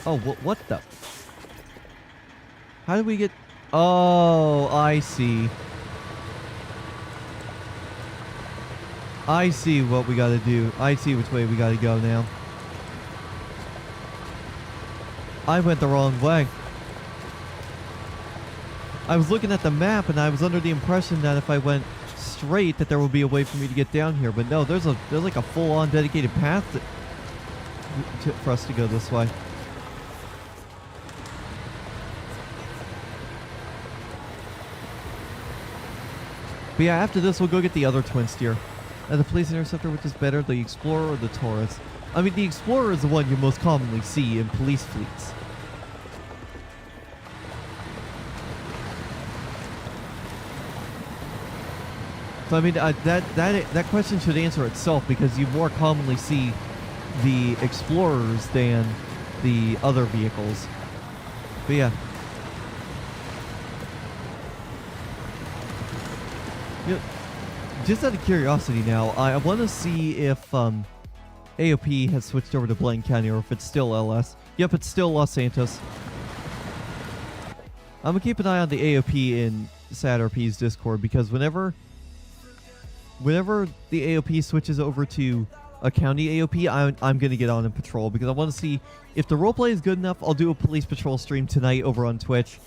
Oh, what the? How do we get... Oh, I see. I see what we gotta do. I see which way we gotta go now. I went the wrong way. I was looking at the map and I was under the impression that if I went straight that there would be a way for me to get down here. But no, there's like a full-on dedicated path for us to go this way. But yeah, after this, we'll go get the other twin steer. The police interceptor, which is better, the Explorer or the Taurus? I mean, the Explorer is the one you most commonly see in police fleets. So I mean, that question should answer itself, because you more commonly see the Explorers than the other vehicles. But yeah. Just out of curiosity now, I want to see if AOP has switched over to Blaine County or if it's still LS. Yep, it's still Los Santos. I'm going to keep an eye on the AOP in SatRP's Discord, because whenever whenever the AOP switches over to a county AOP, I'm going to get on and patrol because I want to see if the roleplay is good enough. I'll do a police patrol stream tonight over on Twitch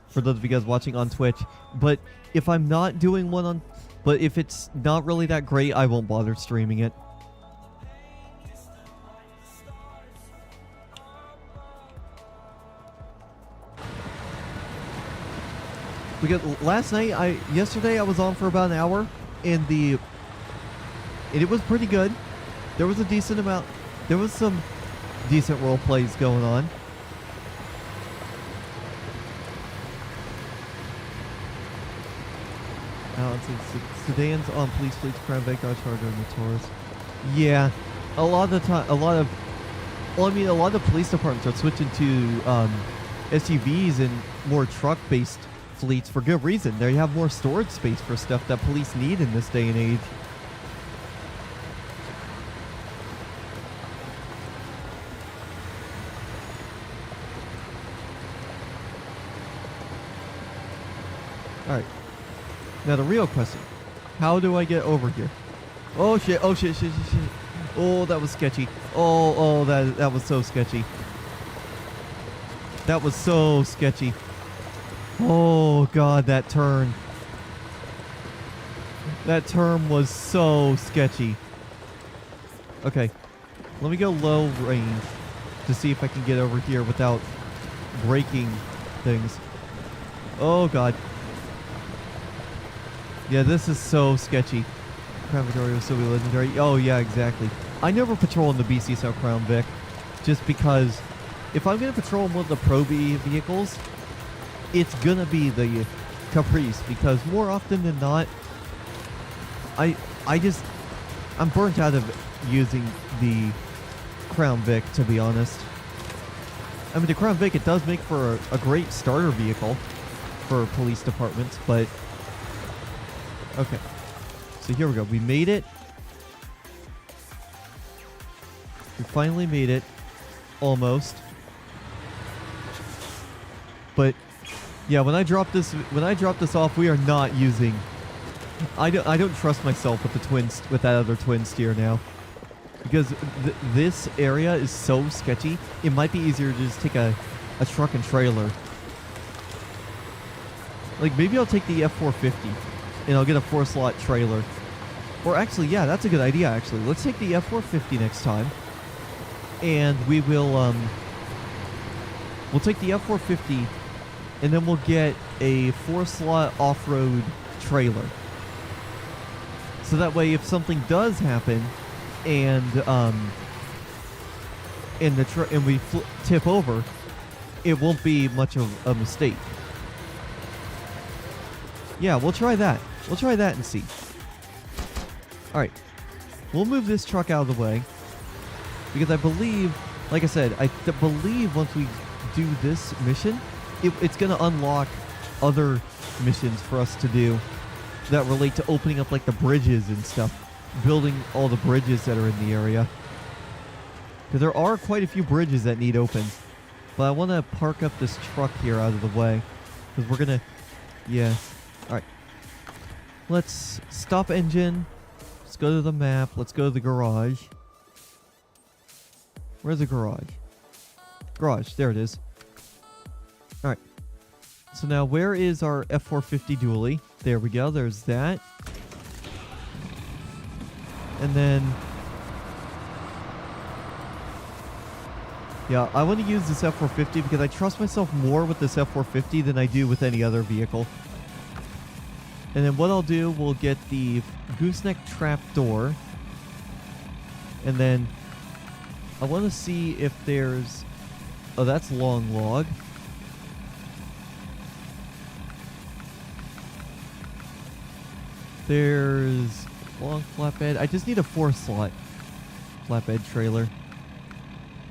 for those of you guys watching on Twitch. But if I'm not doing one on, but if it's not really that great, I won't bother streaming it. Because yesterday I was on for about an hour, and it was pretty good. There was a decent amount. There was some decent role plays going on. Sedans on police fleets, Crown Vic, Charger, and the Taurus. Yeah, a lot of the time, a lot of police departments are switching to SUVs and more truck-based fleets for good reason. They have more storage space for stuff that police need in this day and age. Alright. Now the real question. How do I get over here? Oh shit, oh shit. Oh, that was sketchy. Oh, that was so sketchy. That was so sketchy. Oh god, that turn. That turn was so sketchy. Okay. Let me go low range to see if I can get over here without breaking things. Oh god. Yeah, this is so sketchy. Crown Victoria will still be legendary. Oh yeah, exactly. I never patrol in the BC South Crown Vic, just because if I'm gonna patrol one of the Pro B vehicles, it's gonna be the Caprice, because more often than not, I'm burnt out of using the Crown Vic, to be honest. I mean, the Crown Vic, it does make for a great starter vehicle for police departments, but okay. So here we go. We made it. We finally made it. Almost. But yeah, when I drop this off, we are not using. I don't trust myself with that other twin steer now, because this area is so sketchy. It might be easier to just take a truck and trailer. Like maybe I'll take the F450 and I'll get a 4-slot trailer. Or actually, yeah, that's a good idea. Actually, let's take the F450 next time, and we will we'll take the F450. And then we'll get a 4-slot off-road trailer. So that way, if something does happen, and we tip over, it won't be much of a mistake. Yeah, we'll try that. We'll try that and see. All right, we'll move this truck out of the way because I believe, like I said, I believe once we do this mission, it's going to unlock other missions for us to do that relate to opening up like the bridges and stuff, building all the bridges that are in the area. Because there are quite a few bridges that need open. But I want to park up this truck here out of the way, because we're going to, yeah. All right. Let's stop engine. Let's go to the map. Let's go to the garage. Where's the garage? Garage, there it is. Alright. So now where is our F450 dually? There we go, there's that. And then... yeah, I want to use this F450 because I trust myself more with this F450 than I do with any other vehicle. And then what I'll do, we'll get the gooseneck trap door. And then I want to see if there's... oh, that's long log. There's long flatbed. I just need a 4-slot flatbed trailer.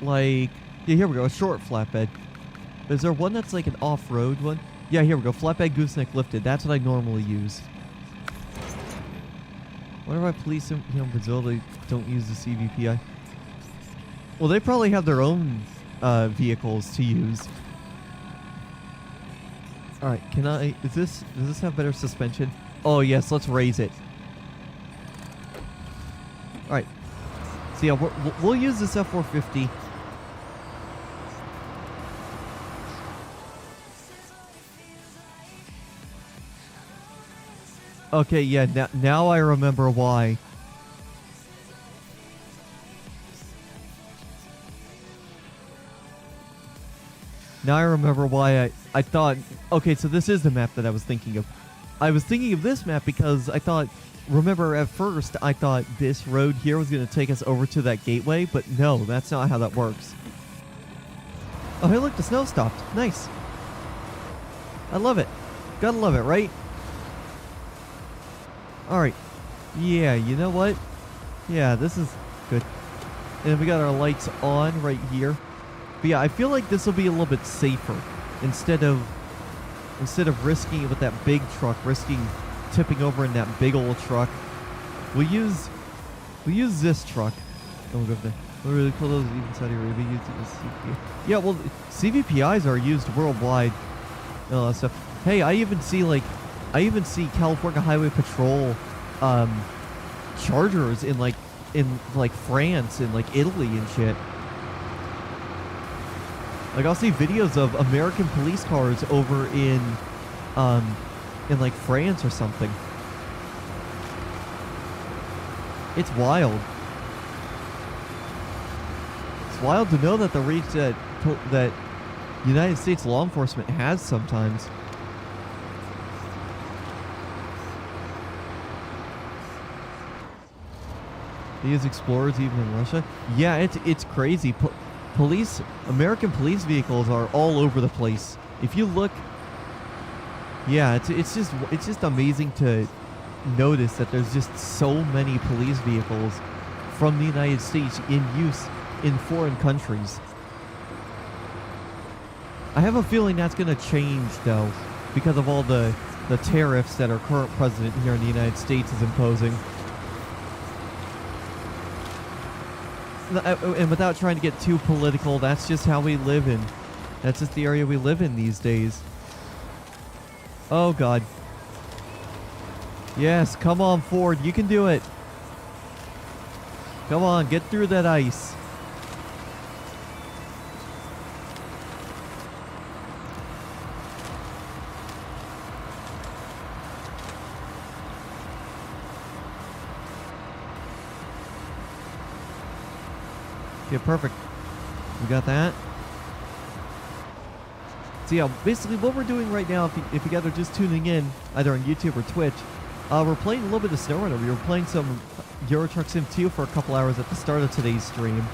Like, yeah, here we go, a short flatbed. Is there one that's like an off-road one? Yeah, here we go, flatbed gooseneck lifted. That's what I normally use. Whenever I police in Brazil, they don't use the CVPI. Well, they probably have their own vehicles to use. Alright, does this have better suspension? Oh yes, let's raise it. All right. So yeah, we'll use this F450. Okay, yeah, now I remember why. Now I remember why I thought, okay, so this is the map that I was thinking of. I was thinking of this map because I thought, remember at first I thought this road here was going to take us over to that gateway, but no, that's not how that works. Oh, hey, look, the snow stopped. Nice. I love it. Gotta love it, right? Alright. Yeah, you know what? Yeah, this is good. And we got our lights on right here. But yeah, I feel like this will be a little bit safer. Instead of risking it with that big truck, risking tipping over in that big old truck. We'll use this truck. Oh, we'll go there. What really cool those even Saudi Arabia used as CVPI. Yeah, well, CVPIs are used worldwide. And all that stuff. Hey, I even see California Highway Patrol chargers in France and like Italy and shit. Like I'll see videos of American police cars over in like France or something. It's wild. It's wild to know that the reach that United States law enforcement has sometimes. They use Explorers even in Russia. Yeah, it's crazy. American police vehicles are all over the place. If you look, yeah, it's just amazing to notice that there's just so many police vehicles from the United States in use in foreign countries. I have a feeling that's going to change though, because of all the tariffs that our current president here in the United States is imposing. And without trying to get too political, that's just how we live in. That's just the area we live in these days. Oh, God. Yes, come on, Ford. You can do it. Come on, get through that ice. Okay, perfect. We got that. So yeah, basically what we're doing right now, if you guys are just tuning in, either on YouTube or Twitch, we're playing a little bit of SnowRunner. We were playing some Euro Truck Sim 2 for a couple hours at the start of today's stream.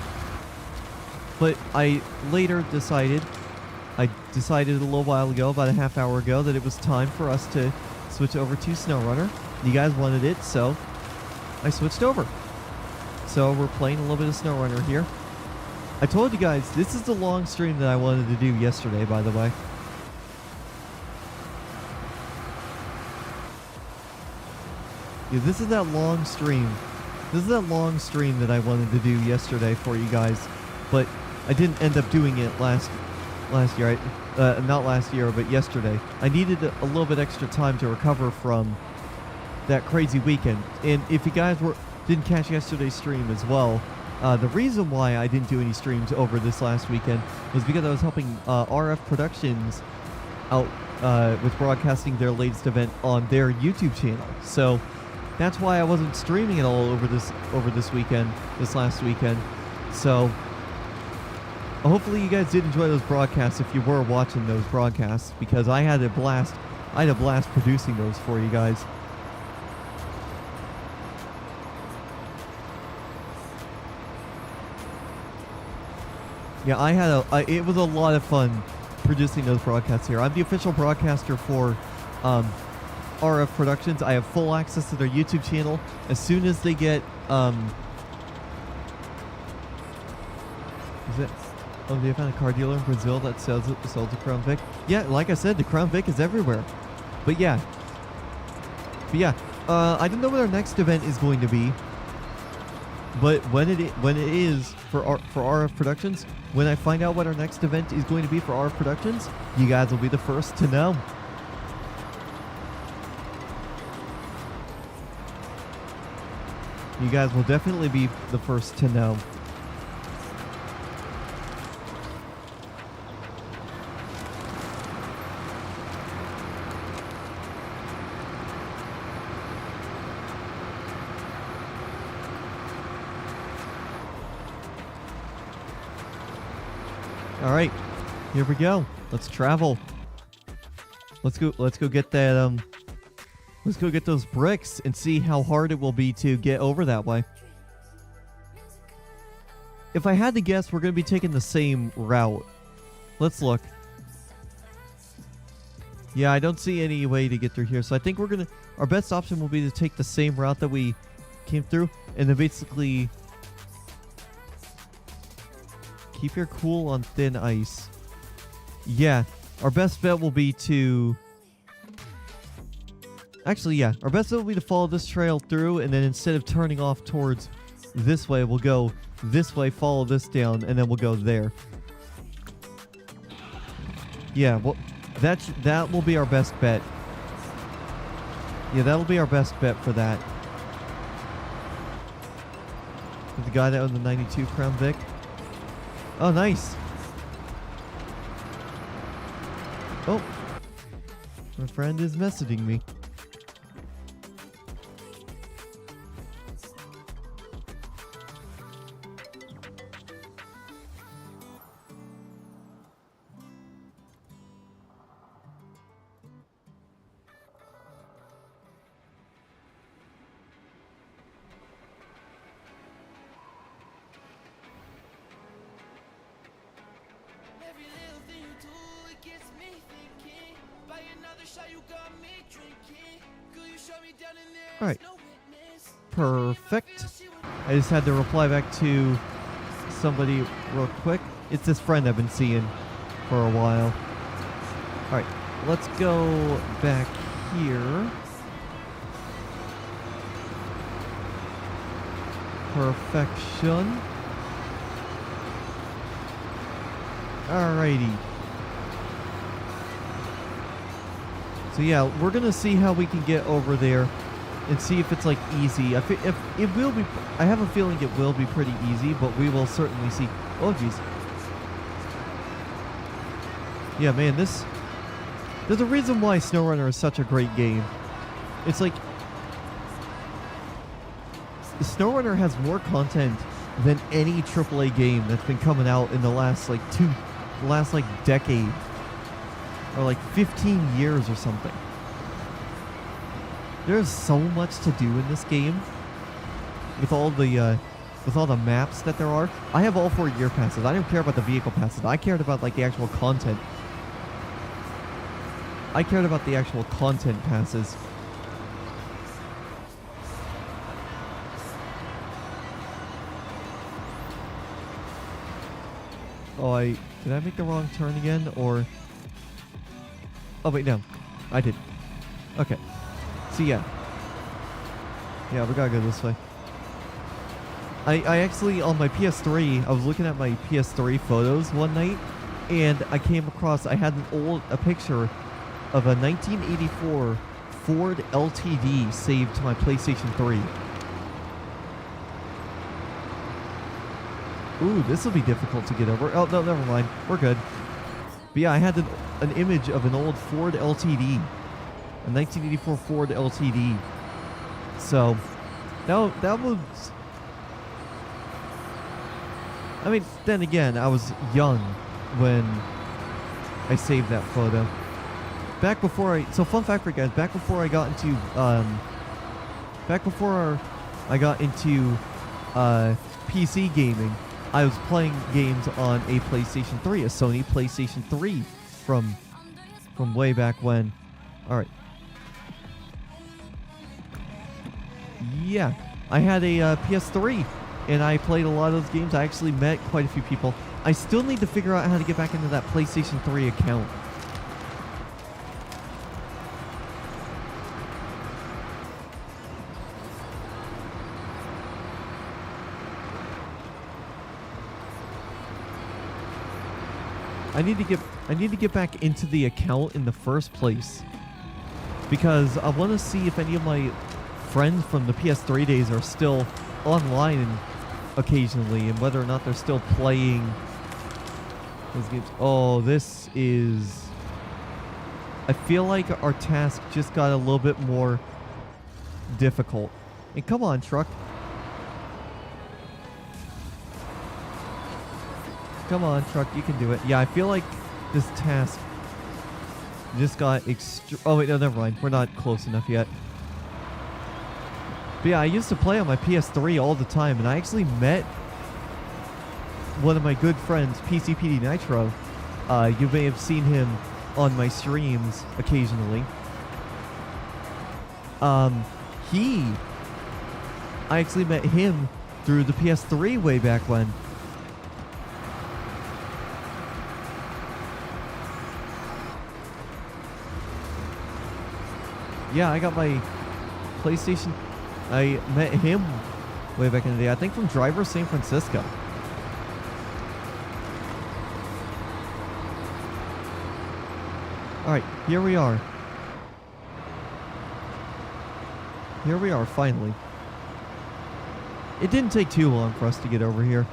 But I later decided a little while ago, about a half hour ago, that it was time for us to switch over to SnowRunner. You guys wanted it, so I switched over. So we're playing a little bit of SnowRunner here. I told you guys, this is the long stream that I wanted to do yesterday, by the way. Yeah, this is that long stream. This is that long stream that I wanted to do yesterday for you guys. But I didn't end up doing it last year. Not last year, but yesterday. I needed a little bit extra time to recover from that crazy weekend. And if you guys didn't catch yesterday's stream as well, the reason why I didn't do any streams over this last weekend was because I was helping RF Productions out with broadcasting their latest event on their YouTube channel. So that's why I wasn't streaming it all over this last weekend. So hopefully you guys did enjoy those broadcasts if you were watching those broadcasts, because I had a blast producing those for you guys. Yeah, it was a lot of fun producing those broadcasts here. I'm the official broadcaster for RF Productions. I have full access to their YouTube channel. As soon as they get, do they found a car dealer in Brazil that sells the Crown Vic? Yeah, like I said, the Crown Vic is everywhere. But yeah, I don't know what our next event is going to be. But when it is for RF Productions, when I find out what our next event is going to be for RF Productions, you guys will be the first to know. You guys will definitely be the first to know. All right, here we go. Let's travel. Let's go get that let's go get those bricks and see how hard it will be to get over that way. If I had to guess, we're going to be taking the same route. Let's look. Yeah, I don't see any way to get through here. So I think our best option will be to take the same route that we came through and then basically keep your cool on thin ice. Yeah, our best bet will be to... Actually, yeah, our best bet will be to follow this trail through, and then instead of turning off towards this way, we'll go this way, follow this down, and then we'll go there. Yeah, well, that will be our best bet. Yeah, that'll be our best bet for that. The guy that owned the 92 Crown Vic. Oh, nice. Oh. My friend is messaging me. Every little thing you do, it gets me thinking. Buy another shot, you got me drinking. Girl, you shut me down in there. All right. No witness. Perfect. I just had to reply back to somebody real quick. It's this friend I've been seeing for a while. Alright, let's go back here. Perfection. Alrighty. So yeah, we're gonna see how we can get over there and see if it's like easy. If it will be, I have a feeling it will be pretty easy, but we will certainly see. Oh geez. Yeah, man, there's a reason why SnowRunner is such a great game. It's like SnowRunner has more content than any AAA game that's been coming out in the last decade or like 15 years or something. There's so much to do in this game with all the maps that there are. I have all 4 year passes. I don't care about the vehicle passes. I cared about like the actual content. I cared about the actual content passes. Oh, did I make the wrong turn again, or? Oh wait, no, I did. Okay. So yeah, we gotta go this way. I actually, on my PS3, I was looking at my PS3 photos one night, and I came across, I had a picture of a 1984 Ford LTD saved to my PlayStation 3. Ooh, this will be difficult to get over. Oh, no, never mind. We're good. But yeah, I had an image of an old Ford LTD. A 1984 Ford LTD. So, that was... I mean, then again, I was young when I saved that photo. Back before so fun fact for you guys, back before I got into, PC gaming, I was playing games on a PlayStation 3, a Sony PlayStation 3 from way back when. Alright. Yeah, I had a PS3, and I played a lot of those games. I actually met quite a few people. I still need to figure out how to get back into that PlayStation 3 account. I need to get back into the account in the first place, because I want to see if any of my friends from the PS3 days are still online occasionally, and whether or not they're still playing those games. Oh, this is... I feel like our task just got a little bit more difficult. And come on, truck. Come on, truck, you can do it. Yeah, I feel like this task just got oh wait, no, never mind. We're not close enough yet. But yeah, I used to play on my PS3 all the time, and I actually met one of my good friends, PCPD Nitro. You may have seen him on my streams occasionally. I actually met him through the PS3 way back when. Yeah, I got my PlayStation. I met him way back in the day. I think from Driver San Francisco. Alright, here we are. Here we are, finally. It didn't take too long for us to get over here.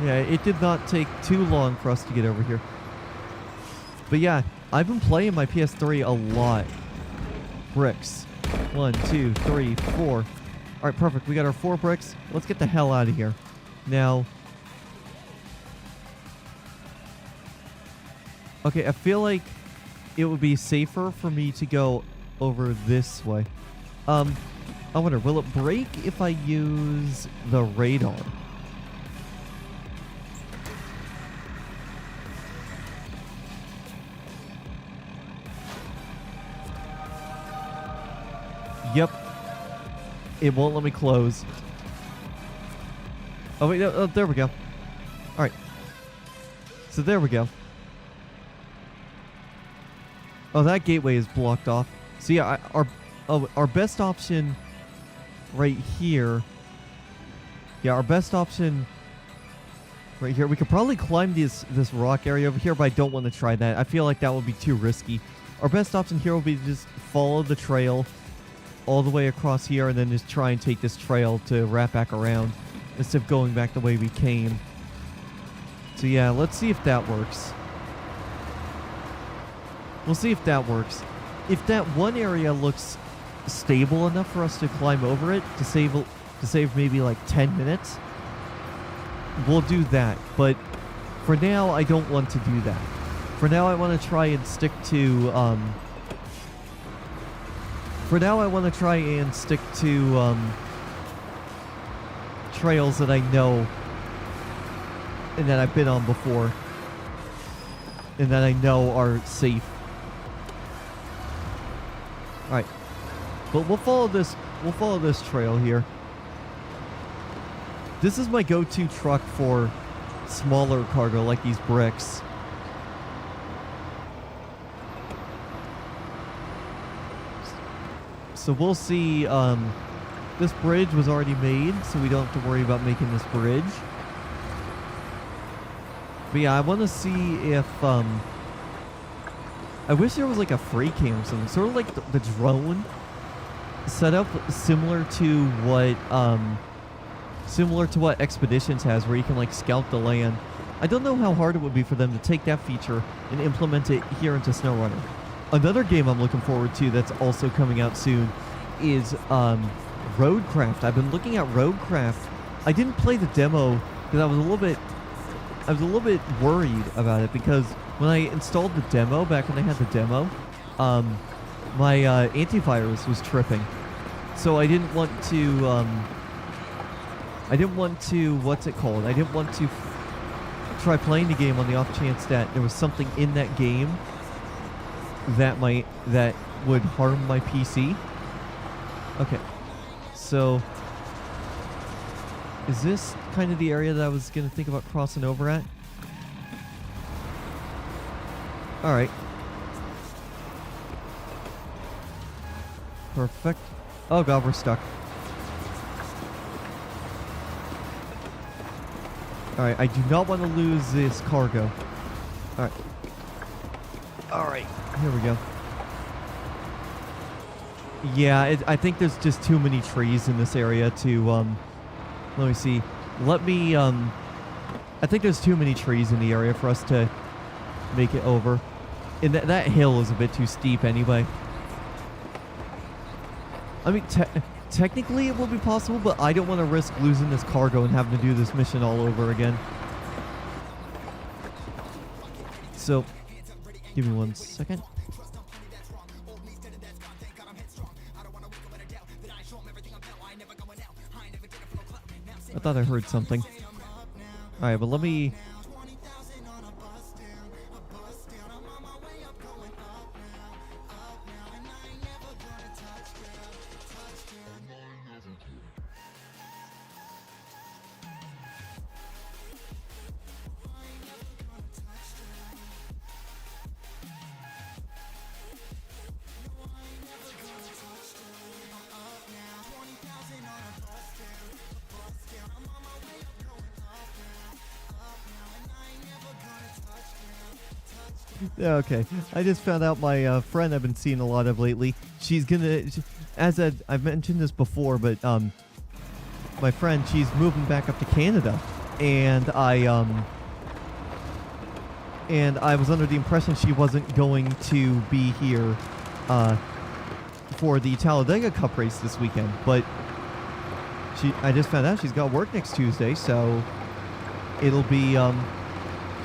Yeah, it did not take too long for us to get over here. But yeah, I've been playing my PS3 a lot. Bricks. 1, 2, 3, 4. Alright, perfect. We got our 4 bricks. Let's get the hell out of here. Now... Okay, I feel like it would be safer for me to go over this way. I wonder, will it break if I use the radar? Yep. It won't let me close. Oh, wait, no, there we go. Alright. So there we go. Oh, that gateway is blocked off. So yeah, our best option right here. Yeah, our best option right here. We could probably climb this rock area over here, but I don't want to try that. I feel like that would be too risky. Our best option here will be to just follow the trail all the way across here and then just try and take this trail to wrap back around instead of going back the way we came. So yeah, let's see if that works. We'll see if that works. If that one area looks stable enough for us to climb over it to save maybe like 10 minutes, we'll do that. But for now, I don't want to do that. For now, I want to try and stick to trails that I know and that I've been on before and that I know are safe. Alright. But we'll follow this trail here. This is my go-to truck for smaller cargo like these bricks. So we'll see. This bridge was already made, so we don't have to worry about making this bridge. But yeah, I want to see if I wish there was like a free cam or something, sort of like the drone setup, similar to what Expeditions has, where you can like scout the land. I don't know how hard it would be for them to take that feature and implement it here into SnowRunner. Another game I'm looking forward to that's also coming out soon is Roadcraft. I've been looking at Roadcraft. I didn't play the demo because I was a little bit worried about it, because when I installed the demo back when they had the demo, my antivirus was tripping. So I didn't want to what's it called? I didn't want to try playing the game on the off chance that there was something in that game that would harm my PC. Okay. So is this kind of the area that I was going to think about crossing over at? Alright. Perfect. Oh god, we're stuck. Alright, I do not want to lose this cargo. Alright. Alright, here we go. Yeah, I think there's just too many trees in this area to, let me see. I think there's too many trees in the area for us to make it over. And that hill is a bit too steep anyway. I mean, technically it will be possible, but I don't want to risk losing this cargo and having to do this mission all over again. So, give me 1 second. I thought I heard something. Alright, but let me... Yeah, okay. I just found out my friend I've been seeing a lot of lately. She's gonna, I've mentioned this before, but my friend, she's moving back up to Canada, and I was under the impression she wasn't going to be here for the Talladega Cup race this weekend, but I just found out she's got work next Tuesday, so it'll be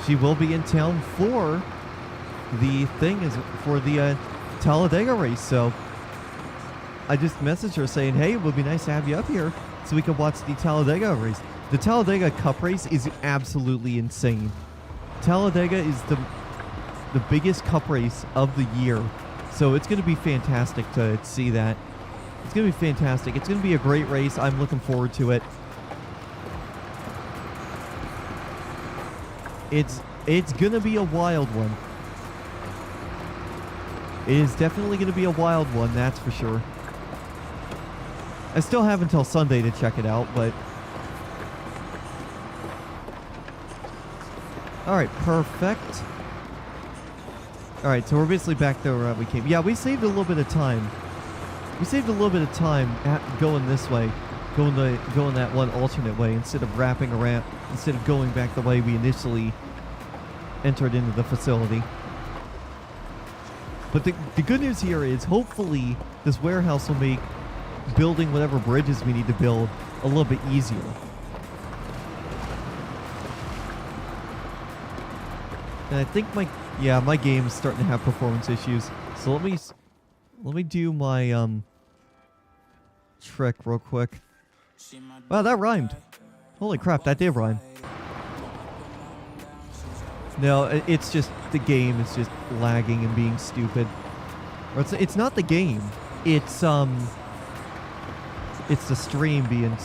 she will be in town for the Talladega race. So I just messaged her saying, hey, it would be nice to have you up here so we can watch the Talladega race. The Talladega Cup race is absolutely insane. Talladega is the biggest cup race of the year, so it's going to be fantastic to see that. It's going to be fantastic. It's going to be a great race. I'm looking forward to it. It's going to be a wild one. It is definitely going to be a wild one, that's for sure. I still have until Sunday to check it out, but... Alright, perfect. Alright, so we're basically back there where we came. Yeah, we saved a little bit of time. We saved a little bit of time going this way. Going that one alternate way instead of wrapping around, instead of going back the way we initially entered into the facility. But the good news here is hopefully this warehouse will make building whatever bridges we need to build a little bit easier. And I think my game is starting to have performance issues. So let me do my trick real quick. Wow, that rhymed. Holy crap, that did rhyme. No, it's just the game is just lagging and being stupid. Or it's not the game. It's the stream being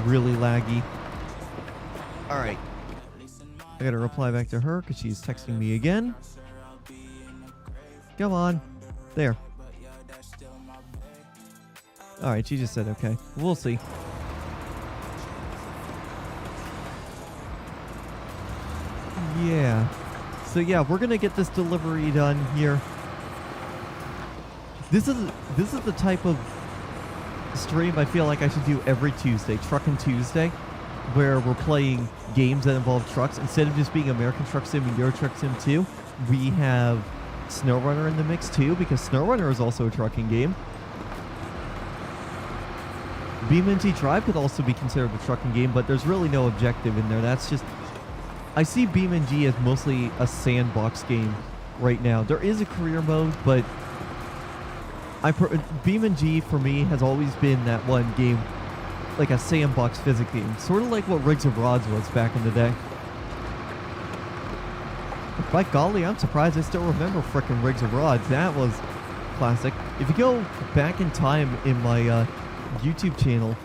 really laggy. All right. I got to reply back to her because she's texting me again. Come on. There. All right, she just said okay. We'll see. Yeah. So yeah, we're gonna get this delivery done here. This is the type of stream I feel like I should do every Tuesday, Truckin' Tuesday, where we're playing games that involve trucks. Instead of just being American Truck Sim and Euro Truck Sim 2, we have SnowRunner in the mix too, because SnowRunner is also a trucking game. BeamNG Drive could also be considered a trucking game, but there's really no objective in there. That's just... I see BeamNG as mostly a sandbox game right now. There is a career mode, but BeamNG for me has always been that one game, like a sandbox physics game, sort of like what Rigs of Rods was back in the day. By golly, I'm surprised I still remember frickin' Rigs of Rods. That was classic. If you go back in time in my YouTube channel,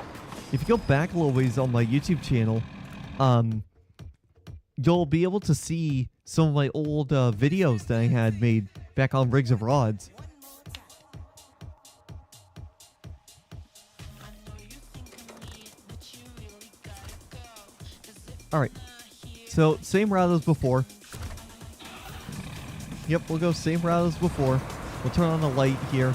if you go back a little ways on my YouTube channel, you'll be able to see some of my old videos that I had made back on Rigs of Rods. Alright, so same route as before. Yep, we'll go same route as before. We'll turn on the light here.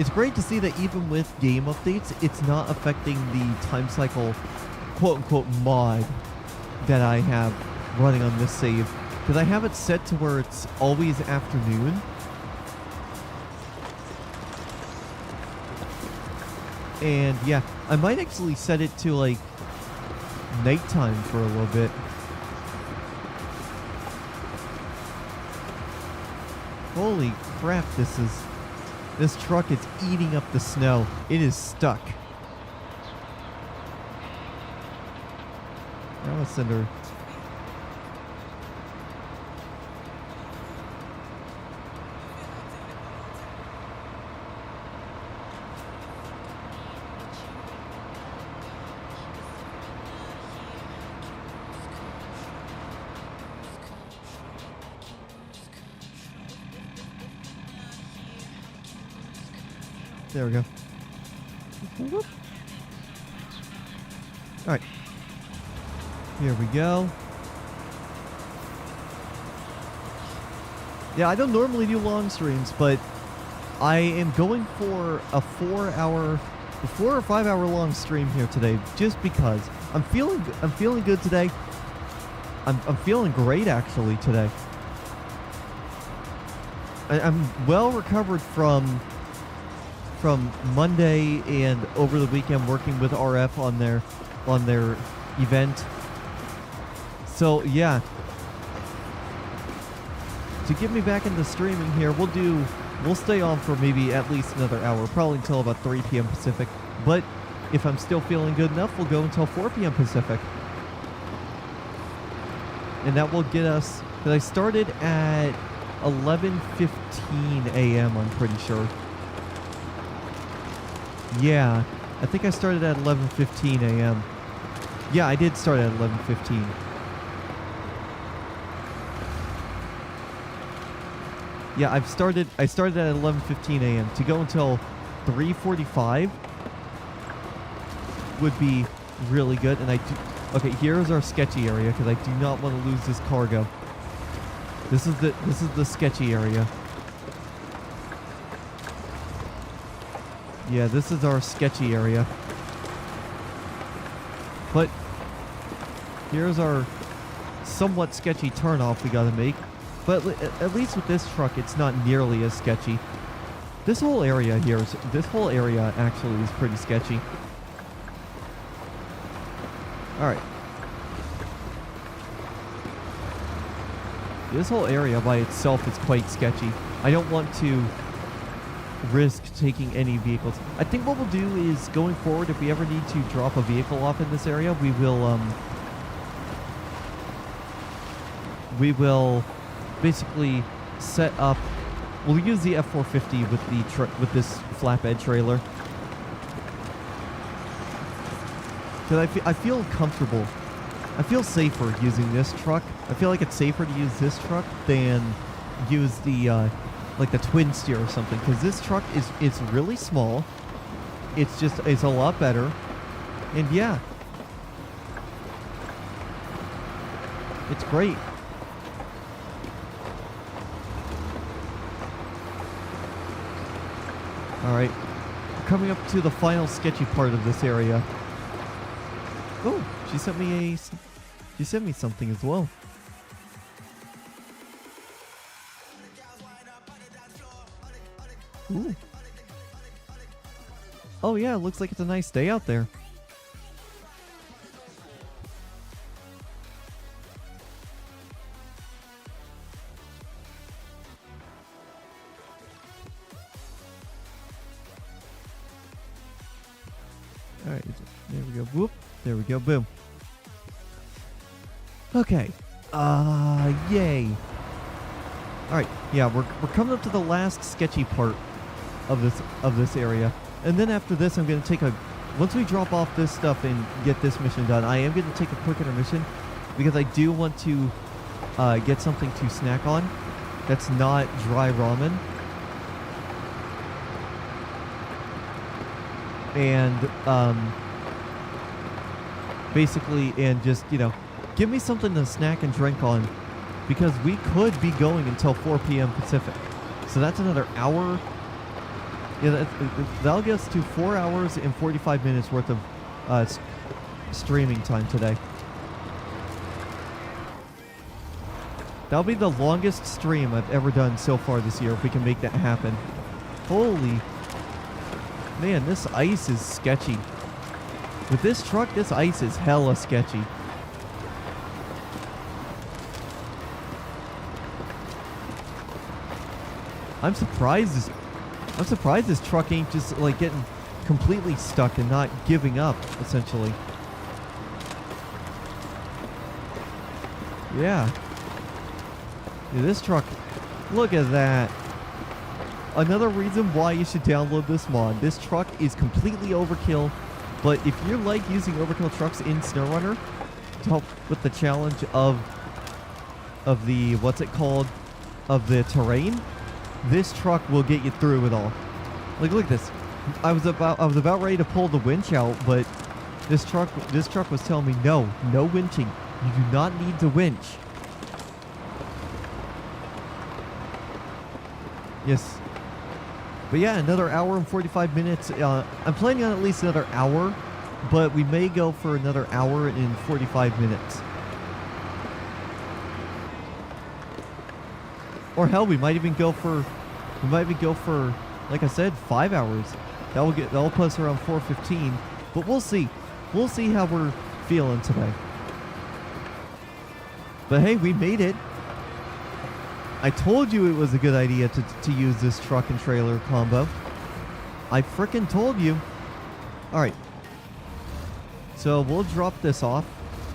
it's great to see that even with game updates, it's not affecting the time cycle, quote-unquote, mod that I have running on this save. Because I have it set to where it's always afternoon. And yeah, I might actually set it to like nighttime for a little bit. Holy crap, this truck is eating up the snow. It is stuck. Now let's send her. There we go. Whoop. All right. Here we go. Yeah, I don't normally do long streams, but I am going for a 4 or 5 hour long stream here today, just because I'm feeling good today. I'm feeling great actually today. I'm well recovered from Monday and over the weekend working with RF on their event. So yeah, to get me back into streaming here, we'll stay on for maybe at least another hour, probably until about 3 p.m. Pacific. But if I'm still feeling good enough, we'll go until 4 p.m. Pacific. And that will get us, because I started at 11:15 a.m. I'm pretty sure. Yeah, I think I started at 11:15 a.m. Yeah, I did start at 11:15. Yeah, I started at 11:15 a.m. To go until 3:45 would be really good. And okay, here's our sketchy area because I do not want to lose this cargo. This is the sketchy area. Yeah, this is our sketchy area. But here's our somewhat sketchy turnoff we gotta make. But at least with this truck, it's not nearly as sketchy. This whole area actually is pretty sketchy. Alright. This whole area by itself is quite sketchy. I don't want to risk taking any vehicles. I think what we'll do is, going forward, if we ever need to drop a vehicle off in this area, we will basically set up. We'll use the F450 with this flatbed trailer. Because I feel comfortable. I feel safer using this truck. I feel like it's safer to use this truck than use the like the twin steer or something, because this truck it's really small. It's a lot better. And yeah, it's great. Alright, coming up to the final sketchy part of this area. Oh, she sent me something as well. Ooh. Oh yeah, it looks like it's a nice day out there. Alright, there we go. Whoop. There we go. Boom. Okay. Yay. Alright, yeah, we're coming up to the last sketchy part of this area. And then after this, I'm going to take once we drop off this stuff and get this mission done, I am going to take a quick intermission because I do want to get something to snack on that's not dry ramen. And basically, and just, give me something to snack and drink on, because we could be going until 4 p.m. Pacific. So that's another hour Yeah, that'll get us to 4 hours and 45 minutes worth of streaming time today. That'll be the longest stream I've ever done so far this year if we can make that happen. Holy... Man, this ice is sketchy. With this truck, this ice is hella sketchy. I'm surprised this truck ain't just like getting completely stuck and not giving up, essentially. Yeah. Yeah, this truck, look at that. Another reason why you should download this mod. This truck is completely overkill, but if you like using overkill trucks in SnowRunner to help with the challenge of the, what's it called, of the terrain, this truck will get you through it all. Like, look at this. I was about ready to pull the winch out, but this truck was telling me no winching. You do not need to winch. Yes. But yeah, another hour and 45 minutes. I'm planning on at least another hour, but we may go for another hour and 45 minutes. Or hell, we might even go for, like I said, 5 hours. That'll put us around 4:15. But we'll see. We'll see how we're feeling today. But hey, we made it. I told you it was a good idea to use this truck and trailer combo. I frickin' told you. Alright. So we'll drop this off,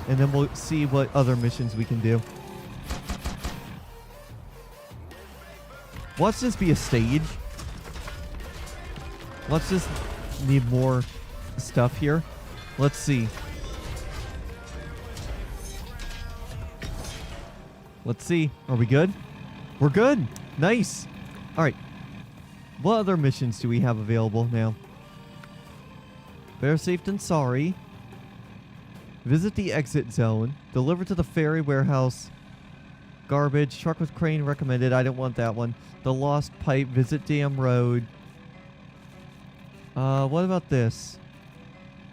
and then we'll see what other missions we can do. Watch this be a stage. Let's just need more stuff here. Let's see. Let's see. Are we good? We're good. Nice. All right. What other missions do we have available now? Better safe than sorry. Visit the exit zone. Deliver to the ferry warehouse. Garbage. Truck with crane recommended. I don't want that one. The lost pipe. Visit dam road. What about this?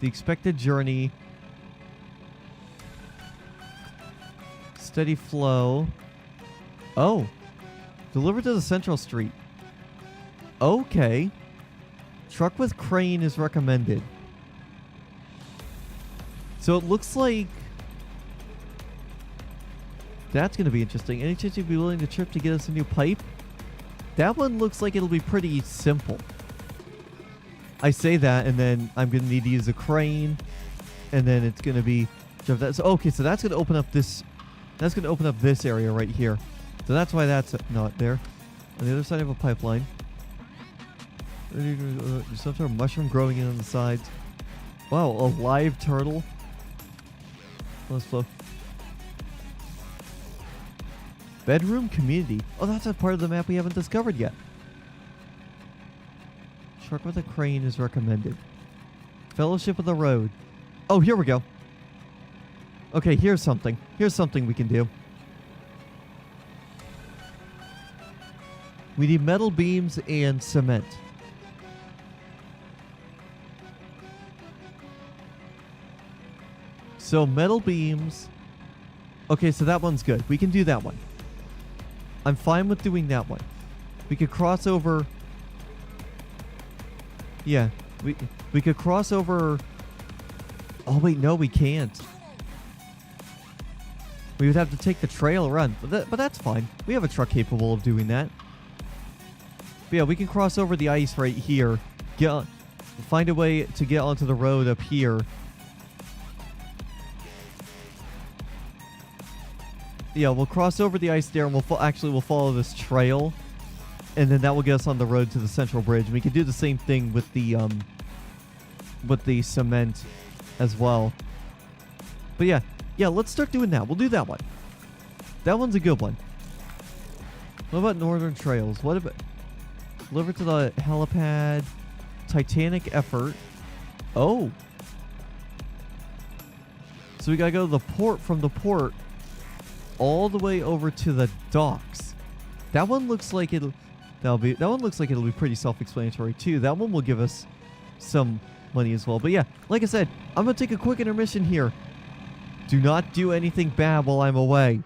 The expected journey. Steady flow. Oh. Deliver to the central street. Okay. Truck with crane is recommended. So it looks like that's going to be interesting. Any chance you'd be willing to trip to get us a new pipe? That one looks like it'll be pretty simple. I say that, and then I'm going to need to use a crane, and then it's going to be... So, okay, so that's going to open up this... That's going to open up this area right here. So that's why that's not there. On the other side of a pipeline. There's some sort of mushroom growing in on the sides. Wow, a live turtle. Let's flow. Bedroom community. Oh, that's a part of the map we haven't discovered yet. Truck with a crane is recommended. Fellowship of the Road. Oh, here we go. Okay, here's something. Here's something we can do. We need metal beams and cement. So metal beams. Okay, so that one's good. We can do that one. I'm fine with doing that one. We could cross over. Yeah, we could cross over. Oh wait, no, we can't. We would have to take the trail around, but that's fine. We have a truck capable of doing that. But yeah, we can cross over the ice right here. Find a way to get onto the road up here. Yeah, we'll cross over the ice there, and we'll follow this trail, and then that will get us on the road to the central bridge. We can do the same thing with the cement as well. But yeah, let's start doing that. We'll do that one. That one's a good one. What about Northern Trails? What about deliver to the helipad? Titanic effort. Oh. So we gotta go to the port, from the port all the way over to the docks. That one looks like That one looks like it'll be pretty self-explanatory too. That one will give us some money as well. But yeah, like I said, I'm gonna take a quick intermission here. Do not do anything bad while I'm away.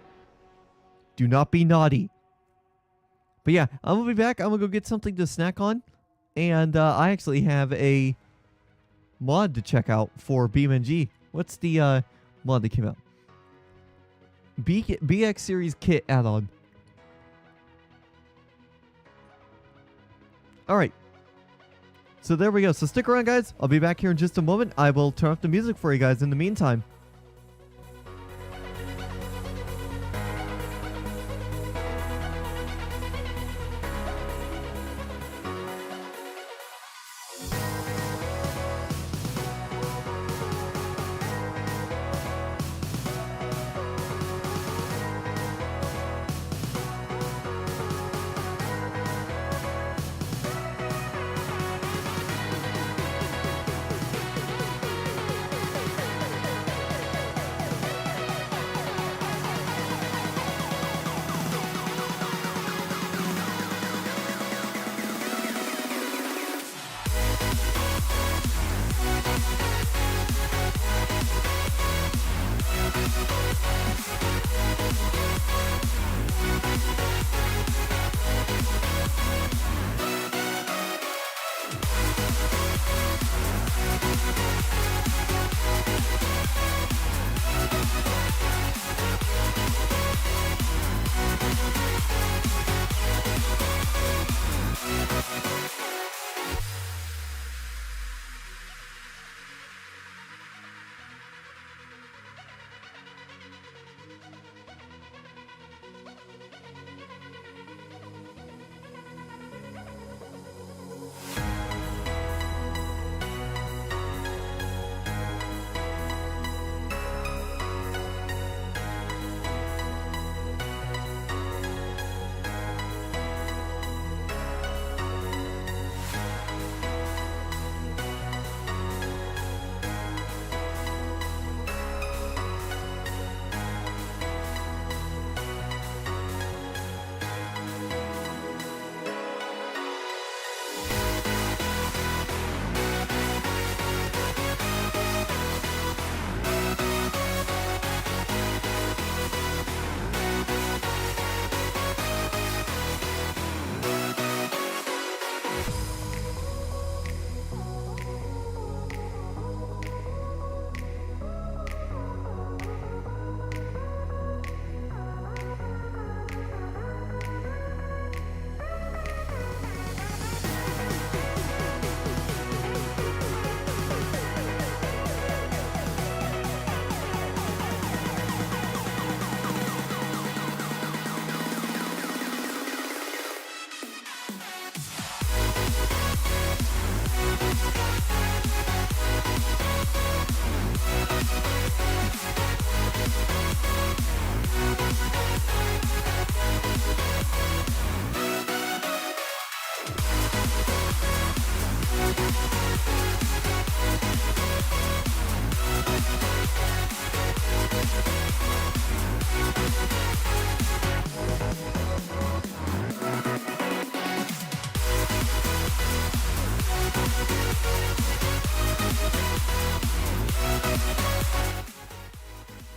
Do not be naughty. But yeah, I'm gonna be back. I'm gonna go get something to snack on, and I actually have a mod to check out for BeamNG. What's the mod that came out? BX Series Kit add-on. Alright. So there we go. So stick around, guys. I'll be back here in just a moment. I will turn off the music for you guys in the meantime.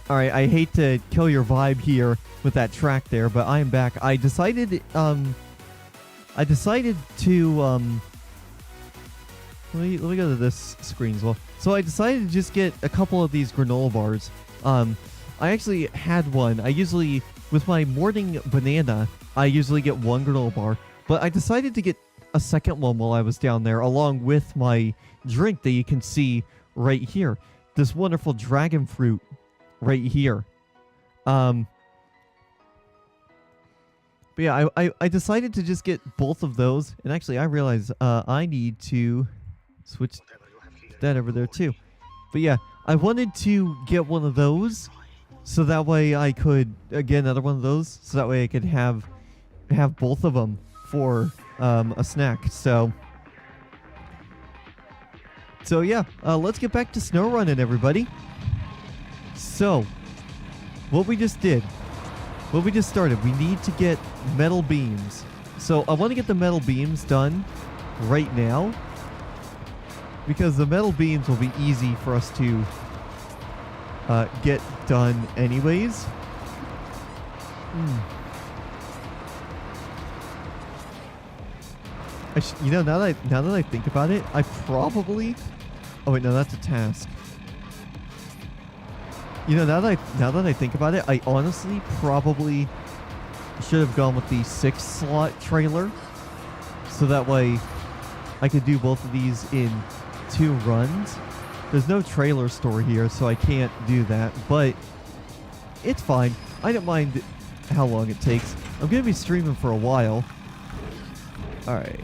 Alright, I hate to kill your vibe here with that track there, but I am back. I decided to, let me go to this screen as well. So I decided to just get a couple of these granola bars. I actually had one. I usually, with my morning banana, I usually get one granola bar, but I decided to get a second one while I was down there, along with my drink that you can see right here. This wonderful dragon fruit right here. But yeah, I decided to just get both of those, and actually I realized I need to switch that over there too. But yeah, I wanted to get one of those, so that way I could get another one of those, so that way I could have both of them for a snack. So yeah, let's get back to SnowRunning, everybody. So, what we just started, we need to get metal beams. So I want to get the metal beams done right now, because the metal beams will be easy for us to get done anyways. You know, now that I think about it, I probably... Oh wait, no, that's a task. You know, now that I think about it, I honestly probably should have gone with the 6-slot trailer, so that way I could do both of these in 2 runs. There's no trailer store here, so I can't do that, but it's fine. I don't mind how long it takes. I'm gonna be streaming for a while. Alright.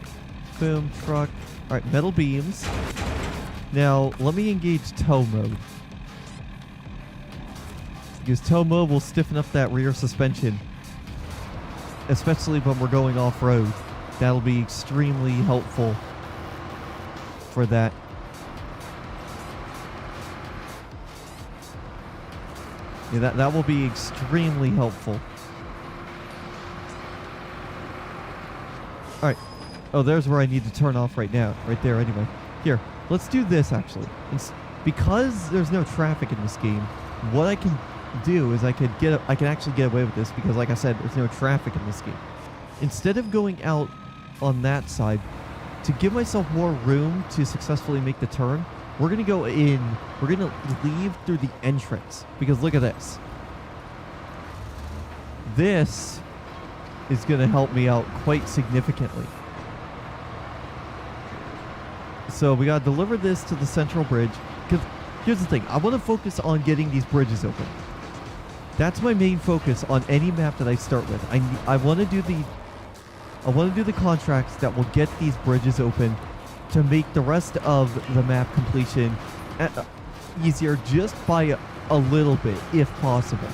Boom, truck. Alright, metal beams. Now, let me engage tow mode. Because tow mode will stiffen up that rear suspension. Especially when we're going off-road. That'll be extremely helpful for that. Yeah, that will be extremely helpful. Alright. Oh, there's where I need to turn off right now. Right there, anyway. Here, let's do this, actually. Because there's no traffic in this game, what I can do is I can actually get away with this, because like I said, there's no traffic in this game. Instead of going out on that side, to give myself more room to successfully make the turn, we're going to go in, we're going to leave through the entrance, because look at this. This is going to help me out quite significantly. So we got to deliver this to the central bridge, because here's the thing, I want to focus on getting these bridges open. That's my main focus on any map that I start with. I want to do the contracts that will get these bridges open to make the rest of the map completion easier, just by a little bit, if possible.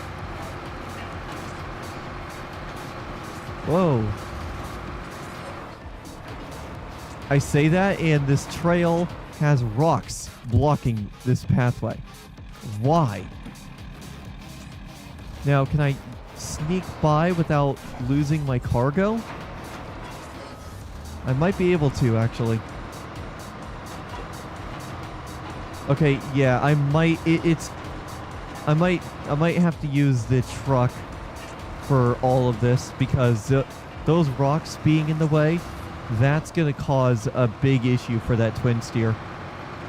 Whoa. I say that, and this trail has rocks blocking this pathway. Why? Now, can I sneak by without losing my cargo? I might be able to, actually. Okay, yeah, I might. I might have to use the truck for all of this, because those rocks being in the way, that's gonna cause a big issue for that twin steer.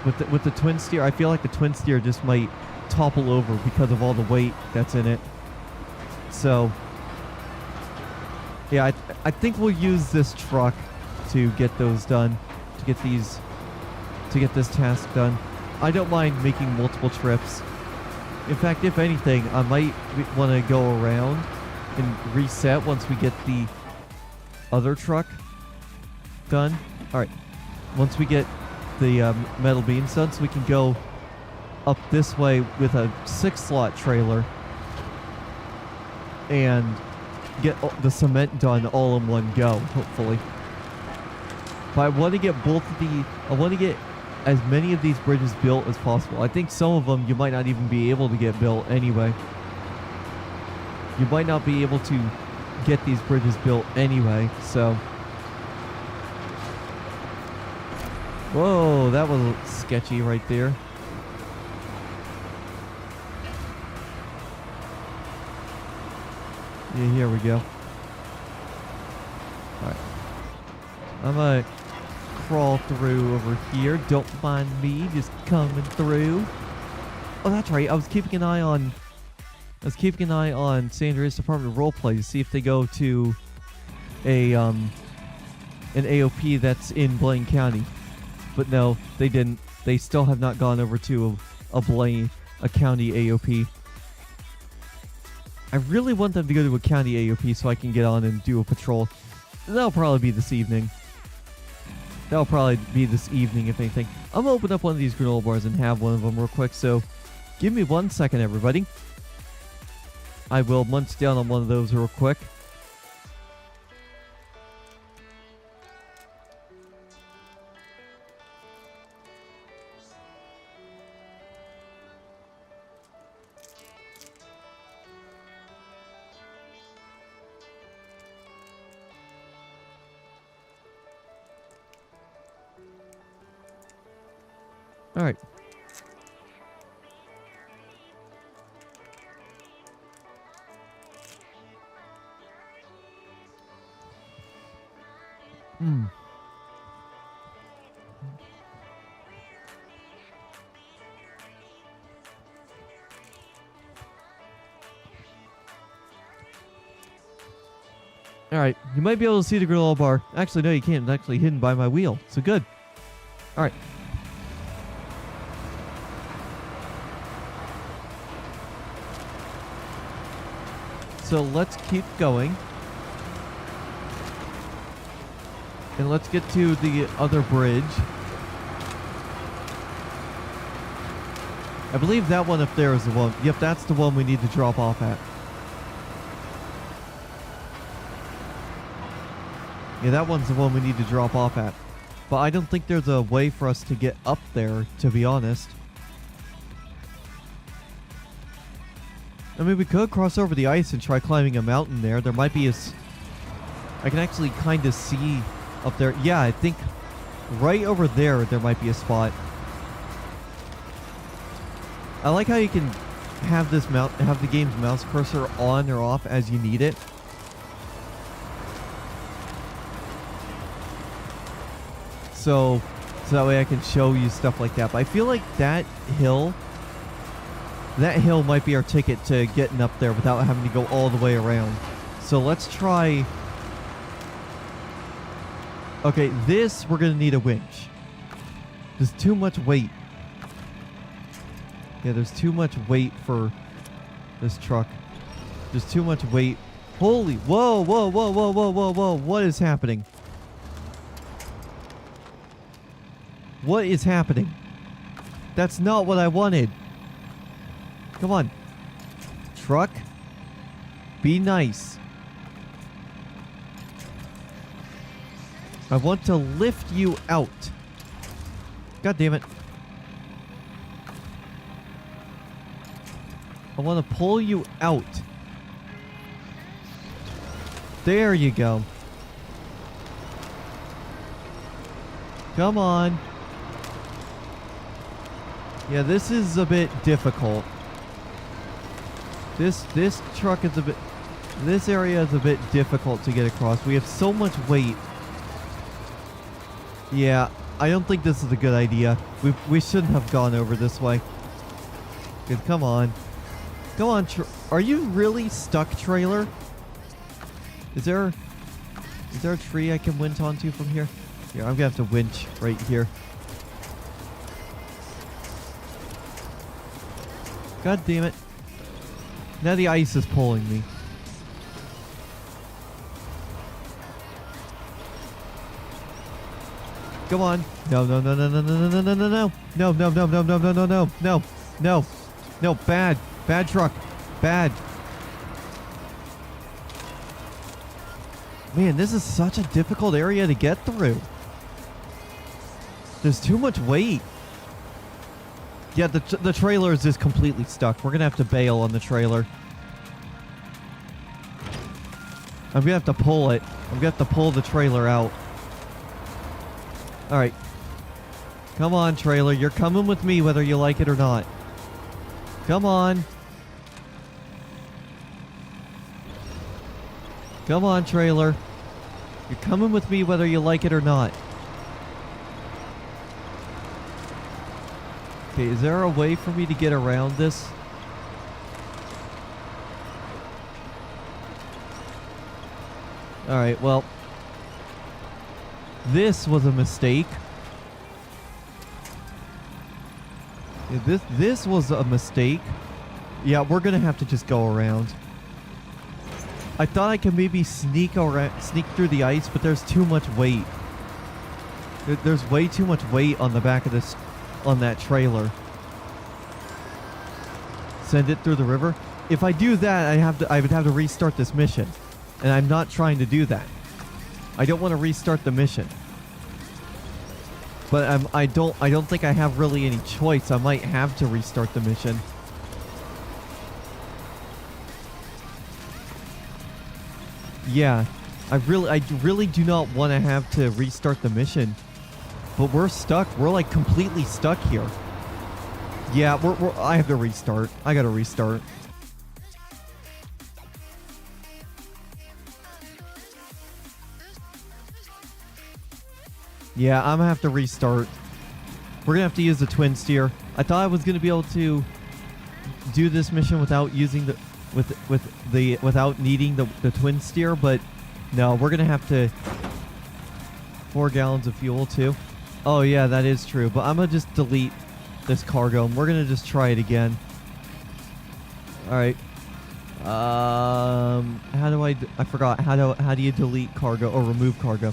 With the twin steer, I feel like the twin steer just might topple over because of all the weight that's in it. So, yeah, I think we'll use this truck to get those done, to get this task done. I don't mind making multiple trips. In fact, if anything, I might want to go around and reset once we get the other truck done. Alright, once we get the metal beams done, so we can go up this way with a 6-slot trailer and get the cement done all in one go, hopefully. But I want to get I want to get as many of these bridges built as possible. I think some of them you might not even be able to get built anyway. You might not be able to get these bridges built anyway, so... Whoa, that was sketchy right there. Yeah, here we go. Alright. I'm gonna crawl through over here. Don't mind me just coming through. Oh, that's right. I was keeping an eye on San Andreas Department of Roleplay to see if they go to an AOP that's in Blaine County. But no, they didn't. They still have not gone over to a county AOP. I really want them to go to a county AOP so I can get on and do a patrol. That'll probably be this evening. If anything. I'm gonna open up one of these granola bars and have one of them real quick, so give me 1 second, everybody. I will munch down on one of those real quick. All right. Hmm. Alright, you might be able to see the granola bar. Actually, no, you can't. It's actually hidden by my wheel. So good. Alright. So let's keep going. And let's get to the other bridge. I believe that one up there is the one. Yep, that's the one we need to drop off at. Yeah, that one's the one we need to drop off at. But I don't think there's a way for us to get up there, to be honest. I mean, we could cross over the ice and try climbing a mountain there. There might be I can actually kind of see up there. Yeah, I think right over there might be a spot. I like how you can have have the game's mouse cursor on or off as you need it. So that way I can show you stuff like that. But I feel like that hill might be our ticket to getting up there without having to go all the way around. So let's try. Okay, this we're gonna need a winch. There's too much weight. Yeah, there's too much weight for this truck. There's too much weight. Holy, whoa, whoa, whoa, whoa, whoa, whoa, whoa. What is happening? What is happening? That's not what I wanted. Come on. Truck. Be nice. I want to lift you out. God damn it. I want to pull you out. There you go. Come on. Yeah, this is a bit difficult. This truck is this area is a bit difficult to get across. We have so much weight. Yeah, I don't think this is a good idea. We shouldn't have gone over this way. Good, come on. Come on, are you really stuck, trailer? Is there a tree I can winch onto from here? Here, I'm gonna have to winch right here. God damn it. Now the ice is pulling me. Come on. No, no, no, no, no, no, no, no, no, no. No, no, no, no, no, no, no, no, no, no. No, bad. Bad truck. Bad. Man, this is such a difficult area to get through. There's too much weight. Yeah, the trailer is just completely stuck. We're going to have to bail on the trailer. I'm going to have to pull it. I'm going to have to pull the trailer out. All right. Come on, trailer. You're coming with me whether you like it or not. Come on. Come on, trailer. You're coming with me whether you like it or not. Okay, is there a way for me to get around this? Alright, well. This was a mistake. Yeah, this was a mistake. Yeah, we're gonna have to just go around. I thought I could maybe sneak through the ice, but there's too much weight. There's way too much weight on the back of this, on that trailer. Send it through the river. If I do that, I would have to restart this mission, and I'm not trying to do that. I don't want to restart the mission. But I don't think I have really any choice. I might have to restart the mission. Yeah, I really do not want to have to restart the mission. but we're stuck. We're like completely stuck here. Yeah, I have to restart. I gotta restart. Yeah, I'm gonna have to restart. We're gonna have to use the twin steer. I thought I was gonna be able to do this mission without using the without needing the twin steer, but no, we're gonna have to 4 gallons of fuel too. Oh yeah, that is true. But I'm gonna just delete this cargo and we're gonna just try it again. All right. How do I forgot how do you delete cargo or remove cargo?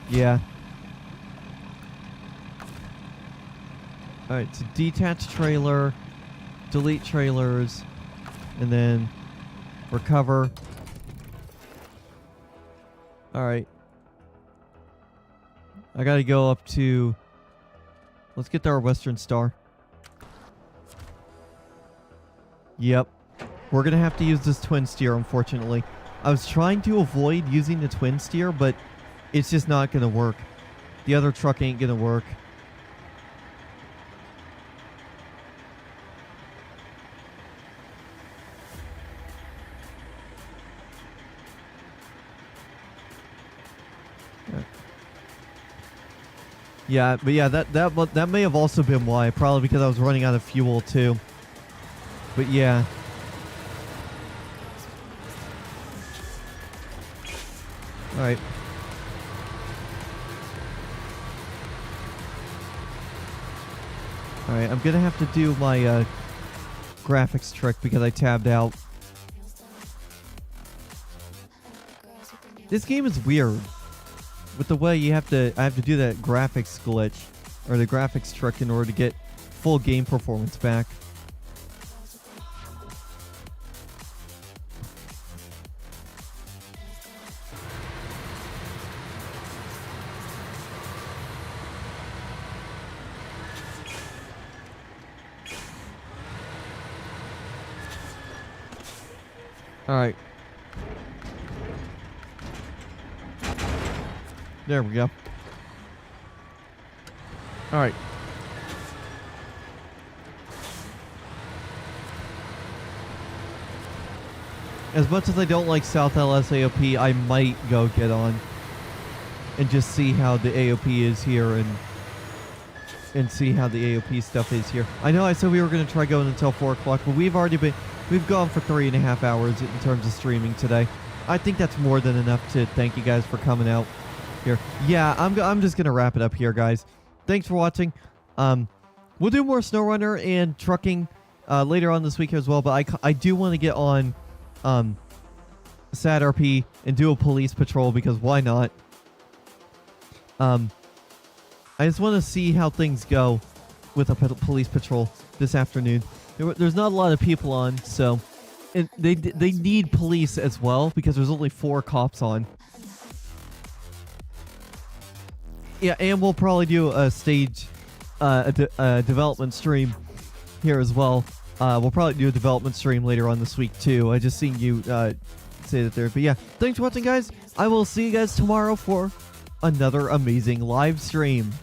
Yeah. All right, so detach trailer, delete trailers, and then recover. All right. I gotta go up to, let's get to our Western Star. Yep. We're gonna have to use this twin steer, unfortunately. I was trying to avoid using the twin steer, but it's just not gonna work. The other truck ain't gonna work. Yeah, but yeah, that may have also been why. Probably because I was running out of fuel too. But yeah. All right. All right, I'm gonna have to do my graphics trick because I tabbed out. This game is weird. With the way I have to do that graphics glitch or the graphics trick in order to get full game performance back. All right. There we go. All right. As much as I don't like South LS AOP, I might go get on and just see how the AOP is here and see how the AOP stuff is here. I know I said we were going to try going until 4 o'clock, but we've gone for 3.5 hours in terms of streaming today. I think that's more than enough to thank you guys for coming out here. Yeah, I'm just gonna wrap it up here, guys. Thanks for watching. We'll do more SnowRunner and trucking later on this week as well, but I do want to get on SAT RP and do a police patrol because why not? I just want to see how things go with a police patrol this afternoon. There's not a lot of people on, so and they need police as well because there's only 4 cops on. Yeah, and we'll probably do a stage, a development stream here as well. We'll probably do a development stream later on this week too. I just seen you say that there. But yeah, thanks for watching, guys. I will see you guys tomorrow for another amazing live stream.